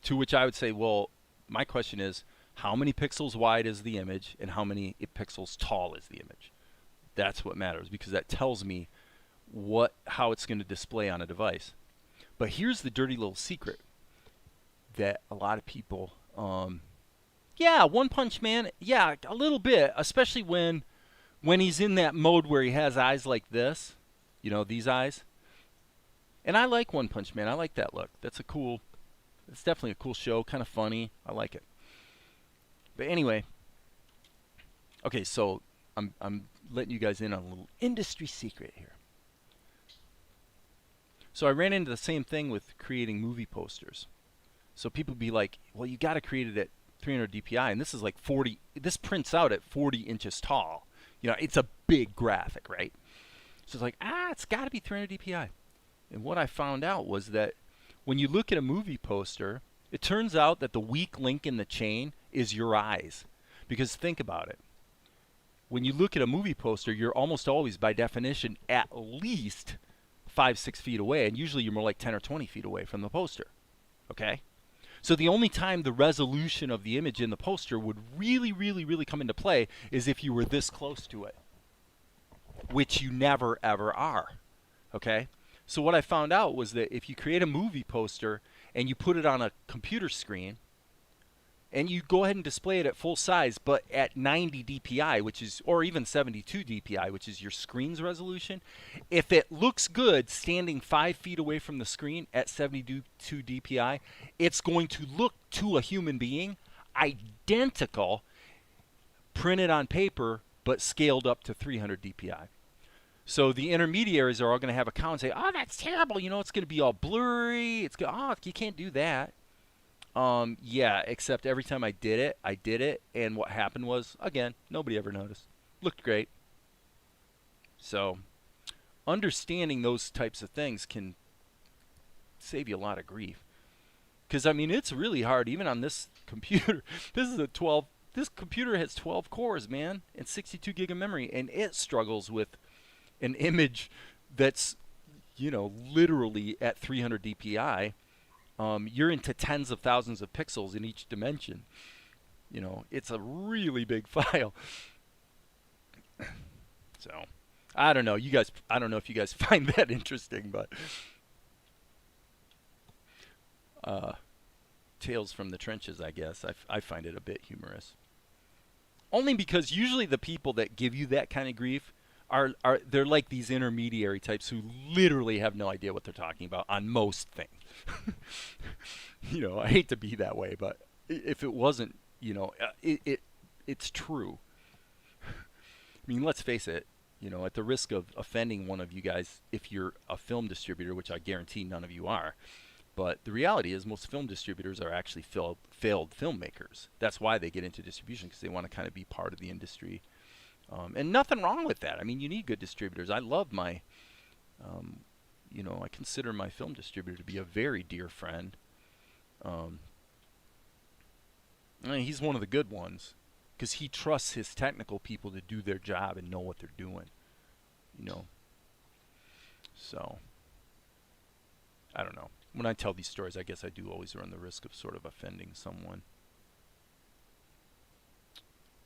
To which I would say, well, my question is, how many pixels wide is the image and how many pixels tall is the image? That's what matters, because that tells me how it's going to display on a device. But here's the dirty little secret that a lot of people, yeah, One Punch Man, yeah, a little bit, especially when he's in that mode where he has eyes like this, these eyes. And I like One Punch Man. I like that look. It's definitely a cool show, kind of funny. I like it. But anyway, okay, so I'm letting you guys in on a little industry secret here. So I ran into the same thing with creating movie posters. So people be like, well, you got to create it at 300 DPI, and this is like 40. This prints out at 40 inches tall. It's a big graphic, right? So it's like, it's got to be 300 DPI. And what I found out was that when you look at a movie poster, it turns out that the weak link in the chain is your eyes. Because think about it. When you look at a movie poster, you're almost always, by definition, at least 5-6 feet away, and usually you're more like 10 or 20 feet away from the poster. Okay? So the only time the resolution of the image in the poster would really, really, really come into play is if you were this close to it, which you never, ever are. Okay? So what I found out was that if you create a movie poster and you put it on a computer screen, and you go ahead and display it at full size, but at 90 DPI, or even 72 DPI, which is your screen's resolution, if it looks good standing 5 feet away from the screen at 72 DPI, it's going to look to a human being identical, printed on paper, but scaled up to 300 DPI. So the intermediaries are all going to have a count and say, oh, that's terrible. It's going to be all blurry. You can't do that. Yeah, except every time I did it, and what happened was, again, nobody ever noticed. Looked great. So, understanding those types of things can save you a lot of grief. Because, it's really hard, even on this computer. This computer has 12 cores, man, and 62 gig of memory, and it struggles with an image that's, literally at 300 DPI. You're into tens of thousands of pixels in each dimension. It's a really big file. So, I don't know. I don't know if you guys find that interesting, but tales from the trenches, I guess. I find it a bit humorous. Only because usually the people that give you that kind of grief they're like these intermediary types who literally have no idea what they're talking about on most things. I hate to be that way, but if it wasn't, it's true. Let's face it, at the risk of offending one of you guys, if you're a film distributor, which I guarantee none of you are, but the reality is most film distributors are actually failed filmmakers. That's why they get into distribution, because they want to kind of be part of the industry. And nothing wrong with that. You need good distributors. I love my You know, I consider my film distributor to be a very dear friend. Um, I mean, he's one of the good ones because he trusts his technical people to do their job and know what they're doing. You know, so I don't know. When I tell these stories, I guess I do always run the risk of sort of offending someone.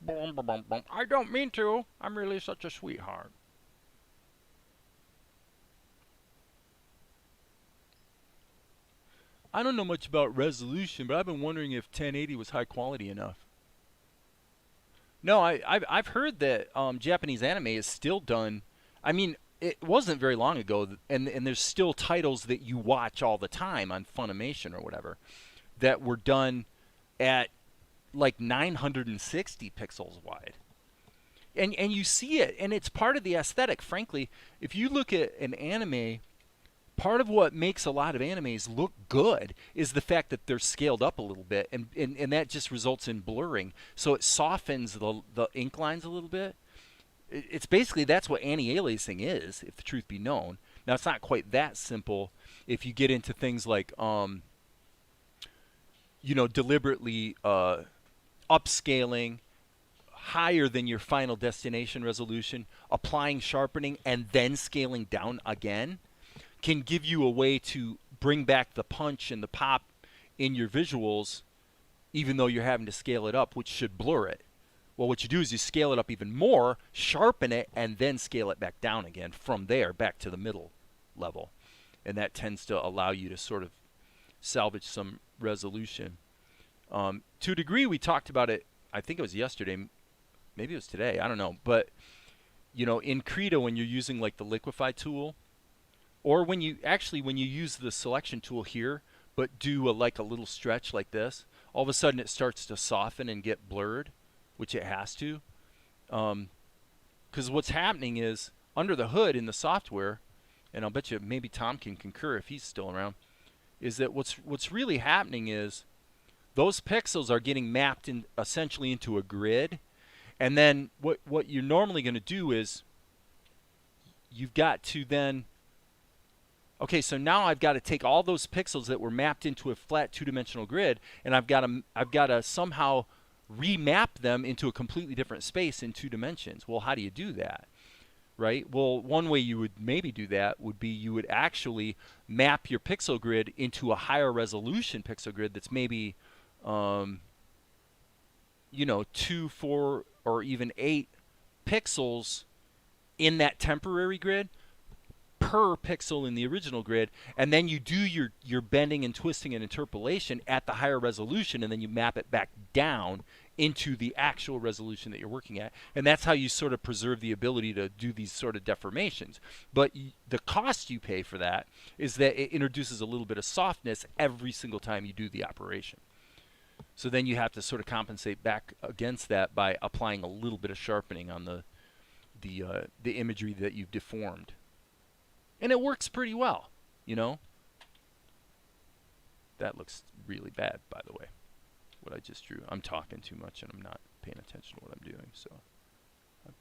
I don't mean to. I'm really such a sweetheart. I don't know much about resolution, but I've been wondering if 1080 was high quality enough. No, I've heard that Japanese anime is still done. I mean, it wasn't very long ago, and there's still titles that you watch all the time on Funimation or whatever that were done at like 960 pixels wide. And you see it, and it's part of the aesthetic. Frankly, if you look at an anime, part of what makes a lot of animes look good is the fact that they're scaled up a little bit, and that just results in blurring. So it softens the ink lines a little bit. It's basically, that's what anti-aliasing is, if the truth be known. Now, it's not quite that simple if you get into things like, you know, deliberately upscaling higher than your final destination resolution, applying sharpening, and then scaling down again can give you a way to bring back the punch and the pop in your visuals, even though you're having to scale it up, which should blur it. Well, what you do is you scale it up even more, sharpen it, and then scale it back down again from there back to the middle level. And that tends to allow you to sort of salvage some resolution. To a degree, we talked about it, I think it was yesterday, maybe it was today, I don't know. But, you know, in Krita, when you're using like the liquify tool, or when you use the selection tool here, but do like a little stretch like this, all of a sudden it starts to soften and get blurred, which it has to. Because what's happening is, under the hood in the software, and I'll bet you maybe Tom can concur if he's still around, is that what's really happening is those pixels are getting mapped in essentially into a grid, and then what you're normally going to do is you've got to then, okay, so now I've got to take all those pixels that were mapped into a flat two-dimensional grid, and I've got to somehow remap them into a completely different space in 2 dimensions. Well, how do you do that? Right? Well, one way you would maybe do that would be you would actually map your pixel grid into a higher resolution pixel grid that's maybe, you know, 2, 4, or even 8 pixels in that temporary grid per pixel in the original grid, and then you do your bending and twisting and interpolation at the higher resolution, and then you map it back down into the actual resolution that you're working at. And that's how you sort of preserve the ability to do these sort of deformations. But the cost you pay for that is that it introduces a little bit of softness every single time you do the operation. So then you have to sort of compensate back against that by applying a little bit of sharpening on the imagery that you've deformed. And it works pretty well, you know. That looks really bad, by the way, what I just drew. I'm talking too much and I'm not paying attention to what I'm doing, so I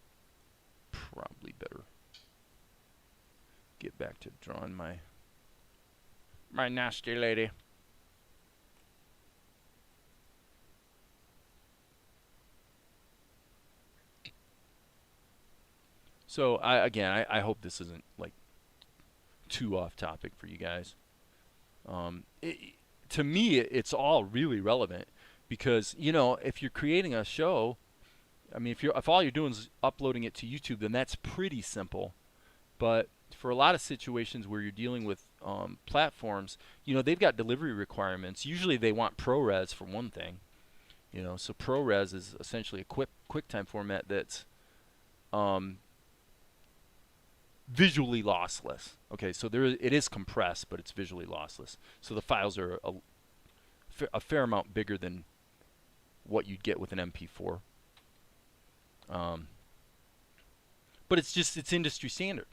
probably better get back to drawing my nasty lady. So I hope this isn't like too off topic for you guys. To me, it's all really relevant because, you know, if you're creating a show, I mean, if all you're doing is uploading it to YouTube, then that's pretty simple. But for a lot of situations where you're dealing with platforms, you know, they've got delivery requirements. Usually they want ProRes for one thing, you know. So ProRes is essentially a QuickTime format that's visually lossless. Okay, so it is compressed, but it's visually lossless. So the files are a fair amount bigger than what you'd get with an MP4. But it's industry standard.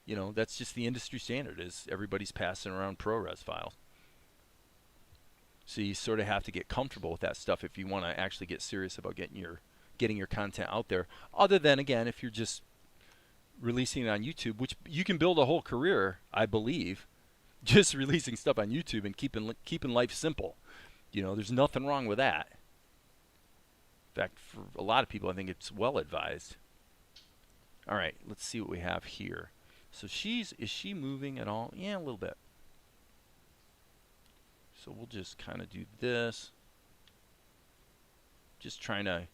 You know, that's just the industry standard, is everybody's passing around ProRes files. So you sort of have to get comfortable with that stuff if you want to actually get serious about getting your content out there. Other than, again, if you're just releasing it on YouTube, which you can build a whole career, I believe, just releasing stuff on YouTube and keeping life simple. You know, there's nothing wrong with that. In fact, for a lot of people, I think it's well advised. All right, let's see what we have here. So is she moving at all? Yeah, a little bit. So we'll just kind of do this. Just trying to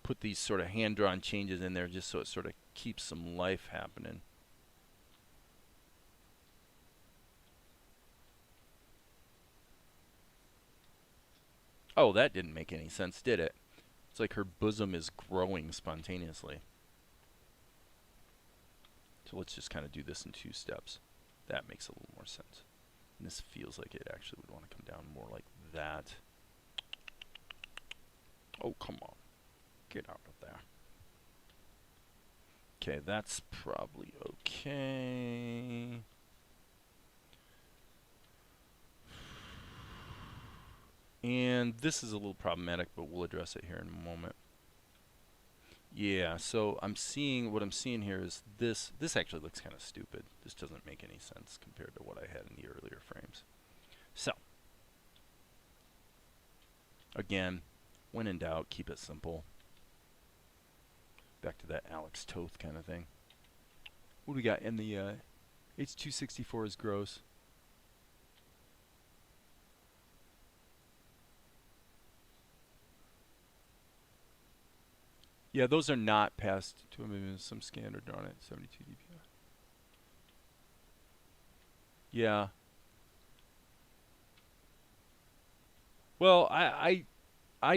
put these sort of hand-drawn changes in there just so it sort of keeps some life happening. Oh, that didn't make any sense, did it? It's like her bosom is growing spontaneously. So let's just kind of do this in 2 steps. That makes a little more sense. And this feels like it actually would want to come down more like that. Oh, come on. Get out of there. Okay, that's probably okay. And this is a little problematic, but we'll address it here in a moment. Yeah, so what I'm seeing here is this actually looks kind of stupid. This doesn't make any sense compared to what I had in the earlier frames. So, again, when in doubt, keep it simple. Back to that Alex Toth kind of thing. What do we got in the H.264 is gross. Yeah, those are not past 2 million. Some standard drawn at 72 dpi. Yeah. Well, I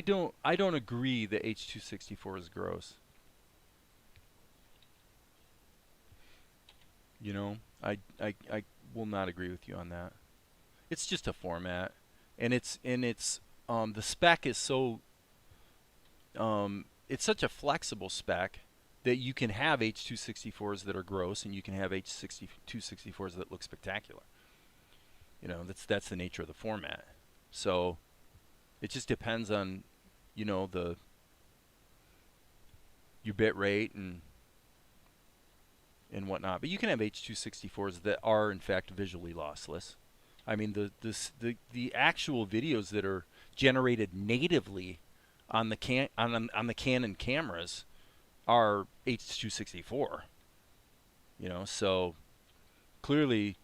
don't agree that H.264 is gross. You know, I will not agree with you on that. It's just a format, and the spec is so it's such a flexible spec that you can have H.264s that are gross, and you can have H.264s that look spectacular. You know, that's the nature of the format. So it just depends on, you know, your bit rate and whatnot. But you can have H.264s that are in fact visually lossless. I mean, the actual videos that are generated natively on the Canon cameras are H.264. You know, so clearly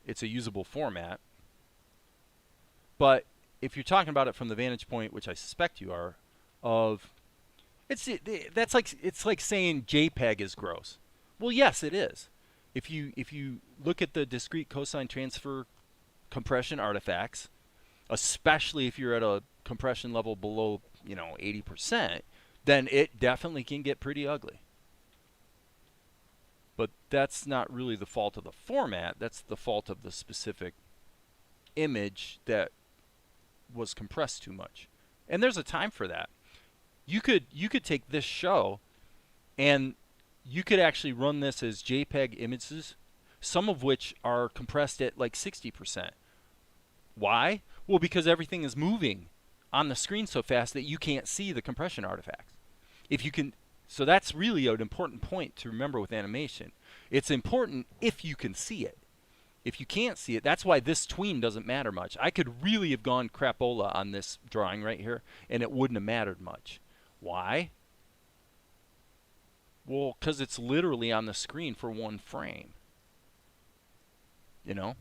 it's a usable format. But if you're talking about it from the vantage point, which I suspect you are, of it's like saying JPEG is gross. Well, yes, it is. If you look at the discrete cosine transfer compression artifacts, especially if you're at a compression level below, you know, 80%, then it definitely can get pretty ugly. But that's not really the fault of the format. That's the fault of the specific image that was compressed too much. And there's a time for that. You could take this show and you could actually run this as JPEG images, some of which are compressed at like 60%. Why? Well, because everything is moving on the screen so fast that you can't see the compression artifacts. So that's really an important point to remember with animation. It's important if you can see it. If you can't see it, that's why this tween doesn't matter much. I could really have gone crapola on this drawing right here, and it wouldn't have mattered much. Why? Well, because it's literally on the screen for 1 frame. You know?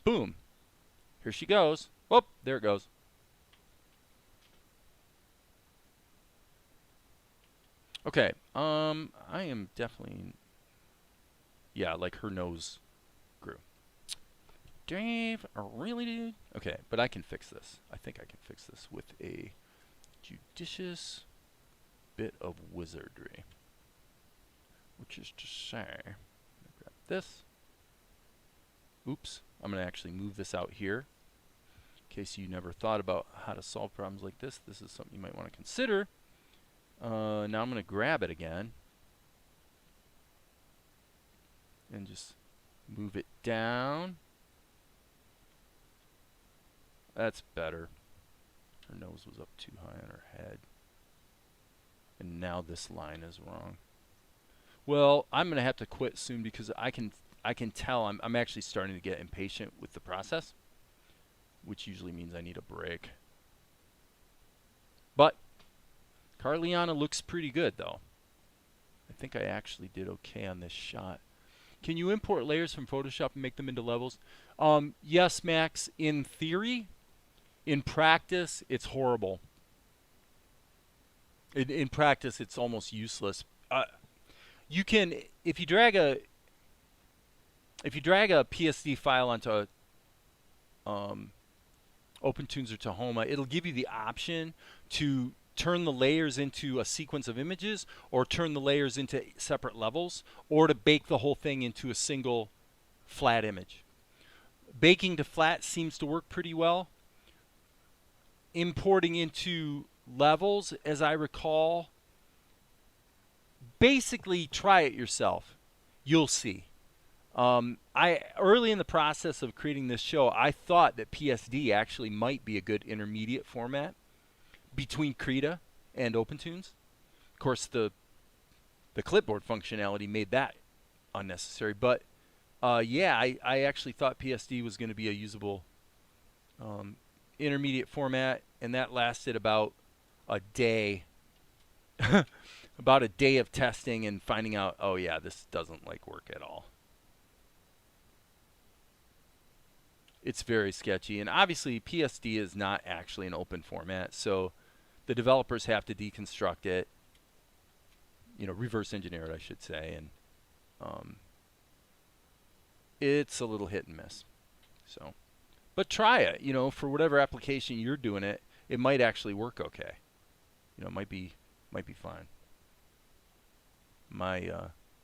Boom. Here she goes. Whoop, there it goes. Okay, I am definitely... Yeah, like her nose grew. Dave, really, dude? Okay, but I can fix this. I think I can fix this with a judicious bit of wizardry. Which is to say, I'm going to grab this. Oops, I'm going to actually move this out here. In case you never thought about how to solve problems like this, this is something you might want to consider. Now I'm going to grab it again. And just move it down. That's better. Her nose was up too high on her head. And now this line is wrong. Well, I'm gonna have to quit soon because I can tell I'm actually starting to get impatient with the process, which usually means I need a break. But Carliana looks pretty good though. I think I actually did okay on this shot. Can you import layers from Photoshop and make them into levels? Yes, Max. In theory, in practice, it's horrible. In practice, it's almost useless. You can if you drag a PSD file onto OpenToonz or Tahoma, it'll give you the option to turn the layers into a sequence of images, or turn the layers into separate levels, or to bake the whole thing into a single flat image. Baking to flat seems to work pretty well. Importing into levels, as I recall, basically try it yourself. You'll see. I early in the process of creating this show, I thought that PSD actually might be a good intermediate format between Krita and OpenToonz. Of course, the clipboard functionality made that unnecessary. But yeah, I actually thought PSD was going to be a usable intermediate format, and that lasted about a day. About a day of testing and finding out, oh yeah, this doesn't like work at all. It's very sketchy, and obviously PSD is not actually an open format, so the developers have to deconstruct it, reverse engineer it, I should say, and it's a little hit and miss. So, but try it. For whatever application you're doing it, it might actually work okay. It might be fine. My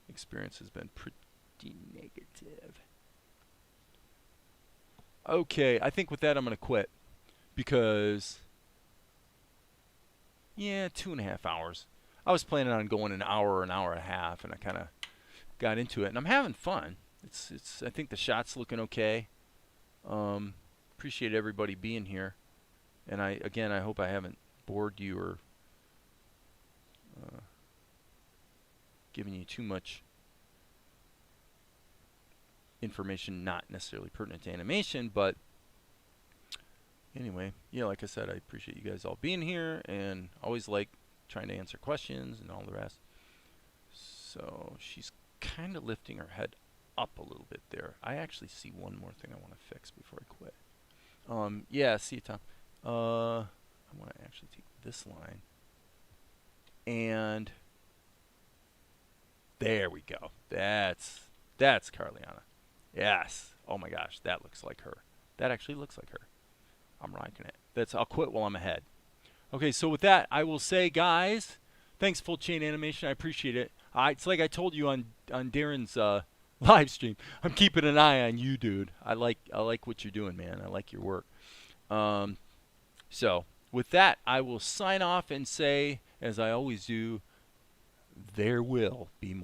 experience has been pretty negative. Okay, I think with that I'm going to quit because, yeah, 2.5 hours. I was planning on going an hour or an hour and a half, and I kind of got into it, and I'm having fun. I think the shot's looking okay. Appreciate everybody being here, and I hope I haven't bored you or given you too much information not necessarily pertinent to animation. But anyway, yeah, like I said, I appreciate you guys all being here, and always like trying to answer questions and all the rest. So she's kind of lifting her head up a little bit there. I actually see one more thing I want to fix before I quit. Yeah, see you, Tom. I want to actually take this line, and there we go. That's Carliana. Yes. Oh my gosh, that looks like her. That actually looks like her. I'm liking it. I'll quit while I'm ahead. Okay, so with that, I will say, guys, thanks, Full Chain Animation. I appreciate it. It's like I told you on Darren's live stream. I'm keeping an eye on you, dude. I like what you're doing, man. I like your work. So with that, I will sign off and say, as I always do, there will be more.